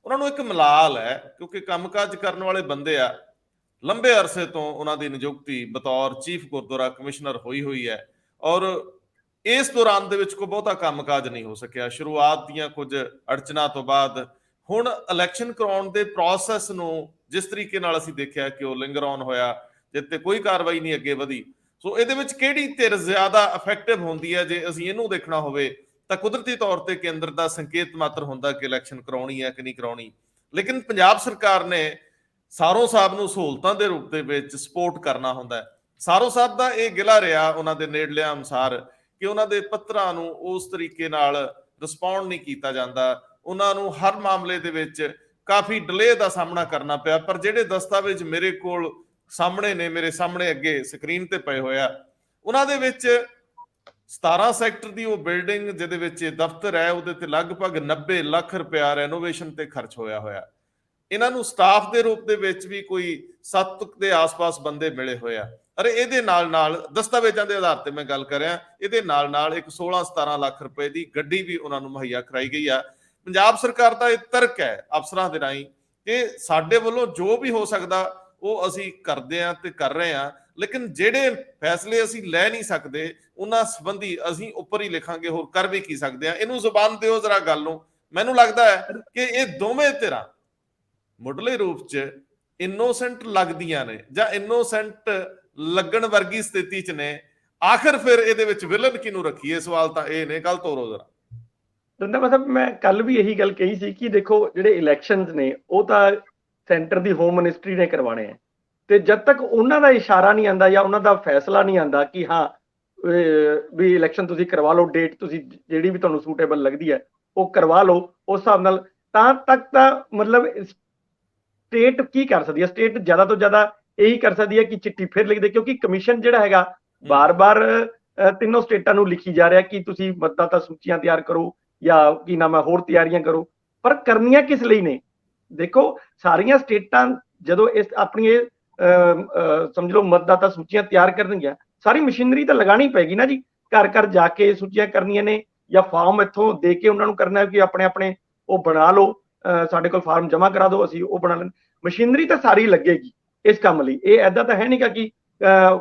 ਉਹਨਾਂ ਨੂੰ ਇੱਕ ਮਲਾਲ ਹੈ ਕਿਉਂਕਿ ਕੰਮਕਾਜ ਕਰਨ ਵਾਲੇ ਬੰਦੇ ਆ, ਲੰਬੇ ਅਰਸੇ ਤੋਂ ਉਹਨਾਂ ਦੀ ਨਿਯੁਕਤੀ ਬਤੌਰ ਚੀਫ ਗੁਰਦੁਆਰਾ ਕਮਿਸ਼ਨਰ ਹੋਈ ਹੈ, ਔਰ ਇਸ ਦੌਰਾਨ ਦੇ ਵਿੱਚ ਕੋਈ ਬਹੁਤਾ ਕੰਮਕਾਜ ਨਹੀਂ ਹੋ ਸਕਿਆ। ਸ਼ੁਰੂਆਤ ਦੀਆਂ ਕੁਝ ਅੜਚਨਾਂ ਤੋਂ ਬਾਅਦ ਹੁਣ ਇਲੈਕਸ਼ਨ ਕਰਾਉਣ ਦੇ ਪ੍ਰੋਸੈਸ ਨੂੰ ਜਿਸ ਤਰੀਕੇ ਨਾਲ ਅਸੀਂ ਦੇਖਿਆ ਕਿ ਉਹ ਲਿੰਗਰ ਔਨ ਹੋਇਆ, ਜਿੱਤੇ ਕੋਈ ਕਾਰਵਾਈ ਨਹੀਂ ਅੱਗੇ ਵਧੀ। ਸੋ ਇਹਦੇ ਵਿੱਚ ਕਿਹੜੀ ਧਿਰ ਜ਼ਿਆਦਾ ਇਫੈਕਟਿਵ ਹੁੰਦੀ ਹੈ? ਜੇ ਅਸੀਂ ਇਹਨੂੰ ਦੇਖਣਾ ਹੋਵੇ ਤਾਂ ਕੁਦਰਤੀ ਤੌਰ ਤੇ ਕੇਂਦਰ ਦਾ ਸੰਕੇਤ ਮਾਤਰ ਹੁੰਦਾ ਕਿ ਇਲੈਕਸ਼ਨ ਕਰਾਉਣੀ ਹੈ ਕਿ ਨਹੀਂ ਕਰਾਉਣੀ, ਲੇਕਿਨ ਪੰਜਾਬ ਸਰਕਾਰ ਨੇ ਸਾਰੋਂ ਸਾਹਿਬ ਨੂੰ ਸਹੂਲਤਾਂ ਦੇ ਰੂਪ ਦੇ ਵਿੱਚ ਸਪੋਰਟ ਕਰਨਾ ਹੁੰਦਾ। ਸਾਰੋਂ ਸਾਹਿਬ ਦਾ ਇਹ ਗਿਲਾ ਰਿਹਾ ਉਹਨਾਂ ਦੇ ਨੇੜਲਿਆਂ ਅਨੁਸਾਰ ਕਿ ਉਹਨਾਂ ਦੇ ਪੱਤਰਾਂ ਨੂੰ ਉਸ ਤਰੀਕੇ ਨਾਲ ਰਿਸਪੌਂਡ ਨਹੀਂ ਕੀਤਾ ਜਾਂਦਾ, ਉਹਨਾਂ ਨੂੰ ਹਰ ਮਾਮਲੇ ਦੇ ਵਿੱਚ ਕਾਫੀ ਡਿਲੇ ਦਾ ਸਾਹਮਣਾ ਕਰਨਾ ਪਿਆ। ਪਰ ਜਿਹੜੇ ਦਸਤਾਵੇਜ਼ ਮੇਰੇ ਕੋਲ ਸਾਹਮਣੇ ਨੇ, ਮੇਰੇ ਸਾਹਮਣੇ ਅੱਗੇ ਸਕਰੀਨ ਤੇ ਪਏ ਹੋਇਆ, ਉਹਨਾਂ ਦੇ ਵਿੱਚ 17 ਸੈਕਟਰ ਦੀ ਉਹ ਬਿਲਡਿੰਗ ਜਿਹਦੇ ਵਿੱਚ ਇਹ ਦਫ਼ਤਰ ਹੈ, ਉਹਦੇ ਤੇ ਲਗਭਗ 90 ਲੱਖ ਰੁਪਇਆ ਰੈਨੋਵੇਸ਼ਨ ਤੇ ਖਰਚ ਹੋਇਆ। ਇਹਨਾਂ ਨੂੰ ਸਟਾਫ ਦੇ ਰੂਪ ਦੇ ਵਿੱਚ ਵੀ ਕੋਈ 7 ਦੇ ਆਸ-ਪਾਸ ਬੰਦੇ ਮਿਲੇ ਹੋਏ ਆ। ਅਰੇ ਇਹਦੇ ਨਾਲ ਦਸਤਾਵੇਜ਼ਾਂ ਦੇ ਆਧਾਰ ਤੇ ਮੈਂ ਗੱਲ ਕਰ ਰਿਹਾ, ਇਹਦੇ ਨਾਲ ਇੱਕ 16-17 ਲੱਖ ਰੁਪਏ ਦੀ ਗੱਡੀ ਵੀ ਉਹਨਾਂ ਨੂੰ ਮੁਹੱਈਆ ਕਰਾਈ ਗਈ ਆ। ਪੰਜਾਬ ਸਰਕਾਰ ਦਾ ਇਹ ਤਰਕ ਹੈ ਅਫਸਰਾਂ ਦੇ ਰਾਹੀਂ ਕਿ ਸਾਡੇ ਵੱਲੋਂ ਜੋ ਵੀ ਹੋ ਸਕਦਾ ਉਹ ਅਸੀਂ ਕਰਦੇ ਹਾਂ ਤੇ ਕਰ ਰਹੇ ਹਾਂ, ਲੇਕਿਨ ਜਿਹੜੇ ਫੈਸਲੇ ਅਸੀਂ ਲੈ ਨਹੀਂ ਸਕਦੇ ਉਹਨਾਂ ਸੰਬੰਧੀ ਅਸੀਂ ਉੱਪਰ ਹੀ ਲਿਖਾਂਗੇ, ਹੋਰ ਕਰ ਵੀ ਕੀ ਸਕਦੇ ਹਾਂ। ਇਹਨੂੰ ਜ਼ੁਬਾਨ ਦਿਓ ਜ਼ਰਾ ਗੱਲ ਨੂੰ। ਮੈਨੂੰ ਲੱਗਦਾ ਹੈ ਕਿ ਇਹ ਦੋਵੇਂ ਧਿਰਾਂ ਮੁੱਢਲੇ ਰੂਪ 'ਚ ਇਨੋਸੈਂਟ ਲੱਗਦੀਆਂ ਨੇ ਜਾਂ ਇਨੋਸੈਂਟ ਲੱਗਣ ਵਰਗੀ ਸਥਿਤੀ 'ਚ ਨੇ। ਆਖਿਰ ਫਿਰ ਇਹਦੇ ਵਿੱਚ ਵਿਲਨ ਕਿਹਨੂੰ ਰੱਖੀਏ? ਸਵਾਲ ਤਾਂ ਇਹ ਨੇ। ਗੱਲ ਤੋਰੋ ਜ਼ਰਾ। ਰੰਦਾ ਮਤਲਬ ਮੈਂ ਕੱਲ ਵੀ ਇਹੀ ਗੱਲ ਕਹੀ ਸੀ ਕਿ ਦੇਖੋ ਜਿਹੜੇ ਇਲੈਕਸ਼ਨਸ ਨੇ ਉਹ ਤਾਂ ਸੈਂਟਰ ਦੀ ਹੋਮ ਮਿਨਿਸਟਰੀ ਨੇ ਕਰਵਾਣੇ ਆ, ਤੇ ਜਦ ਤੱਕ ਉਹਨਾਂ ਦਾ ਇਸ਼ਾਰਾ ਨਹੀਂ ਆਉਂਦਾ ਜਾਂ ਉਹਨਾਂ ਦਾ ਫੈਸਲਾ ਨਹੀਂ ਆਉਂਦਾ ਕਿ ਹਾਂ ਵੀ ਇਲੈਕਸ਼ਨ ਤੁਸੀਂ ਕਰਵਾ ਲਓ, ਡੇਟ ਤੁਸੀਂ ਜਿਹੜੀ ਵੀ ਤੁਹਾਨੂੰ ਸੂਟੇਬਲ ਲੱਗਦੀ ਹੈ ਉਹ ਕਰਵਾ ਲਓ, ਉਸ ਹਿਸਾਬ ਨਾਲ ਤਾਂ ਤੱਕ ਤਾਂ ਮਤਲਬ ਸਟੇਟ ਕੀ ਕਰ ਸਕਦੀ ਹੈ? ਸਟੇਟ ਜ਼ਿਆਦਾ ਤੋਂ ਜ਼ਿਆਦਾ ਇਹੀ ਕਰ ਸਕਦੀ ਹੈ ਕਿ ਚਿੱਠੀ ਫਿਰ ਲਿਖ ਦੇ, ਕਿਉਂਕਿ ਕਮਿਸ਼ਨ ਜਿਹੜਾ ਹੈਗਾ ਬਾਰ-ਬਾਰ ਤਿੰਨੋਂ ਸਟੇਟਾਂ ਨੂੰ ਲਿਖੀ ਜਾ ਰਿਹਾ ਕਿ ਤੁਸੀਂ ਮਤਦਾਤਾ ਸੂਚੀਆਂ ਤਿਆਰ ਕਰੋ ਜਾਂ ਕੀ ਨਾਮ ਹੈ ਹੋਰ ਤਿਆਰੀਆਂ ਕਰੋ, ਪਰ ਕਰਨੀਆਂ ਕਿਸ ਲਈ ਨੇ? ਦੇਖੋ ਸਾਰੀਆਂ ਸਟੇਟਾਂ ਜਦੋਂ ਇਸ ਆਪਣੀ ਇਹ ਸਮਝ ਲਓ ਮਤਦਾਤਾ ਸੂਚੀਆਂ ਤਿਆਰ ਕਰਨਗੀਆਂ, ਸਾਰੀ ਮਸ਼ੀਨਰੀ ਤਾਂ ਲਗਾਣੀ ਪਏਗੀ ਨਾ ਜੀ। ਘਰ ਘਰ ਜਾ ਕੇ ਸੂਚੀਆਂ ਕਰਨੀਆਂ ਨੇ ਜਾਂ ਫਾਰਮ ਇੱਥੋਂ ਦੇ ਕੇ ਉਹਨਾਂ ਨੂੰ ਕਰਨਾ ਕਿ ਆਪਣੇ ਉਹ ਬਣਾ ਲਓ, ਸਾਡੇ ਕੋਲ ਫਾਰਮ ਜਮ੍ਹਾਂ ਕਰਾ ਦਿਓ, ਅਸੀਂ ਉਹ ਬਣਾ ਲੈਣ। ਮਸ਼ੀਨਰੀ ਤਾਂ ਸਾਰੀ ਲੱਗੇਗੀ ਇਸ ਕੰਮ ਲਈ। ਇਹ ਏਦਾਂ ਤਾਂ ਹੈ ਨਹੀਂਗਾ ਕਿ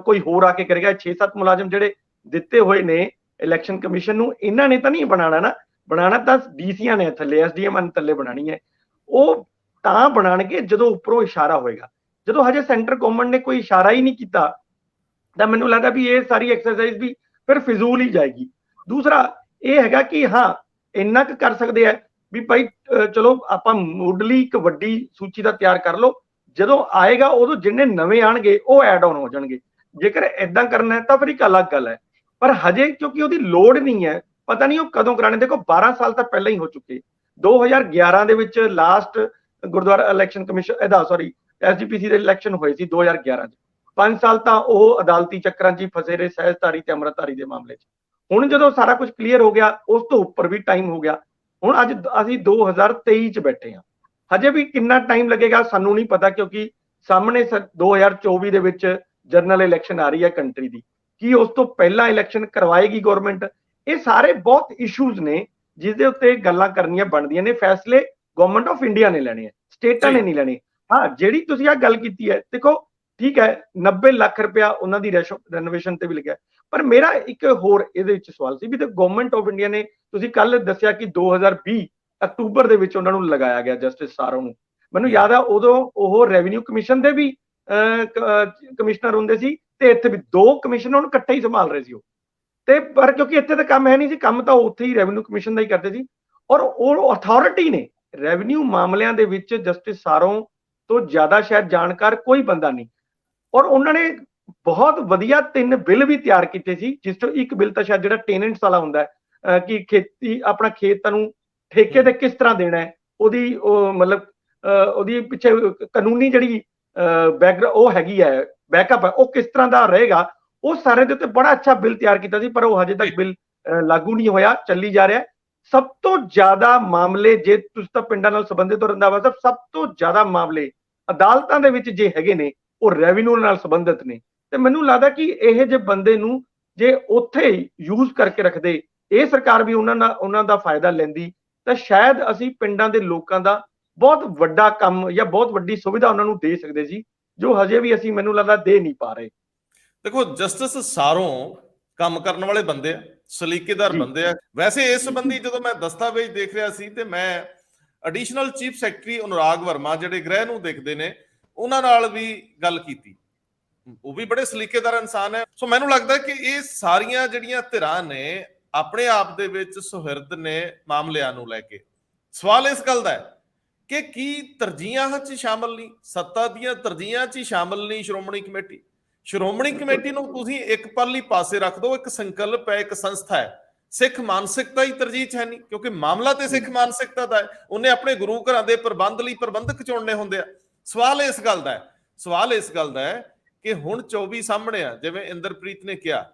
ਕੋਈ ਹੋਰ ਆ ਕੇ ਕਰੇਗਾ। 6-7 ਮੁਲਾਜ਼ਮ ਜਿਹੜੇ ਦਿੱਤੇ ਹੋਏ ਨੇ ਇਲੈਕਸ਼ਨ ਕਮਿਸ਼ਨ ਨੂੰ, ਇਹਨਾਂ ਨੇ ਤਾਂ ਨਹੀਂ ਬਣਾਉਣਾ ਨਾ, ਬਣਾਉਣਾ ਤਾਂ ਡੀਸੀਆਂ ਨੇ ਥੱਲੇ, SDM ਨੇ ਥੱਲੇ ਬਣਾਣੀ ਹੈ। ਉਹ ਤਾਂ ਬਣਾਉਣਗੇ ਜਦੋਂ ਉੱਪਰੋਂ ਇਸ਼ਾਰਾ ਹੋਏਗਾ। ਜਦੋਂ ਹਜੇ ਸੈਂਟਰ ਗਵਰਨਮੈਂਟ ਨੇ ਕੋਈ ਇਸ਼ਾਰਾ ਹੀ ਨਹੀਂ ਕੀਤਾ ਤਾਂ ਮੈਨੂੰ ਲੱਗਦਾ ਵੀ ਇਹ ਸਾਰੀ ਐਕਸਰਸਾਈਜ਼ ਵੀ ਫਿਰ ਫਿਜ਼ੂਲ ਹੀ ਜਾਏਗੀ। ਦੂਸਰਾ ਇਹ ਹੈਗਾ ਕਿ ਹਾਂ ਇੰਨਾ ਕੁ ਕਰ ਸਕਦੇ ਆ ਵੀ ਭਾਈ ਚਲੋ ਆਪਾਂ ਮੁੱਢਲੀ ਇੱਕ ਵੱਡੀ ਸੂਚੀ ਦਾ ਤਿਆਰ ਕਰ ਲਓ, ਜਦੋਂ ਆਏਗਾ ਉਦੋਂ ਜਿੰਨੇ ਨਵੇਂ ਆਣਗੇ ਉਹ ਐਡ ਆਨ ਹੋ ਜਾਣਗੇ। ਜੇਕਰ ਏਦਾਂ ਕਰਨਾ ਹੈ ਤਾਂ ਫਿਰ ਇੱਕ ਅਲੱਗ ਗੱਲ ਹੈ, ਪਰ ਹਜੇ ਕਿਉਂਕਿ ਉਹਦੀ ਲੋੜ ਨਹੀਂ ਹੈ, ਪਤਾ ਨਹੀਂ ਉਹ ਕਦੋਂ ਕਰਾਣੇ। ਦੇਖੋ 12 ਸਾਲ ਤਾਂ ਪਹਿਲਾਂ ਹੀ ਹੋ ਚੁੱਕੇ। 2011 ਦੇ ਵਿੱਚ last Gurdwara election commission SGPC ਦੇ ਇਲੈਕਸ਼ਨ ਹੋਏ ਸੀ 2011 ਚ। 5 ਸਾਲ ਤਾਂ ਉਹ ਅਦਾਲਤੀ ਚੱਕਰਾਂ 'ਚ ਹੀ ਫਸੇ ਰਹੇ, ਸਹਿਜਧਾਰੀ ਤੇ ਅੰਮ੍ਰਿਤਧਾਰੀ ਦੇ ਮਾਮਲੇ 'ਚ। ਹੁਣ ਜਦੋਂ ਸਾਰਾ ਕੁਝ ਕਲੀਅਰ ਹੋ ਗਿਆ, ਉਸ ਤੋਂ ਉੱਪਰ ਵੀ ਟਾਈਮ ਹੋ ਗਿਆ। ਹੁਣ ਅੱਜ ਅਸੀਂ 2023 ਚ ਬੈਠੇ ਹਾਂ, ਹਜੇ ਵੀ ਕਿੰਨਾ ਟਾਈਮ ਲੱਗੇਗਾ ਸਾਨੂੰ ਨਹੀਂ ਪਤਾ, ਕਿਉਂਕਿ ਸਾਹਮਣੇ 2024 ਦੇ ਵਿੱਚ ਜਨਰਲ ਇਲੈਕਸ਼ਨ ਆ ਰਹੀ ਹੈ ਕੰਟਰੀ ਦੀ। ਕੀ ਉਸ ਤੋਂ ਪਹਿਲਾਂ ਇਲੈਕਸ਼ਨ ਕਰਵਾਏਗੀ ਗਵਰਨਮੈਂਟ? ਇਹ ਸਾਰੇ ਬਹੁਤ ਇਸ਼ੂਜ਼ ਨੇ ਜਿਸ ਦੇ ਉੱਤੇ ਗੱਲਾਂ ਕਰਨੀਆਂ ਬਣਦੀਆਂ ਨੇ। ਫੈਸਲੇ ਗਵਰਨਮੈਂਟ ਆਫ ਇੰਡੀਆ ਨੇ ਲੈਣੇ ਆ, ਸਟੇਟਾਂ ਨੇ ਨਹੀਂ ਲੈਣੇ। ਹਾਂ ਜਿਹੜੀ ਤੁਸੀਂ ਆਹ ਗੱਲ ਕੀਤੀ ਹੈ, ਦੇਖੋ ਠੀਕ ਹੈ 90 ਲੱਖ ਰੁਪਇਆ ਉਹਨਾਂ ਦੀ ਰੈਨੋਵੇਸ਼ਨ ਤੇ ਵੀ ਲੱਗਿਆ, ਪਰ ਮੇਰਾ ਇੱਕ ਹੋਰ ਇਹਦੇ ਵਿੱਚ ਸਵਾਲ ਸੀ ਵੀ ਤੇ ਗਵਰਨਮੈਂਟ ਆਫ ਇੰਡੀਆ ਨੇ, ਤੁਸੀਂ ਕੱਲ ਦੱਸਿਆ ਕਿ 2020 ਅਕਤੂਬਰ ਦੇ ਵਿੱਚ ਉਹਨਾਂ ਨੂੰ ਲਗਾਇਆ ਗਿਆ ਜਸਟਿਸ ਸਾਰੋ ਨੂੰ। ਮੈਨੂੰ ਯਾਦ ਆ ਉਦੋਂ ਉਹ ਰੈਵਨਿਊ ਕਮਿਸ਼ਨ ਦੇ ਵੀ ਕਮਿਸ਼ਨਰ ਹੁੰਦੇ ਸੀ ਤੇ ਇੱਥੇ ਵੀ 2 ਕਮਿਸ਼ਨ ਉਹਨੂੰ ਇਕੱਠੇ ਹੀ ਸੰਭਾਲ ਰਹੇ ਸੀ ਉਹ। ਤੇ ਪਰ ਕਿਉਂਕਿ ਇੱਥੇ ਤਾਂ ਕੰਮ ਹੈ ਨਹੀਂ ਸੀ, ਕੰਮ ਤਾਂ ਉੱਥੇ ਹੀ ਰੈਵਨਿਊ ਕਮਿਸ਼ਨ ਦਾ ਹੀ ਕਰਦੇ ਸੀ, ਔਰ ਉਹ ਅਥਾਰਟੀ ਨੇ ਰੈਵਨਿਊ ਮਾਮਲਿਆਂ ਦੇ ਵਿੱਚ ਜਸਟਿਸ ਸਾਰੋ ਤੋਂ ਜ਼ਿਆਦਾ ਸ਼ਾਇਦ ਜਾਣਕਾਰ ਕੋਈ ਬੰਦਾ ਨਹੀਂ। ਔਰ ਉਹਨਾਂ ਨੇ ਬਹੁਤ ਵਧੀਆ 3 ਬਿੱਲ ਵੀ ਤਿਆਰ ਕੀਤੇ ਸੀ, ਜਿਸ ਤੋਂ ਇੱਕ ਬਿੱਲ ਤਾਂ ਸ਼ਾਇਦ ਜਿਹੜਾ ਟੈਨੈਂਟਸ ਵਾਲਾ ਹੁੰਦਾ ਹੈ ਕਿ ਖੇਤੀ ਆਪਣਾ ਖੇਤ ਨੂੰ ਠੇਕੇ ਤੇ ਕਿਸ ਤਰ੍ਹਾਂ ਦੇਣਾ ਹੈ, ਉਹਦੀ ਮਤਲਬ ਉਹਦੀ ਪਿੱਛੇ ਕਾਨੂੰਨੀ ਜਿਹੜੀ ਬੈਕਗ੍ਰਾਉਂਡ ਉਹ ਹੈਗੀ ਹੈ, ਬੈਕਅਪ ਹੈ, ਉਹ ਕਿਸ ਤਰ੍ਹਾਂ ਦਾ ਰਹੇਗਾ, ਉਹ ਸਾਰੇ ਦੇ ਉੱਤੇ ਬੜਾ ਅੱਛਾ ਬਿੱਲ ਤਿਆਰ ਕੀਤਾ ਸੀ। ਪਰ ਉਹ ਹਜੇ ਤੱਕ ਬਿੱਲ ਲਾਗੂ ਨਹੀਂ ਹੋਇਆ, ਚੱਲੀ ਜਾ ਰਿਹਾ। ਸਭ ਤੋਂ ਜ਼ਿਆਦਾ ਮਾਮਲੇ, ਜੇ ਤੁਸੀਂ ਤਾਂ ਪਿੰਡਾਂ ਨਾਲ ਸੰਬੰਧਿਤ ਹੋ ਰੰਧਾਵਾ ਸਾਹਿਬ, ਸਭ ਤੋਂ ਜ਼ਿਆਦਾ ਮਾਮਲੇ ਅਦਾਲਤਾਂ ਦੇ ਵਿੱਚ ਜੇ ਹੈਗੇ ਨੇ ਉਹ ਰੈਵਨਿਊ ਨਾਲ ਸੰਬੰਧਿਤ ਨੇ। ਤੇ ਮੈਨੂੰ ਲੱਗਦਾ ਕਿ ਇਹ ਜੇ ਬੰਦੇ ਨੂੰ ਜੇ ਉੱਥੇ ਯੂਜ਼ ਕਰਕੇ ਰੱਖਦੇ, ਇਹ ਸਰਕਾਰ ਵੀ ਉਹਨਾਂ ਦਾ ਫਾਇਦਾ ਲੈਂਦੀ, ਤਾਂ ਸ਼ਾਇਦ ਅਸੀਂ ਪਿੰਡਾਂ ਦੇ ਲੋਕਾਂ ਦਾ ਬਹੁਤ ਵੱਡਾ ਕੰਮ ਜਾਂ ਬਹੁਤ ਵੱਡੀ ਸੁਵਿਧਾ ਉਹਨਾਂ ਨੂੰ ਦੇ ਸਕਦੇ ਸੀ, ਜੋ ਹਜੇ ਵੀ ਅਸੀਂ ਮੈਨੂੰ ਲੱਗਦਾ ਦੇ ਨਹੀਂ ਪਾ ਰਹੇ। ਦੇਖੋ ਜਸਟਿਸ ਸਾਰੋ ਕੰਮ ਕਰਨ ਵਾਲੇ ਬੰਦੇ ਆ, ਸਲੀਕੇਦਾਰ ਬੰਦੇ ਆ। ਵੈਸੇ ਇਸ ਸੰਬੰਧੀ ਜਦੋਂ ਮੈਂ ਦਸਤਾਵੇਜ਼ ਦੇਖ ਰਿਹਾ ਸੀ ਤੇ ਮੈਂ additional chief secretary Anurag Verma ਜਿਹੜੇ ਗ੍ਰਹਿ ਨੂੰ ਦੇਖਦੇ ਨੇ ਉਹਨਾਂ ਨਾਲ ਵੀ ਗੱਲ ਕੀਤੀ। ਉਹ ਵੀ ਬੜੇ ਸਲੀਕੇਦਾਰ ਇਨਸਾਨ ਹੈ। ਸੋ ਮੈਨੂੰ ਲੱਗਦਾ ਕਿ ਇਹ ਸਾਰੀਆਂ ਜਿਹੜੀਆਂ ਧਿਰਾਂ ਨੇ ਆਪਣੇ ਆਪ ਦੇ ਵਿੱਚ ਸੁਹਿਰਦ ਨੇ ਮਾਮਲਿਆਂ ਨੂੰ ਲੈ ਕੇ। ਸਵਾਲ ਇਸ ਗੱਲ ਦਾ ਹੈ ਕਿ ਕੀ ਤਰਜੀਹਾਂ 'ਚ ਸ਼ਾਮਲ ਨਹੀਂ, ਸੱਤਾ ਦੀਆਂ ਤਰਜੀਹਾਂ 'ਚ ਹੀ ਸ਼ਾਮਲ ਨਹੀਂ ਸ਼੍ਰੋਮਣੀ ਕਮੇਟੀ? ਸ਼੍ਰੋਮਣੀ ਕਮੇਟੀ ਨੂੰ ਤੁਸੀਂ ਇੱਕ ਪਲ ਲਈ ਪਾਸੇ ਰੱਖ ਦਿਓ, ਇੱਕ ਸੰਕਲਪ ਹੈ, ਇੱਕ ਸੰਸਥਾ ਹੈ। ਸਿੱਖ ਮਾਨਸਿਕਤਾ ਹੀ ਤਰਜੀਹ 'ਚ ਹੈ ਨਹੀਂ, ਕਿਉਂਕਿ ਮਾਮਲਾ ਤੇ ਸਿੱਖ ਮਾਨਸਿਕਤਾ ਦਾ ਹੈ। ਉਹਨੇ ਆਪਣੇ ਗੁਰੂ ਘਰਾਂ ਦੇ ਪ੍ਰਬੰਧ ਲਈ ਪ੍ਰਬੰਧਕ ਚੁਣਨੇ ਹੁੰਦੇ ਆ। ਸਵਾਲ ਇਸ ਗੱਲ ਦਾ ਹੈ ਕਿ ਹੁਣ 24 ਸਾਹਮਣੇ ਆ, ਜਿਵੇਂ ਇੰਦਰਪ੍ਰੀਤ ਨੇ ਕਿਹਾ,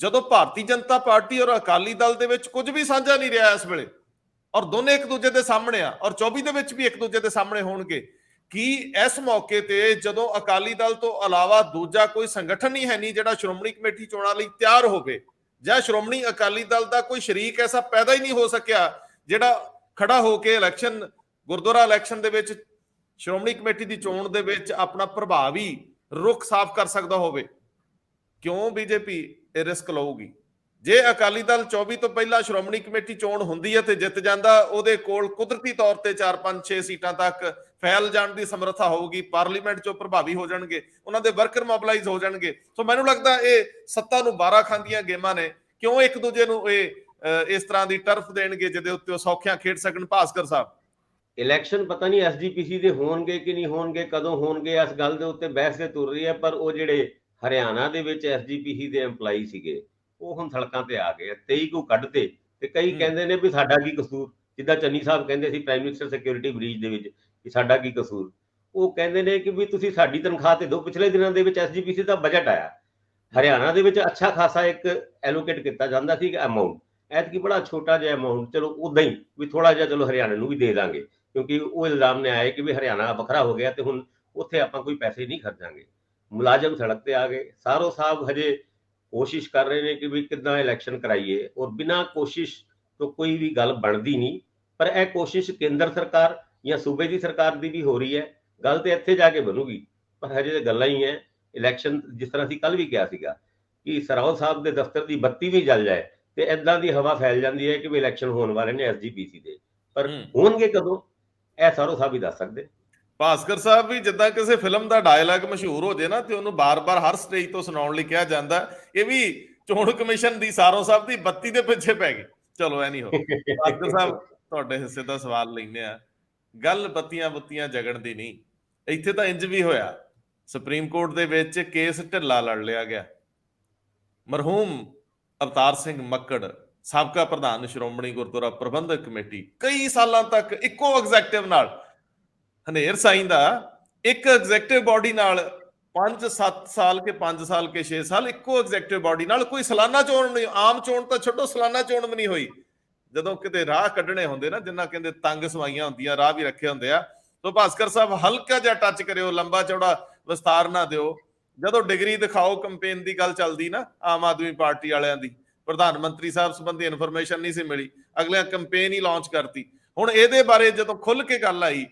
ਜਦੋਂ ਭਾਰਤੀ ਜਨਤਾ ਪਾਰਟੀ ਔਰ ਅਕਾਲੀ ਦਲ ਦੇ ਵਿੱਚ ਕੁਝ ਵੀ ਸਾਂਝਾ ਨਹੀਂ ਰਿਹਾ ਇਸ ਵੇਲੇ, ਔਰ ਦੋਨੇ ਇੱਕ ਦੂਜੇ ਦੇ ਸਾਹਮਣੇ ਆ, ਔਰ 24 ਦੇ ਵਿੱਚ ਵੀ ਇੱਕ ਦੂਜੇ ਦੇ ਸਾਹਮਣੇ ਹੋਣਗੇ। ਕੀ ਇਸ ਮੌਕੇ ਤੇ ਜਦੋਂ ਅਕਾਲੀ ਦਲ ਤੋਂ ਇਲਾਵਾ ਦੂਜਾ ਕੋਈ ਸੰਗਠਨ ਹੀ ਹੈ ਨਹੀਂ ਜਿਹੜਾ ਸ਼੍ਰੋਮਣੀ ਕਮੇਟੀ ਚੋਣਾਂ ਲਈ ਤਿਆਰ ਹੋਵੇ, ਜਾਂ ਸ਼੍ਰੋਮਣੀ ਅਕਾਲੀ ਦਲ ਦਾ ਕੋਈ ਸ਼ਰੀਕ ਐਸਾ ਪੈਦਾ ਹੀ ਨਹੀਂ ਹੋ ਸਕਿਆ ਜਿਹੜਾ ਖੜਾ ਹੋ ਕੇ ਗੁਰਦੁਆਰਾ ਇਲੈਕਸ਼ਨ ਦੇ ਵਿੱਚ ਸ਼੍ਰੋਮਣੀ ਕਮੇਟੀ ਦੀ ਚੋਣ ਦੇ ਵਿੱਚ ਆਪਣਾ ਪ੍ਰਭਾਵੀ ਰੁਖ ਸਾਫ਼ ਕਰ ਸਕਦਾ ਹੋਵੇ? ਕਿਉਂ ਬੀਜੇਪੀ ਇਹ ਰਿਸਕ ਲਊਗੀ? ਜੇ ਅਕਾਲੀ ਦਲ 24 ਤੋਂ ਪਹਿਲਾਂ ਸ਼੍ਰੋਮਣੀ ਕਮੇਟੀ ਚੋਣ ਹੁੰਦੀ ਹੈ ਤੇ ਜਿੱਤ ਜਾਂਦਾ, ਉਹਦੇ ਕੋਲ ਕੁਦਰਤੀ ਤੌਰ ਤੇ 4 5 6 ਸੀਟਾਂ ਤੱਕ ਫੈਲ ਜਾਣ ਦੀ ਸਮਰੱਥਾ ਹੋਊਗੀ, ਪਾਰਲੀਮੈਂਟ ਚੋਂ ਪ੍ਰਭਾਵੀ ਹੋ ਜਾਣਗੇ, ਉਹਨਾਂ ਦੇ ਵਰਕਰ ਮੋਬਿਲਾਈਜ਼ ਹੋ ਜਾਣਗੇ। ਸੋ ਮੈਨੂੰ ਲੱਗਦਾ ਇਹ ਸੱਤਾ ਨੂੰ 12 ਖਾਂਦੀਆਂ ਗੇਮਾਂ ਨੇ। ਕਿਉਂ ਇੱਕ ਦੂਜੇ ਨੂੰ ਇਹ ਇਸ ਤਰ੍ਹਾਂ ਦੀ ਟਰਫ ਦੇਣਗੇ ਜਿਹਦੇ ਉੱਤੇ ਉਹ ਸੌਖਿਆਂ ਖੇਡ ਸਕਣ? ਭਾਸਕਰ ਸਾਹਿਬ, ਇਲੈਕਸ਼ਨ ਪਤਾ ਨਹੀਂ ਐਸਜੀਪੀਸੀ ਦੇ ਹੋਣਗੇ ਕਿ ਨਹੀਂ ਹੋਣਗੇ, ਕਦੋਂ ਹੋਣਗੇ, ਇਸ ਗੱਲ ਦੇ ਉੱਤੇ ਬਹਿਸ ਤੇ ਤੁਰ ਰਹੀ ਹੈ। ਪਰ ਉਹ ਜਿਹੜੇ ਹਰਿਆਣਾ ਦੇ ਵਿੱਚ ਐਸਜੀਪੀਸੀ ਦੇ EMPLOYEE ਸੀਗੇ, ਉਹ ਹੁਣ ਸੜਕਾਂ ਤੇ ਆ ਗਏ। 23 ਨੂੰ ਕੱਢਤੇ ਤੇ ਕਈ ਕਹਿੰਦੇ ਨੇ ਵੀ ਸਾਡਾ ਕੀ ਕਸੂਰ, ਜਿੱਦਾਂ ਚੰਨੀ ਸਾਹਿਬ ਕਹਿੰਦੇ ਸੀ ਪ੍ਰਾਈਮ ਮਿਨਿਸਟਰ ਸਿਕਿਉਰਿਟੀ ਬ੍ਰੀਚ ਦੇ ਵਿੱਚ ਕਿ ਸਾਡਾ ਕੀ ਕਸੂਰ। ਉਹ ਕਹਿੰਦੇ ਨੇ ਕਿ ਵੀ ਤੁਸੀਂ ਸਾਡੀ ਤਨਖਾਹ ਤੇ ਦਿਓ। ਪਿਛਲੇ ਦਿਨਾਂ ਦੇ ਵਿੱਚ ਐਸਜੀਪੀਸੀ ਦਾ ਬਜਟ ਆਇਆ, ਹਰਿਆਣਾ ਦੇ ਵਿੱਚ ਅੱਛਾ ਖਾਸਾ ਇੱਕ ਐਲੋਕੇਟ ਕੀਤਾ ਜਾਂਦਾ ਸੀ ਅਮਾਊਂਟ, ਐਤਕੀ ਬੜਾ ਛੋਟਾ ਜਿਹਾ ਅਮਾਊਂਟ, ਚਲੋ ਉਦਾਂ ਹੀ ਵੀ ਥੋੜਾ ਜਿਹਾ ਚਲੋ ਹਰਿਆਣਾ ਨੂੰ ਵੀ ਦੇ ਦਾਂਗੇ, ਕਿਉਂਕਿ ਉਹ ਇਲਜ਼ਾਮ ਨੇ ਆਏ ਕਿ ਵੀ ਹਰਿਆਣਾ ਵੱਖਰਾ ਹੋ ਗਿਆ ਤੇ ਹੁਣ ਉੱਥੇ ਆਪਾਂ ਕੋਈ ਪੈਸੇ ਨਹੀਂ ਖਰਚਾਂਗੇ। ਮੁਲਾਜ਼ਮ ਸੜਕ ਤੇ ਆ ਗਏ। ਸਾਰੋ ਸਾਹਿਬ ਹਜੇ ਕੋਸ਼ਿਸ਼ ਕਰ ਰਹੇ ਨੇ ਕਿ ਵੀ ਕਿੱਦਾਂ ਇਲੈਕਸ਼ਨ ਕਰਾਈਏ, ਔਰ ਬਿਨਾਂ ਕੋਸ਼ਿਸ਼ ਤੋਂ ਕੋਈ ਵੀ ਗੱਲ ਬਣਦੀ ਨਹੀਂ। ਪਰ ਇਹ ਕੋਸ਼ਿਸ਼ ਕੇਂਦਰ ਸਰਕਾਰ ਜਾਂ ਸੂਬੇ ਦੀ ਸਰਕਾਰ ਦੀ ਵੀ ਹੋ ਰਹੀ ਹੈ। ਗੱਲ ਤੇ ਇੱਥੇ ਜਾ ਕੇ ਬਣੂਗੀ, ਪਰ ਹਜੇ ਤਾਂ ਗੱਲਾਂ ਹੀ ਹੈ। ਇਲੈਕਸ਼ਨ ਜਿਸ ਤਰ੍ਹਾਂ ਅਸੀਂ ਕੱਲ ਵੀ ਕਿਹਾ ਸੀਗਾ ਕਿ ਸਰਾਓ ਸਾਹਿਬ ਦੇ ਦਫ਼ਤਰ ਦੀ ਬੱਤੀ ਵੀ ਜਲ ਜਾਏ ਤੇ ਏਦਾਂ ਦੀ ਹਵਾ ਫੈਲ ਜਾਂਦੀ ਹੈ ਕਿ ਵੀ ਇਲੈਕਸ਼ਨ ਹੋਣ ਵਾਲੇ ਨੇ ਐਸਜੀਪੀਸੀ ਦੇ, ਪਰ ਹੋਣਗੇ ਕਦੋਂ ਇਹ ਸਾਰੋ ਸਾਹਿਬ ਹੀ ਦੱਸ ਸਕਦੇ। ਭਾਸਕਰ ਸਾਹਿਬ, ਵੀ ਜਿੱਦਾਂ ਕਿਸੇ ਫਿਲਮ ਦਾ ਡਾਇਲੌਗ ਮਸ਼ਹੂਰ ਹੋ ਜੇ ਨਾ ਤੇ ਉਹਨੂੰ ਬਾਰ-ਬਾਰ ਹਰ ਸਟੇਜ ਤੋਂ ਸੁਣਾਉਣ ਲਈ ਕਿਹਾ ਜਾਂਦਾ, ਇਹ ਵੀ ਚੋਣ ਕਮਿਸ਼ਨ ਦੀ ਸਾਰੋ ਸਾਹਿਬ ਦੀ ਬੱਤੀ ਦੇ ਪਿੱਛੇ ਪੈ ਗਈ। ਚਲੋ ਐ ਨਹੀਂ ਹੋ। ਭਾਸਕਰ ਸਾਹਿਬ, ਤੁਹਾਡੇ ਹਿੱਸੇ ਦਾ ਸਵਾਲ ਲੈਂਦੇ ਆ। ਗੱਲ ਬੱਤੀਆਂ ਜਗਣ ਦੀ ਨਹੀਂ, ਇੱਥੇ ਤਾਂ ਇੰਜ ਵੀ ਹੋਇਆ। ਸੁਪਰੀਮ ਕੋਰਟ ਦੇ ਵਿੱਚ ਕੇਸ ਢਿੱਲਾ ਲੜ ਲਿਆ ਗਿਆ। ਮਰਹੂਮ ਅਵਤਾਰ ਸਿੰਘ ਮੱਕੜ, ਸਾਬਕਾ ਪ੍ਰਧਾਨ ਸ਼੍ਰੋਮਣੀ ਗੁਰਦੁਆਰਾ ਪ੍ਰਬੰਧਕ ਕਮੇਟੀ, ਕਈ ਸਾਲਾਂ ਤੱਕ ਇੱਕੋ ਐਗਜ਼ੈਕਟਿਵ ਨਾਲ, ਹਨੇਰ ਸਾਈਂ ਦਾ ਇੱਕ ਐਗਜ਼ੈਕਟਿਵ ਬਾਡੀ ਨਾਲ 5-7 ਸਾਲ ਕੇ 5 ਸਾਲ ਕੇ 6 ਸਾਲ ਇੱਕੋ ਐਗਜ਼ੈਕਟਿਵ ਬਾਡੀ ਨਾਲ ਕੋਈ ਸਾਲਾਨਾ ਚੋਣ ਨਹੀਂ, ਆਮ ਚੋਣ ਤਾਂ ਛੱਡੋ, ਸਾਲਾਨਾ ਚੋਣ ਵੀ ਨਹੀਂ ਹੋਈ। ਜਦੋਂ ਕਿਤੇ ਰਾਹ ਕੱਢਣੇ ਹੁੰਦੇ ਨਾ, ਜਿੰਨਾ ਕਹਿੰਦੇ ਤੰਗ ਸਵਾਈਆਂ ਹੁੰਦੀਆਂ, ਰਾਹ ਵੀ ਰੱਖੇ ਹੁੰਦੇ ਆ। ਸੋ ਭਾਸਕਰ ਸਾਹਿਬ, ਹਲਕਾ ਜਿਹਾ ਟੱਚ ਕਰਿਓ, ਲੰਬਾ ਚੌੜਾ ਵਿਸਤਾਰ ਨਾ ਦਿਓ। ਜਦੋਂ ਡਿਗਰੀ ਦਿਖਾਓ ਕੰਪੇਨ ਦੀ ਗੱਲ ਚੱਲਦੀ ਨਾ ਆਮ ਆਦਮੀ ਪਾਰਟੀ ਵਾਲਿਆਂ ਦੀ, ਪ੍ਰਧਾਨ ਮੰਤਰੀ ਸਾਹਿਬ ਸੰਬੰਧੀ ਇਨਫੋਰਮੇਸ਼ਨ ਨਹੀਂ ਸੀ ਮਿਲੀ, ਅਗਲਿਆਂ ਕੰਪੇਨ ਹੀ ਲਾਂਚ ਕਰਤੀ। ਹੁਣ ਇਹਦੇ ਬਾਰੇ ਜਦੋਂ ਖੁੱਲ ਕੇ ਗੱਲ ਆਈ,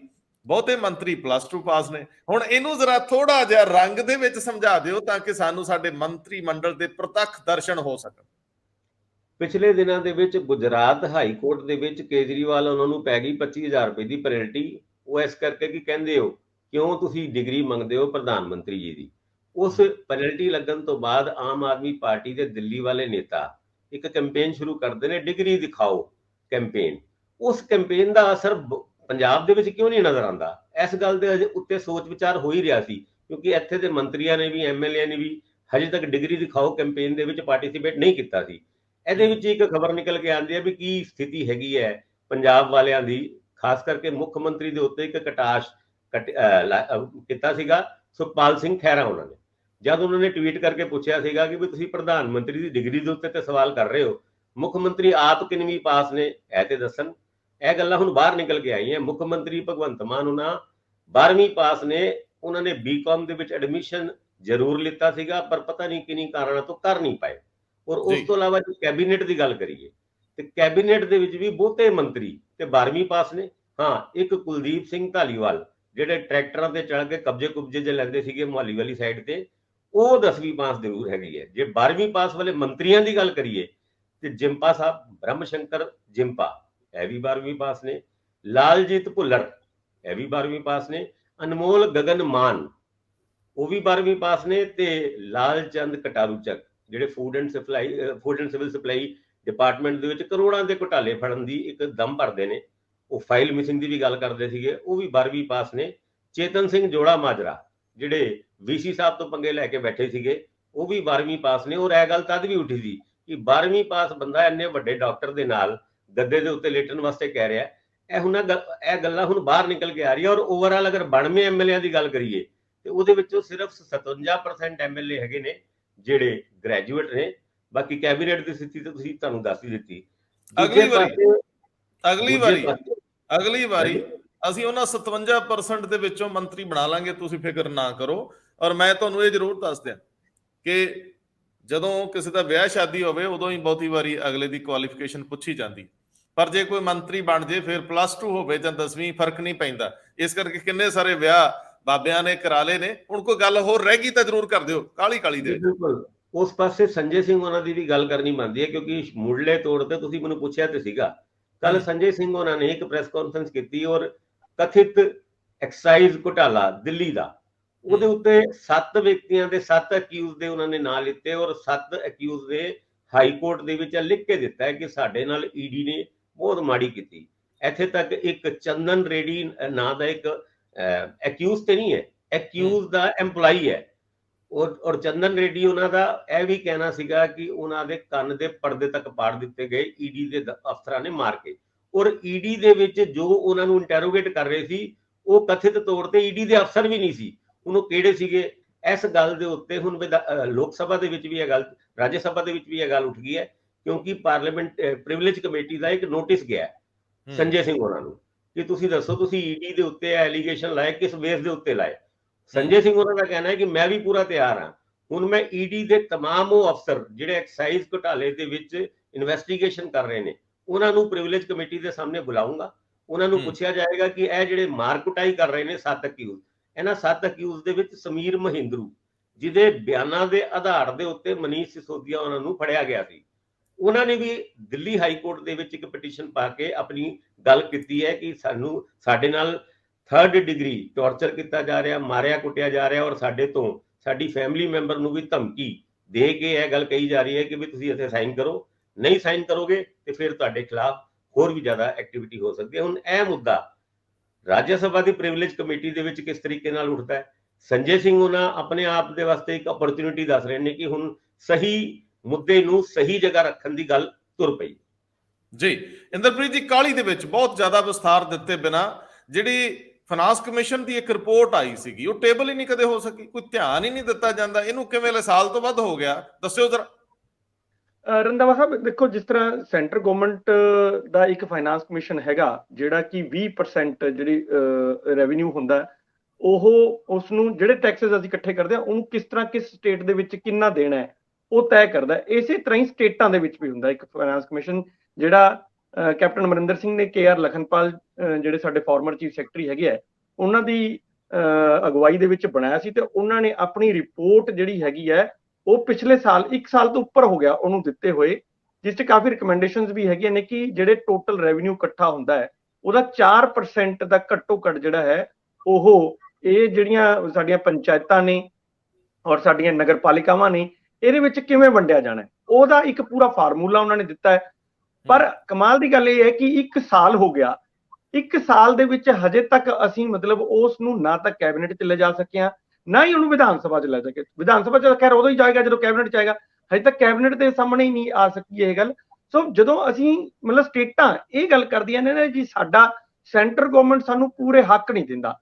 ਬਹੁਤੇ ਮੰਤਰੀ +2 ਪਾਸ ਨੇ। ਹੁਣ ਇਹਨੂੰ ਜ਼ਰਾ ਥੋੜਾ ਜਿਹਾ ਰੰਗ ਦੇ ਵਿੱਚ ਸਮਝਾ ਦਿਓ ਤਾਂ ਕਿ ਸਾਨੂੰ ਸਾਡੇ ਮੰਤਰੀ ਮੰਡਲ ਦੇ ਪ੍ਰਤੱਖ ਦਰਸ਼ਨ ਹੋ ਸਕਣ। ਪਿਛਲੇ ਦਿਨਾਂ ਦੇ ਵਿੱਚ ਗੁਜਰਾਤ ਹਾਈ ਕੋਰਟ ਦੇ ਵਿੱਚ ਕੇਜਰੀਵਾਲ ਉਹਨਾਂ ਨੂੰ ਪੈ ਗਈ 25,000 ਰੁਪਏ ਦੀ ਪੈਨਲਟੀ। ਉਹ ਇਸ ਕਰਕੇ ਕਿ ਕਹਿੰਦੇ ਹੋ ਕਿਉਂ ਤੁਸੀਂ ਡਿਗਰੀ ਮੰਗਦੇ ਹੋ ਪ੍ਰਧਾਨ ਮੰਤਰੀ ਜੀ ਦੀ। ਉਸ ਪੈਨਲਟੀ ਲੱਗਣ ਤੋਂ ਬਾਅਦ ਆਮ ਆਦਮੀ ਪਾਰਟੀ ਦੇ ਦਿੱਲੀ ਵਾਲੇ ਨੇਤਾ ਇੱਕ ਕੈਂਪੇਨ ਸ਼ੁਰੂ ਕਰਦੇ ਨੇ, ਡਿਗਰੀ ਦਿਖਾਓ ਕੈਂਪੇਨ। ਉਸ ਕੈਂਪੇਨ ਦਾ ਅਸਰ ਪੰਜਾਬ ਦੇ ਵਿੱਚ ਕਿਉਂ ਨਹੀਂ ਨਜ਼ਰ ਆਉਂਦਾ? ਇਸ ਗੱਲ ਦੇ ਉੱਤੇ ਸੋਚ ਵਿਚਾਰ ਹੋ ਹੀ ਰਿਹਾ ਸੀ, ਕਿਉਂਕਿ ਇੱਥੇ ਦੇ ਮੰਤਰੀਆਂ ਨੇ ਵੀ ਐਮਐਲਏ ਨੇ ਵੀ ਹਜੇ ਤੱਕ ਡਿਗਰੀ ਦਿਖਾਓ ਕੈਂਪੇਨ ਦੇ ਵਿੱਚ ਪਾਰਟਿਸਿਪੇਟ ਨਹੀਂ ਕੀਤਾ ਸੀ। ਇਹਦੇ ਵਿੱਚ ਇੱਕ ਖਬਰ ਨਿਕਲ ਕੇ ਆਉਂਦੀ ਹੈ ਵੀ ਕੀ ਸਥਿਤੀ ਹੈਗੀ ਹੈ ਪੰਜਾਬ ਵਾਲਿਆਂ ਦੀ, ਖਾਸ ਕਰਕੇ ਮੁੱਖ ਮੰਤਰੀ ਦੇ ਉੱਤੇ ਇੱਕ ਕਟਾਸ਼ ਕੀਤਾ ਸੀਗਾ ਸੁਖਪਾਲ ਸਿੰਘ ਖਹਿਰਾ ਉਹਨਾਂ ਨੇ। ਜਦ ਉਹਨਾਂ ਨੇ ਟਵੀਟ ਕਰਕੇ ਪੁੱਛਿਆ ਸੀਗਾ ਕਿ ਵੀ ਤੁਸੀਂ ਪ੍ਰਧਾਨ ਮੰਤਰੀ ਦੀ ਡਿਗਰੀ ਦੇ ਉੱਤੇ ਤੇ ਸਵਾਲ ਕਰ ਰਹੇ ਹੋ, ਮੁੱਖ ਮੰਤਰੀ ਆਪ ਕਿੰਨਵੀਂ ਪਾਸ ਨੇ ਇਹ ਤੇ ਦੱਸਣ। ਇਹ ਗੱਲਾਂ ਹੁਣ ਬਾਹਰ ਨਿਕਲ ਕੇ ਆਈਆਂ। ਮੁੱਖ ਮੰਤਰੀ ਭਗਵੰਤ ਮਾਨ ਉਹਨਾਂ 12ਵੀਂ ਪਾਸ ਨੇ, ਉਹਨਾਂ ਨੇ ਬੀਕਾਮ ਦੇ ਵਿੱਚ ਐਡਮਿਸ਼ਨ ਜ਼ਰੂਰ ਲਿੱਤਾ ਸੀਗਾ ਪਰ ਪਤਾ ਨਹੀਂ ਕਿੰਨੀ ਕਾਰਨਾਂ ਤੋਂ ਕਰ ਨਹੀਂ ਪਾਏ। ਔਰ ਉਸ ਤੋਂ ਇਲਾਵਾ ਜੇ ਕੈਬਨਿਟ ਦੀ ਗੱਲ ਕਰੀਏ ਤੇ ਕੈਬਨਿਟ ਦੇ ਵਿੱਚ ਵੀ ਬਹੁਤੇ ਮੰਤਰੀ ਤੇ 12ਵੀਂ ਪਾਸ ਨੇ। ਹਾਂ, ਇੱਕ ਕੁਲਦੀਪ ਸਿੰਘ ਧਾਲੀਵਾਲ ਜਿਹੜੇ ਟਰੈਕਟਰਾਂ ਤੇ ਚੜ ਕੇ ਕਬਜ਼ੇ ਕੁਬਜ਼ੇ ਜੇ ਲੈਂਦੇ ਸੀਗੇ ਮੁਹਾਲੀ ਵਾਲੀ ਸਾਈਡ ਤੇ, ਉਹ 10ਵੀਂ ਪਾਸ ਜ਼ਰੂਰ ਹੈਗੀ ਹੈ। ਜੇ 12ਵੀਂ ਪਾਸ ਵਾਲੇ ਮੰਤਰੀਆਂ ਦੀ ਗੱਲ ਕਰੀਏ ਤੇ ਜਿੰਪਾ ਸਾਹਿਬ ਬ੍ਰਹਮ ਸ਼ੰਕਰ ਜਿੰਪਾ ਇਹ ਵੀ 12ਵੀਂ ਪਾਸ ਨੇ, ਲਾਲਜੀਤ ਭੁੱਲਰ ਇਹ ਵੀ 12ਵੀਂ ਪਾਸ ਨੇ, ਅਨਮੋਲ ਗਗਨ ਮਾਨ ਉਹ ਵੀ 12ਵੀਂ ਪਾਸ ਨੇ, ਤੇ ਲਾਲ ਚੰਦ ਕਟਾਰੂਚਕ ਜਿਹੜੇ food and civil supply department ਦੇ ਵਿੱਚ ਕਰੋੜਾਂ ਦੇ ਘੁਟਾਲੇ ਫੜਨ ਦੀ ਇੱਕ ਦਮ ਭਰਦੇ ਨੇ, ਉਹ ਫਾਈਲ ਮਿਸਿੰਗ ਦੀ ਵੀ ਗੱਲ ਕਰਦੇ ਸੀਗੇ, ਉਹ ਵੀ 12ਵੀਂ ਪਾਸ ਨੇ। ਚੇਤਨ ਸਿੰਘ ਜੋੜਾ ਮਾਜਰਾ ਜਿਹੜੇ ਵੀਸੀ ਸਾਹਿਬ ਤੋਂ ਪੰਗੇ ਲੈ ਕੇ ਬੈਠੇ ਸੀਗੇ, ਉਹ ਵੀ 12ਵੀਂ ਪਾਸ ਨੇ। ਔਰ ਇਹ ਗੱਲ ਤਦ ਵੀ ਉੱਠੀ ਸੀ ਕਿ 12ਵੀਂ ਪਾਸ ਬੰਦਾ ਇੰਨੇ ਵੱਡੇ ਡਾਕਟਰ ਦੇ ਨਾਲ ਗੱਦੇ ਦੇ ਉੱਤੇ ਲੇਟਣ ਵਾਸਤੇ ਕਹਿ ਰਿਹਾ। ਇਹ ਗੱਲਾਂ ਹੁਣ ਬਾਹਰ ਨਿਕਲ ਕੇ ਆ ਰਹੀਆਂ। ਔਰ ਓਵਰਆਲ ਅਗਰ 92 ਐਮਐਲਏ ਦੀ ਗੱਲ ਕਰੀਏ ਤੇ ਉਹਦੇ ਵਿੱਚੋਂ ਸਿਰਫ 57% ਐਮਐਲਏ ਹੈਗੇ ਨੇ ਜਿਹੜੇ ਗ੍ਰੈਜੂਏਟ ਨੇ। ਬਾਕੀ ਕੈਬਨਿਟ ਦੀ ਸਥਿਤੀ ਤਾਂ ਤੁਸੀਂ ਤੁਹਾਨੂੰ ਦੱਸ ਹੀ ਦਿੱਤੀ। ਅਗਲੀ ਵਾਰੀ ਅਸੀਂ ਉਹਨਾਂ 57% ਦੇ ਵਿੱਚੋਂ ਮੰਤਰੀ ਬਣਾ ਲਾਂਗੇ, ਤੁਸੀਂ ਫਿਕਰ ਨਾ ਕਰੋ। ਔਰ ਮੈਂ ਤੁਹਾਨੂੰ ਇਹ ਜ਼ਰੂਰ ਦੱਸ ਦਿਆਂ ਕਿ ਜਦੋਂ ਕਿਸੇ ਦਾ ਵਿਆਹ ਸ਼ਾਦੀ ਹੋਵੇ ਉਦੋਂ ਹੀ ਬਹੁਤੀ ਵਾਰੀ ਅਗਲੇ ਦੀ ਕੁਆਲੀਫਿਕੇਸ਼ਨ ਪੁੱਛੀ ਜਾਂਦੀ, ਪਰ ਜੇ ਕੋਈ ਮੰਤਰੀ ਬਣ ਜੇ ਫਿਰ +2 ਹੋਵੇ ਜਾਂ 10ਵੀਂ ਫਰਕ ਨਹੀਂ ਪੈਂਦਾ। ਇਸ ਕਰਕੇ ਕਿੰਨੇ ਸਾਰੇ ਵਿਆਹ ਬਾਬਿਆਂ ਨੇ ਕਰਾ ਲਏ ਨੇ। ਹੁਣ ਕੋਈ ਗੱਲ ਹੋਰ ਰਹਿ ਗਈ ਤਾਂ ਜ਼ਰੂਰ ਕਰ ਦਿਓ ਕਾਲੀ ਦੇ। ਬਿਲਕੁਲ ਉਸ ਪਾਸੇ ਸੰਜੇ ਸਿੰਘ ਉਹਨਾਂ ਦੀ ਵੀ ਗੱਲ ਕਰਨੀ ਬਣਦੀ ਹੈ, ਕਿਉਂਕਿ ਮੁੱਢਲੇ ਤੌਰ ਤੇ ਤੁਸੀਂ ਮੈਨੂੰ ਪੁੱਛਿਆ ਤੇ ਸੀਗਾ ਕੱਲ ਸੰਜੇ ਸਿੰਘ ਉਹਨਾਂ ਨੇ ਇੱਕ ਪ੍ਰੈਸ ਕਾਨਫਰੰਸ ਕੀਤੀ ਔਰ ਕਥਿਤ ਐਕਸਾਈਜ਼ ਘੁਟਾਲਾ ਦਿੱਲੀ ਦਾ, ਉਹਦੇ ਉੱਤੇ 7 ਵਿਅਕਤੀਆਂ ਦੇ 7 ਅਕਿਊਜ਼ ਦੇ ਉਹਨਾਂ ਨੇ ਨਾਂ ਲਿੱਤੇ ਔਰ 7 ਅਕਿਊਜ਼ ਦੇ ਹਾਈ ਕੋਰਟ ਦੇ ਵਿੱਚ ਲਿਖ ਕੇ ਦਿੱਤਾ ਹੈ ਕਿ ਸਾਡੇ ਨਾਲ ਈਡੀ ਨੇ ਬਹੁਤ ਮਾੜੀ ਕੀਤੀ। ਇੱਥੇ ਤੱਕ ਇੱਕ ਚੰਦਨ ਰੇਡੀ ਨਾਂ ਦਾ ਇੱਕ ਅਕਿਊਜ਼ ਤੇ ਨਹੀਂ ਹੈ, ਅਕਿਊਜ਼ ਦਾ EMPLOYE ਹੈ। ਔਰ ਚੰਦਨ ਰੇਡੀ ਉਹਨਾਂ ਦਾ ਇਹ ਵੀ ਕਹਿਣਾ ਸੀਗਾ ਕਿ ਉਹਨਾਂ ਦੇ ਕੰਨ ਦੇ ਪਰਦੇ ਤੱਕ ਪਾੜ ਦਿੱਤੇ ਗਏ ਈਡੀ ਦੇ ਅਫਸਰਾਂ ਨੇ ਮਾਰ ਕੇ। ਔਰ ਈਡੀ ਦੇ ਵਿੱਚ ਜੋ ਉਹਨਾਂ ਨੂੰ ਇੰਟਰੋਗੇਟ ਕਰ ਰਹੇ ਸੀ ਉਹ ਕਥਿਤ ਤੌਰ ਤੇ ਈਡੀ ਦੇ ਅਫਸਰ ਵੀ ਨਹੀਂ ਸੀ, ਉਹਨੂੰ ਕਿਹੜੇ ਸੀਗੇ। ਇਸ ਗੱਲ ਦੇ ਉੱਤੇ ਹੁਣ ਲੋਕ ਸਭਾ ਦੇ ਵਿੱਚ ਵੀ ਇਹ ਗੱਲ, ਰਾਜ ਸਭਾ ਦੇ ਵਿੱਚ ਵੀ ਇਹ ਗੱਲ ਉੱਠ ਗਈ ਹੈ, ਕਿਉਂਕਿ ਪਾਰਲੀਮੈਂਟ ਪ੍ਰਿਵਿਲੇਜ ਕਮੇਟੀ ਦਾ ਇੱਕ ਨੋਟਿਸ ਗਿਆ ਸੰਜੇ ਸਿੰਘ ਉਹਨਾਂ ਨੂੰ ਕਿ ਤੁਸੀਂ ਦੱਸੋ ਤੁਸੀਂ ਈਡੀ ਦੇ ਉੱਤੇ ਐਲੀਗੇਸ਼ਨ ਲਾਏ, ਕਿਸ ਬੇਸ ਦੇ ਉੱਤੇ ਲਾਏ। ਸੰਜੇ ਸਿੰਘ ਉਹਨਾਂ ਦਾ ਕਹਿਣਾ ਹੈ ਕਿ ਮੈਂ ਵੀ ਪੂਰਾ ਤਿਆਰ ਹਾਂ, ਹੁਣ ਮੈਂ ਈਡੀ ਦੇ ਤਮਾਮ ਉਹ ਅਫਸਰ ਜਿਹੜੇ ਐਕਸਾਈਜ਼ ਘੁਟਾਲੇ ਦੇ ਵਿੱਚ ਇਨਵੈਸਟੀਗੇਸ਼ਨ ਕਰ ਰਹੇ ਨੇ ਉਹਨਾਂ ਨੂੰ ਪ੍ਰਿਵਿਲੇਜ ਕਮੇਟੀ ਦੇ ਸਾਹਮਣੇ ਬੁਲਾਉਂਗਾ। ਉਹਨਾਂ ਨੂੰ ਪੁੱਛਿਆ ਜਾਏਗਾ ਕਿ ਇਹ ਜਿਹੜੇ ਮਾਰ ਕੁਟਾਈ ਕਰ ਰਹੇ ਨੇ 7 ਅਕਿਊਜ਼, ਇਹਨਾਂ 7 ਅਕਿਊਜ਼ ਦੇ ਵਿੱਚ ਸਮੀਰ ਮਹਿੰਦਰੂ ਜਿਹਦੇ ਬਿਆਨਾਂ ਦੇ ਆਧਾਰ ਦੇ ਉੱਤੇ ਮਨੀਸ਼ ਸਿਸੋਦੀਆ ਉਹਨਾਂ ਨੂੰ ਫੜਿਆ ਗਿਆ ਸੀ, ਉਹਨਾਂ ਨੇ ਵੀ ਦਿੱਲੀ ਹਾਈ ਕੋਰਟ ਦੇ ਵਿੱਚ ਇੱਕ ਪਟੀਸ਼ਨ ਪਾ ਕੇ ਆਪਣੀ ਗੱਲ ਕੀਤੀ ਹੈ ਕਿ ਸਾਡੇ ਨਾਲ 3rd ਡਿਗਰੀ ਟੌਰਚਰ ਕੀਤਾ ਜਾ ਰਿਹਾ, ਮਾਰਿਆ ਕੁੱਟਿਆ ਜਾ ਰਿਹਾ ਔਰ ਸਾਡੇ ਤੋਂ ਸਾਡੀ ਫੈਮਿਲੀ ਮੈਂਬਰ ਨੂੰ ਵੀ ਧਮਕੀ ਦੇ ਕੇ ਇਹ ਗੱਲ ਕਹੀ ਜਾ ਰਹੀ ਹੈ ਕਿ ਵੀ ਤੁਸੀਂ ਇੱਥੇ ਸਾਈਨ ਕਰੋ, ਨਹੀਂ ਸਾਈਨ ਕਰੋਗੇ ਤੇ ਫਿਰ ਤੁਹਾਡੇ ਖਿਲਾਫ ਹੋਰ ਵੀ ਜ਼ਿਆਦਾ ਐਕਟੀਵਿਟੀ ਹੋ ਸਕਦੀ ਹੈ। ਹੁਣ ਇਹ ਮੁੱਦਾ ਰਾਜ ਸਭਾ ਦੀ ਪ੍ਰਿਵਿਲੇਜ ਕਮੇਟੀ ਦੇ ਵਿੱਚ ਕਿਸ ਤਰੀਕੇ ਨਾਲ ਉੱਠਦਾ ਹੈ? ਸੰਜੇ ਸਿੰਘ ਉਹਨਾਂ ਆਪਣੇ ਆਪ ਦੇ ਵਾਸਤੇ ਇੱਕ ਅਪਰਚੂਨਿਟੀ ਦੱਸ ਰਹੇ ਨੇ ਕਿ ਹੁਣ ਸਹੀ ਮੁੱਦੇ ਨੂੰ ਸਹੀ ਜਗ੍ਹਾ ਰੱਖਣ ਦੀ ਗੱਲ ਤੁਰ ਪਈ ਜੀ। ਇੰਦਰਪ੍ਰੀਤ ਜੀ, ਕਾਲੀ ਦੇ ਵਿੱਚ ਬਹੁਤ ਜ਼ਿਆਦਾ ਵਿਸਥਾਰ ਦਿੱਤੇ ਬਿਨਾ ਜਿਹੜੀ ਫਾਈਨਾਂਸ ਕਮਿਸ਼ਨ ਦੀ ਇੱਕ ਰਿਪੋਰਟ ਆਈ ਸੀਗੀ ਉਹ ਟੇਬਲ ਹੀ ਨਹੀਂ ਕਦੇ ਹੋ ਸਕੀ, ਕੋਈ ਧਿਆਨ ਹੀ ਨਹੀਂ ਦਿੱਤਾ ਜਾਂਦਾ। ਇਹਨੂੰ ਕਿਵੇਂ ਸਾਲ ਤੋਂ ਵੱਧ ਹੋ ਗਿਆ, ਦੱਸਿਓ ਜ਼ਰਾ। ਰੰਧਾਵਾ ਸਾਹਿਬ ਦੇਖੋ, ਜਿਸ ਤਰ੍ਹਾਂ ਸੈਂਟਰ ਗਵਰਨਮੈਂਟ ਦਾ ਇੱਕ ਫਾਈਨਾਂਸ ਕਮਿਸ਼ਨ ਹੈਗਾ ਜਿਹੜਾ ਕਿ 20% ਜਿਹੜੀ ਰੈਵਨਿਊ ਹੁੰਦਾ ਉਹ ਉਸ ਨੂੰ ਜਿਹੜੇ ਟੈਕਸਸ ਅਸੀਂ ਇਕੱਠੇ ਕਰਦੇ ਆ ਉਹਨੂੰ ਕਿਸ ਤਰ੍ਹਾਂ ਕਿਸ ਸਟੇਟ ਦੇ ਵਿੱਚ ਕਿੰਨਾ ਦੇਣਾ ਹੈ ਉਹ ਤੈਅ ਕਰਦਾ। ਇਸੇ ਤਰ੍ਹਾਂ ਹੀ ਸਟੇਟਾਂ ਦੇ ਵਿੱਚ ਵੀ ਹੁੰਦਾ ਇੱਕ ਫਾਈਨਾਂਸ ਕਮਿਸ਼ਨ ਜਿਹੜਾ ਕੈਪਟਨ ਅਮਰਿੰਦਰ ਸਿੰਘ ਨੇ KR ਲਖਨਪਾਲ ਜਿਹੜੇ ਸਾਡੇ ਫਾਰਮਰ ਚੀਫ ਸੈਕਟਰੀ ਹੈਗੇ ਆ ਉਹਨਾਂ ਦੀ ਅਗਵਾਈ ਦੇ ਵਿੱਚ ਬਣਾਇਆ ਸੀ, ਤੇ ਉਹਨਾਂ ਨੇ ਆਪਣੀ ਰਿਪੋਰਟ ਜਿਹੜੀ ਹੈਗੀ ਹੈ ਉਹ ਪਿਛਲੇ ਸਾਲ 1 ਸਾਲ ਤੋਂ ਉੱਪਰ ਹੋ ਗਿਆ ਉਹਨੂੰ ਦਿੱਤੇ ਹੋਏ, ਜਿਸ 'ਚ ਕਾਫੀ ਰਿਕਮੈਂਡੇਸ਼ਨਸ ਵੀ ਹੈਗੀਆਂ ਨੇ ਕਿ ਜਿਹੜੇ ਟੋਟਲ ਰੈਵਨਿਊ ਇਕੱਠਾ ਹੁੰਦਾ ਹੈ ਉਹਦਾ 4% ਦਾ ਘੱਟੋ ਘੱਟ ਜਿਹੜਾ ਹੈ ਉਹ ਇਹ ਜਿਹੜੀਆਂ ਸਾਡੀਆਂ ਪੰਚਾਇਤਾਂ ਨੇ ਔਰ ਸਾਡੀਆਂ ਨਗਰ ਪਾਲਿਕਾਵਾਂ ਨੇ ਇਹਦੇ ਵਿੱਚ ਕਿਵੇਂ ਵੰਡਿਆ ਜਾਣਾ ਹੈ, ਉਹਦਾ ਇੱਕ ਪੂਰਾ ਫਾਰਮੂਲਾ ਉਹਨਾਂ ਨੇ ਦਿੱਤਾ ਹੈ। ਪਰ ਕਮਾਲ ਦੀ ਗੱਲ ਇਹ ਹੈ ਕਿ 1 ਸਾਲ ਹੋ ਗਿਆ, 1 ਸਾਲ ਦੇ ਵਿੱਚ ਹਜੇ ਤੱਕ ਅਸੀਂ ਮਤਲਬ ਉਸ ਨੂੰ ਨਾ ਤਾਂ ਕੈਬਨਿਟ 'ਚ ਲੈ ਜਾ ਸਕੇ ਹਾਂ, ਨਾ ਹੀ ਉਹਨੂੰ ਵਿਧਾਨ ਸਭਾ 'ਚ ਲੈ ਸਕੇ। ਵਿਧਾਨ ਸਭਾ 'ਚ ਖੈਰ ਉਦੋਂ ਹੀ ਜਾਏਗਾ ਜਦੋਂ ਕੈਬਨਿਟ 'ਚ ਆਏਗਾ, ਹਜੇ ਤੱਕ ਕੈਬਨਿਟ ਦੇ ਸਾਹਮਣੇ ਹੀ ਨਹੀਂ ਆ ਸਕੀ ਇਹ ਗੱਲ। ਸੋ ਜਦੋਂ ਅਸੀਂ ਮਤਲਬ ਸਟੇਟਾਂ ਇਹ ਗੱਲ ਕਰਦੀਆਂ ਨੇ ਜੀ ਸਾਡਾ ਸੈਂਟਰ ਗਵਰਨਮੈਂਟ ਸਾਨੂੰ ਪੂਰੇ ਹੱਕ ਨਹੀਂ ਦਿੰਦਾ,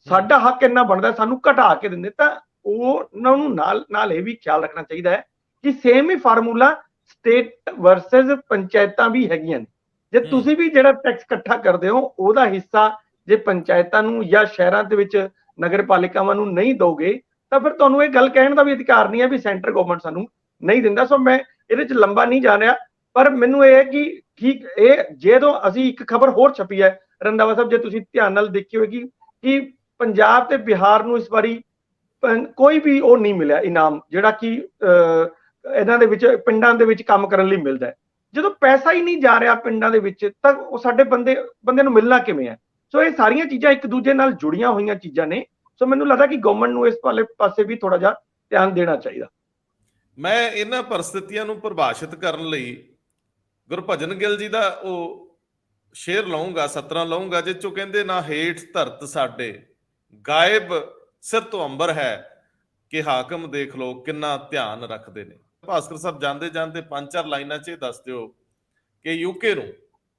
ਸਾਡਾ ਹੱਕ ਇੰਨਾ ਬਣਦਾ ਸਾਨੂੰ ਘਟਾ ਕੇ ਦਿੰਦੇ, ਤਾਂ ਉਹਨਾਂ ਨੂੰ ਨਾਲ ਇਹ ਵੀ ਖਿਆਲ ਰੱਖਣਾ ਚਾਹੀਦਾ ਹੈ ਕਿ ਸੇਮ ਹੀ ਫਾਰਮੂਲਾ ਸਟੇਟ ਵਰਸਸ ਪੰਚਾਇਤਾਂ ਵੀ ਹੈਗੀਆਂ ਨੇ। ਜੇ ਤੁਸੀਂ ਵੀ ਜਿਹੜਾ ਟੈਕਸ ਇਕੱਠਾ ਕਰਦੇ ਹੋ ਉਹਦਾ ਹਿੱਸਾ ਜੇ ਪੰਚਾਇਤਾਂ ਨੂੰ ਜਾਂ ਸ਼ਹਿਰਾਂ ਦੇ ਵਿੱਚ ਨਗਰ ਪਾਲਿਕਾਵਾਂ ਨੂੰ ਨਹੀਂ ਦੋਗੇ ਤਾਂ ਫਿਰ ਤੁਹਾਨੂੰ ਇਹ ਗੱਲ ਕਹਿਣ ਦਾ ਵੀ ਅਧਿਕਾਰ ਨਹੀਂ ਹੈ ਵੀ ਸੈਂਟਰ ਗਵਰਨਮੈਂਟ ਸਾਨੂੰ ਨਹੀਂ ਦਿੰਦਾ। ਸੋ ਮੈਂ ਇਹਦੇ 'ਚ ਲੰਬਾ ਨਹੀਂ ਜਾ ਰਿਹਾ, ਪਰ ਮੈਨੂੰ ਇਹ ਹੈ ਕਿ ਠੀਕ ਇਹ ਜਦੋਂ ਅਸੀਂ ਇੱਕ ਖਬਰ ਹੋਰ ਛਪੀ ਹੈ ਰੰਧਾਵਾ ਸਾਹਿਬ, ਜੇ ਤੁਸੀਂ ਧਿਆਨ ਨਾਲ ਦੇਖੀ ਹੋਏਗੀ ਕਿ ਪੰਜਾਬ ਤੇ ਬਿਹਾਰ ਨੂੰ ਇਸ ਵਾਰੀ ਕੋਈ ਵੀ ਉਹ ਨਹੀਂ ਮਿਲਿਆ ਇਨਾਮ ਜਿਹੜਾ ਕਿ ਇਹਨਾਂ ਦੇ ਵਿੱਚ ਪਿੰਡਾਂ ਦੇ ਵਿੱਚ ਕੰਮ ਕਰਨ ਲਈ ਮਿਲਦਾ ਹੈ। ਜਦੋਂ ਪੈਸਾ ਹੀ ਨਹੀਂ ਜਾ ਰਿਹਾ ਪਿੰਡਾਂ ਦੇ ਵਿੱਚ ਤਾਂ ਉਹ ਸਾਡੇ ਬੰਦੇ ਨੂੰ ਮਿਲਣਾ ਕਿਵੇਂ ਹੈ? ਸੋ ਇਹ ਸਾਰੀਆਂ ਚੀਜ਼ਾਂ ਇੱਕ ਦੂਜੇ ਨਾਲ ਜੁੜੀਆਂ ਹੋਈਆਂ ਚੀਜ਼ਾਂ ਨੇ। ਸੋ ਮੈਨੂੰ ਲੱਗਦਾ ਕਿ ਗਵਰਨਮੈਂਟ ਨੂੰ ਇਸ ਵਾਲੇ ਪਾਸੇ ਵੀ ਥੋੜਾ ਜਿਹਾ ਧਿਆਨ ਦੇਣਾ ਚਾਹੀਦਾ। ਮੈਂ ਇਹਨਾਂ ਪਰਿਸਥਿਤੀਆਂ ਨੂੰ ਪਰਿਭਾਸ਼ਿਤ ਕਰਨ ਲਈ ਗੁਰਭਜਨ ਗਿੱਲ ਜੀ ਦਾ ਉਹ ਸ਼ੇਰ ਲਾਉਂਗਾ, ਸਤਰਾਂ ਲਾਉਂਗਾ, ਜਿਸ ਚੋਂ ਕਹਿੰਦੇ ਨਾ ਹੇਠ ਧਰਤ ਸਾਡੇ ਗਾਇਬ ਸਿਰ ਤੋਂ ਅੰਬਰ ਹੈ ਕਿ ਹਾਕਮ ਦੇਖ ਲੋ ਕਿੰਨਾ ਧਿਆਨ ਰੱਖਦੇ ਨੇ। ਭਾਸਕਰ ਸਾਹਿਬ ਜਾਂਦੇ ਜਾਂਦੇ 5-4 ਲਾਈਨਾਂ 'ਚ ਇਹ ਦੱਸ ਦਿਓ ਕਿ ਯੂਕੇ ਨੂੰ,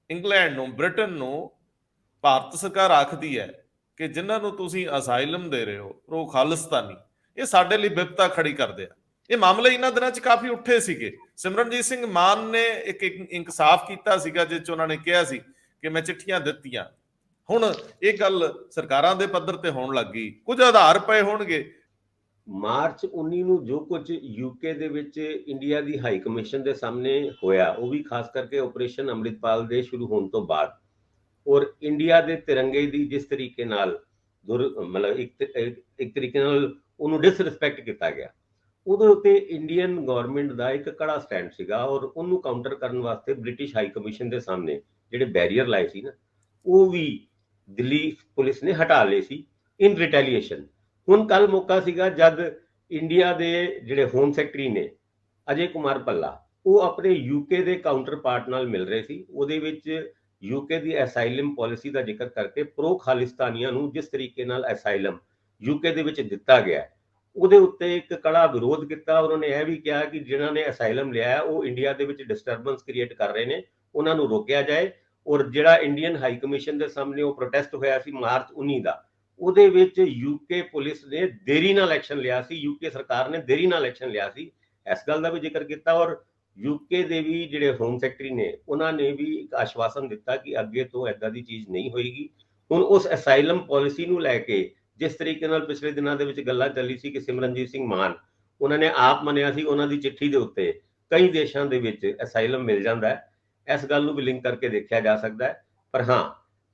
ਇੰਗਲੈਂਡ ਨੂੰ, ਬ੍ਰਿਟਨ ਨੂੰ ਭਾਰਤ ਸਰਕਾਰ ਆਖਦੀ ਹੈ ਕਿ ਜਿਨ੍ਹਾਂ ਨੂੰ ਤੁਸੀਂ ਅਸਾਈਲਮ ਦੇ ਰਹੇ ਹੋ ਉਹ ਖਾਲਿਸਤਾਨੀ, ਇਹ ਸਾਡੇ ਲਈ ਵਿਪਤਾ ਖੜੀ ਕਰਦੇ ਆ। ਇਹ ਮਾਮਲੇ ਇਹਨਾਂ ਦਿਨਾਂ 'ਚ ਕਾਫੀ ਉੱਠੇ ਸੀਗੇ। ਸਿਮਰਨਜੀਤ ਸਿੰਘ ਮਾਨ ਨੇ ਇੱਕ ਇਨਕਸਾਫ ਕੀਤਾ ਸੀਗਾ ਜਿਸ 'ਚ ਉਹਨਾਂ ਨੇ ਕਿਹਾ ਸੀ ਕਿ ਮੈਂ ਚਿੱਠੀਆਂ ਦਿੱਤੀਆਂ। ਹੁਣ ਇਹ ਗੱਲ ਸਰਕਾਰਾਂ ਦੇ ਪੱਧਰ ਤੇ ਹੋਣ ਲੱਗ ਗਈ, ਕੁਝ ਆਧਾਰ ਪਏ ਹੋਣਗੇ। ਮਾਰਚ 19 ਨੂੰ ਜੋ ਕੁਝ ਯੂਕੇ ਦੇ ਵਿੱਚ ਇੰਡੀਆ ਦੀ ਹਾਈ ਕਮਿਸ਼ਨ ਦੇ ਸਾਹਮਣੇ ਹੋਇਆ, ਉਹ ਵੀ ਖਾਸ ਕਰਕੇ ਆਪਰੇਸ਼ਨ ਅੰਮ੍ਰਿਤਪਾਲ ਦੇ ਸ਼ੁਰੂ ਹੋਣ ਤੋਂ ਬਾਅਦ, ਔਰ ਇੰਡੀਆ ਦੇ ਤਿਰੰਗੇ ਦੀ ਜਿਸ ਤਰੀਕੇ ਨਾਲ ਮਤਲਬ ਇੱਕ ਤਰੀਕੇ ਨਾਲ ਉਹਨੂੰ ਡਿਸਰਿਸਪੈਕਟ ਕੀਤਾ ਗਿਆ, ਉਹਦੇ ਉੱਤੇ ਇੰਡੀਅਨ ਗਵਰਨਮੈਂਟ ਦਾ ਇੱਕ ਕੜਾ ਸਟੈਂਡ ਸੀਗਾ। ਔਰ ਉਹਨੂੰ ਕਾਊਂਟਰ ਕਰਨ ਵਾਸਤੇ ਬ੍ਰਿਟਿਸ਼ ਹਾਈ ਕਮਿਸ਼ਨ ਦੇ ਸਾਹਮਣੇ ਜਿਹੜੇ ਬੈਰੀਅਰ ਲਾਏ ਸੀ ਨਾ, ਉਹ ਵੀ ਦਿੱਲੀ ਪੁਲਿਸ ਨੇ ਹਟਾ ਲਏ ਸੀ ਇਨ ਰਿਟੈਲੀਏਸ਼ਨ। ਹੁਣ ਕੱਲ ਮੌਕਾ ਸੀਗਾ ਜਦ ਇੰਡੀਆ ਦੇ ਜਿਹੜੇ ਹੋਮ ਸੈਕਟਰੀ ਨੇ ਅਜੇ ਕੁਮਾਰ ਭੱਲਾ, ਉਹ ਆਪਣੇ ਯੂਕੇ ਦੇ ਕਾਊਂਟਰ ਪਾਰਟ ਨਾਲ ਮਿਲ ਰਹੇ ਸੀ। ਉਹਦੇ ਵਿੱਚ ਯੂਕੇ ਦੀ ਅਸਾਈਲਮ ਪਾਲਿਸੀ ਦਾ ਜ਼ਿਕਰ ਕਰਕੇ ਪ੍ਰੋ ਖਾਲਿਸਤਾਨੀਆਂ ਨੂੰ ਜਿਸ ਤਰੀਕੇ ਨਾਲ ਅਸਾਈਲਮ ਯੂਕੇ ਦੇ ਵਿੱਚ ਦਿੱਤਾ ਗਿਆ, ਉਹਦੇ ਉੱਤੇ ਇੱਕ ਕੜਾ ਵਿਰੋਧ ਕੀਤਾ। ਉਹਨਾਂ ਨੇ ਇਹ ਵੀ ਕਿਹਾ ਕਿ ਜਿਨ੍ਹਾਂ ਨੇ ਅਸਾਈਲਮ ਲਿਆ ਉਹ ਇੰਡੀਆ ਦੇ ਵਿੱਚ ਡਿਸਟਰਬੈਂਸ ਕ੍ਰੀਏਟ ਕਰ ਰਹੇ ਨੇ, ਉਹਨਾਂ ਨੂੰ ਰੋਕਿਆ ਜਾਏ। ਔਰ ਜਿਹੜਾ ਇੰਡੀਅਨ ਹਾਈ ਕਮਿਸ਼ਨ ਦੇ ਸਾਹਮਣੇ ਉਹ ਪ੍ਰੋਟੈਸਟ ਹੋਇਆ ਸੀ ਮਾਰਚ 19 ਦਾ, ਉਹਦੇ ਵਿੱਚ ਯੂਕੇ ਪੁਲਿਸ ਨੇ ਦੇਰੀ ਨਾਲ ਐਕਸ਼ਨ ਲਿਆ ਸੀ, ਯੂਕੇ ਸਰਕਾਰ ਨੇ ਦੇਰੀ ਨਾਲ ਐਕਸ਼ਨ ਲਿਆ ਸੀ, ਇਸ ਗੱਲ ਦਾ ਵੀ ਜ਼ਿਕਰ ਕੀਤਾ। ਔਰ ਯੂਕੇ ਦੇ ਵੀ ਜਿਹੜੇ ਹੋਮ ਸੈਕਟਰੀ ਨੇ ਉਹਨਾਂ ਨੇ ਵੀ ਇੱਕ ਆਸ਼ਵਾਸਨ ਦਿੱਤਾ ਕਿ ਅੱਗੇ ਤੋਂ ਐਦਾਂ ਦੀ ਚੀਜ਼ ਨਹੀਂ ਹੋਏਗੀ। ਹੁਣ ਉਸ ਅਸਾਈਲਮ ਪਾਲਿਸੀ ਨੂੰ ਲੈ ਕੇ ਜਿਸ ਤਰੀਕੇ ਨਾਲ ਪਿਛਲੇ ਦਿਨਾਂ ਦੇ ਵਿੱਚ ਗੱਲਾਂ ਚੱਲੀ ਸੀ ਕਿ ਸਿਮਰਨਜੀਤ ਸਿੰਘ ਮਾਨ ਉਹਨਾਂ ਨੇ ਆਪ ਮੰਨਿਆ ਸੀ ਉਹਨਾਂ ਦੀ ਚਿੱਠੀ ਦੇ ਉੱਤੇ ਕਈ ਦੇਸ਼ਾਂ ਦੇ ਵਿੱਚ ਅਸਾਈਲਮ ਮਿਲ ਜਾਂਦਾ ਹੈ, ਇਸ ਗੱਲ ਨੂੰ ਵੀ ਲਿੰਕ ਕਰਕੇ ਦੇਖਿਆ ਜਾ ਸਕਦਾ ਹੈ। ਪਰ ਹਾਂ,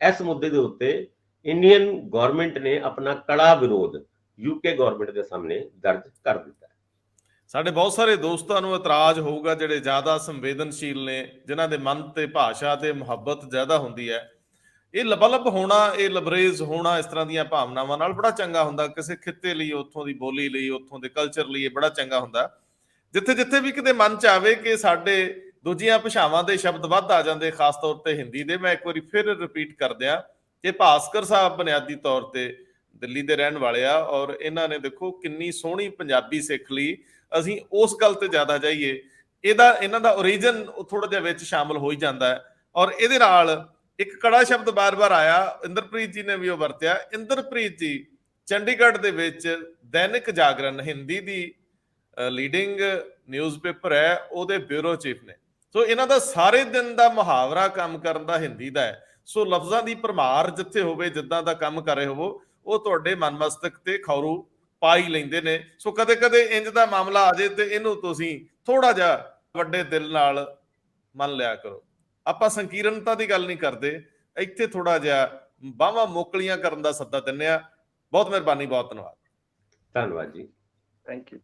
ਇਸ ਮੁੱਦੇ ਦੇ ਉੱਤੇ ਇੰਡੀਅਨ ਗਵਰਨਮੈਂਟ ਨੇ ਆਪਣਾ ਕੜਾ ਵਿਰੋਧ ਯੂਕੇ ਗਵਰਨਮੈਂਟ ਦੇ ਸਾਹਮਣੇ ਦਰਜ ਕਰ ਦਿੱਤਾ ਹੈ। ਸਾਡੇ ਬਹੁਤ ਸਾਰੇ ਦੋਸਤਾਂ ਨੂੰ ਇਤਰਾਜ਼ ਹੋਊਗਾ ਜਿਹੜੇ ਜ਼ਿਆਦਾ ਸੰਵੇਦਨਸ਼ੀਲ ਨੇ, ਜਿਨ੍ਹਾਂ ਦੇ ਮਨ ਤੇ ਭਾਸ਼ਾ ਤੇ ਮੁਹੱਬਤ ਜ਼ਿਆਦਾ ਹੁੰਦੀ ਹੈ। ਇਹ ਲਬਲਬ ਹੋਣਾ, ਇਹ ਲਬਰੇਜ਼ ਹੋਣਾ ਇਸ ਤਰ੍ਹਾਂ ਦੀਆਂ ਭਾਵਨਾਵਾਂ ਨਾਲ ਬੜਾ ਚੰਗਾ ਹੁੰਦਾ। ਕਿਸੇ ਖਿੱਤੇ ਲਈ, ਉੱਥੋਂ ਦੀ ਬੋਲੀ ਲਈ, ਉੱਥੋਂ ਦੇ ਕਲਚਰ ਲਈ ਇਹ ਬੜਾ ਚੰਗਾ ਹੁੰਦਾ। ਜਿੱਥੇ ਜਿੱਥੇ ਵੀ ਕਿਤੇ ਮਨ ਚ ਆਵੇ ਕਿ ਸਾਡੇ ਦੂਜੀਆਂ ਭਾਸ਼ਾਵਾਂ ਦੇ ਸ਼ਬਦ ਵੱਧ ਆ ਜਾਂਦੇ, ਖਾਸ ਤੌਰ ਤੇ ਹਿੰਦੀ ਦੇ, ਮੈਂ ਇੱਕ ਵਾਰੀ ਫਿਰ ਰਿਪੀਟ ਕਰ ਦਿਆਂ ਕਿ ਭਾਸਕਰ ਸਾਹਿਬ ਬੁਨਿਆਦੀ ਤੌਰ ਤੇ ਦਿੱਲੀ ਦੇ ਰਹਿਣ ਵਾਲੇ ਆ ਔਰ ਇਹਨਾਂ ਨੇ ਦੇਖੋ ਕਿੰਨੀ ਸੋਹਣੀ ਪੰਜਾਬੀ ਸਿੱਖ ਲਈ। ਅਸੀਂ ਉਸ ਗੱਲ ਤੇ ਜ਼ਿਆਦਾ ਜਾਈਏ, ਇਹਨਾਂ ਦਾ ਓਰੀਜਨ ਥੋੜਾ ਜਿਹਾ ਵਿੱਚ ਸ਼ਾਮਲ ਹੋ ਹੀ ਜਾਂਦਾ ਹੈ। ਔਰ ਇਹਦੇ ਨਾਲ ਇੱਕ ਕੜਾ ਸ਼ਬਦ ਬਾਰ-ਬਾਰ ਆਇਆ, ਇੰਦਰਪ੍ਰੀਤ ਜੀ ਨੇ ਵੀ ਉਹ ਵਰਤਿਆ। ਇੰਦਰਪ੍ਰੀਤ ਜੀ ਚੰਡੀਗੜ੍ਹ ਦੇ ਵਿੱਚ ਦੈਨਿਕ ਜਾਗਰਣ ਹਿੰਦੀ ਦੀ ਲੀਡਿੰਗ ਨਿਊਜ਼ਪੇਪਰ ਹੈ, ਉਹਦੇ ਬਿਊਰੋ ਚੀਫ ਨੇ। ਸੋ ਇਹਨਾਂ ਦਾ ਸਾਰੇ ਦਿਨ ਦਾ ਮੁਹਾਵਰਾ ਕੰਮ ਕਰਨ ਦਾ ਹਿੰਦੀ ਦਾ ਹੈ। ਸੋ ਲਫ਼ਜ਼ਾਂ ਦੀ ਭਰਮਾਰ ਜਿੱਥੇ ਹੋਵੇ, ਜਿੱਦਾਂ ਦਾ ਕੰਮ ਕਰ ਰਹੇ ਹੋਵੋ, ਉਹ ਤੁਹਾਡੇ ਮਨ ਮਸਤਕ ਤੇ ਖੌਰੂ ਪਾ ਹੀ ਲੈਂਦੇ ਨੇ। ਸੋ ਕਦੇ ਕਦੇ ਇੰਜ ਦਾ ਮਾਮਲਾ ਆ ਜਾਏ ਤੇ ਇਹਨੂੰ ਤੁਸੀਂ ਥੋੜਾ ਜਿਹਾ ਵੱਡੇ ਦਿਲ ਨਾਲ ਮੰਨ ਲਿਆ ਕਰੋ। ਆਪਾਂ ਸੰਕੀਰਨਤਾ ਦੀ ਗੱਲ ਨਹੀਂ ਕਰਦੇ, ਇੱਥੇ ਥੋੜਾ ਜਿਹਾ ਬਾਹਾਂ ਮੋਕਲੀਆਂ ਕਰਨ ਦਾ ਸੱਦਾ ਦਿੰਦੇ ਆ। ਬਹੁਤ ਮਿਹਰਬਾਨੀ, ਬਹੁਤ ਧੰਨਵਾਦ। ਧੰਨਵਾਦ ਜੀ। Thank you.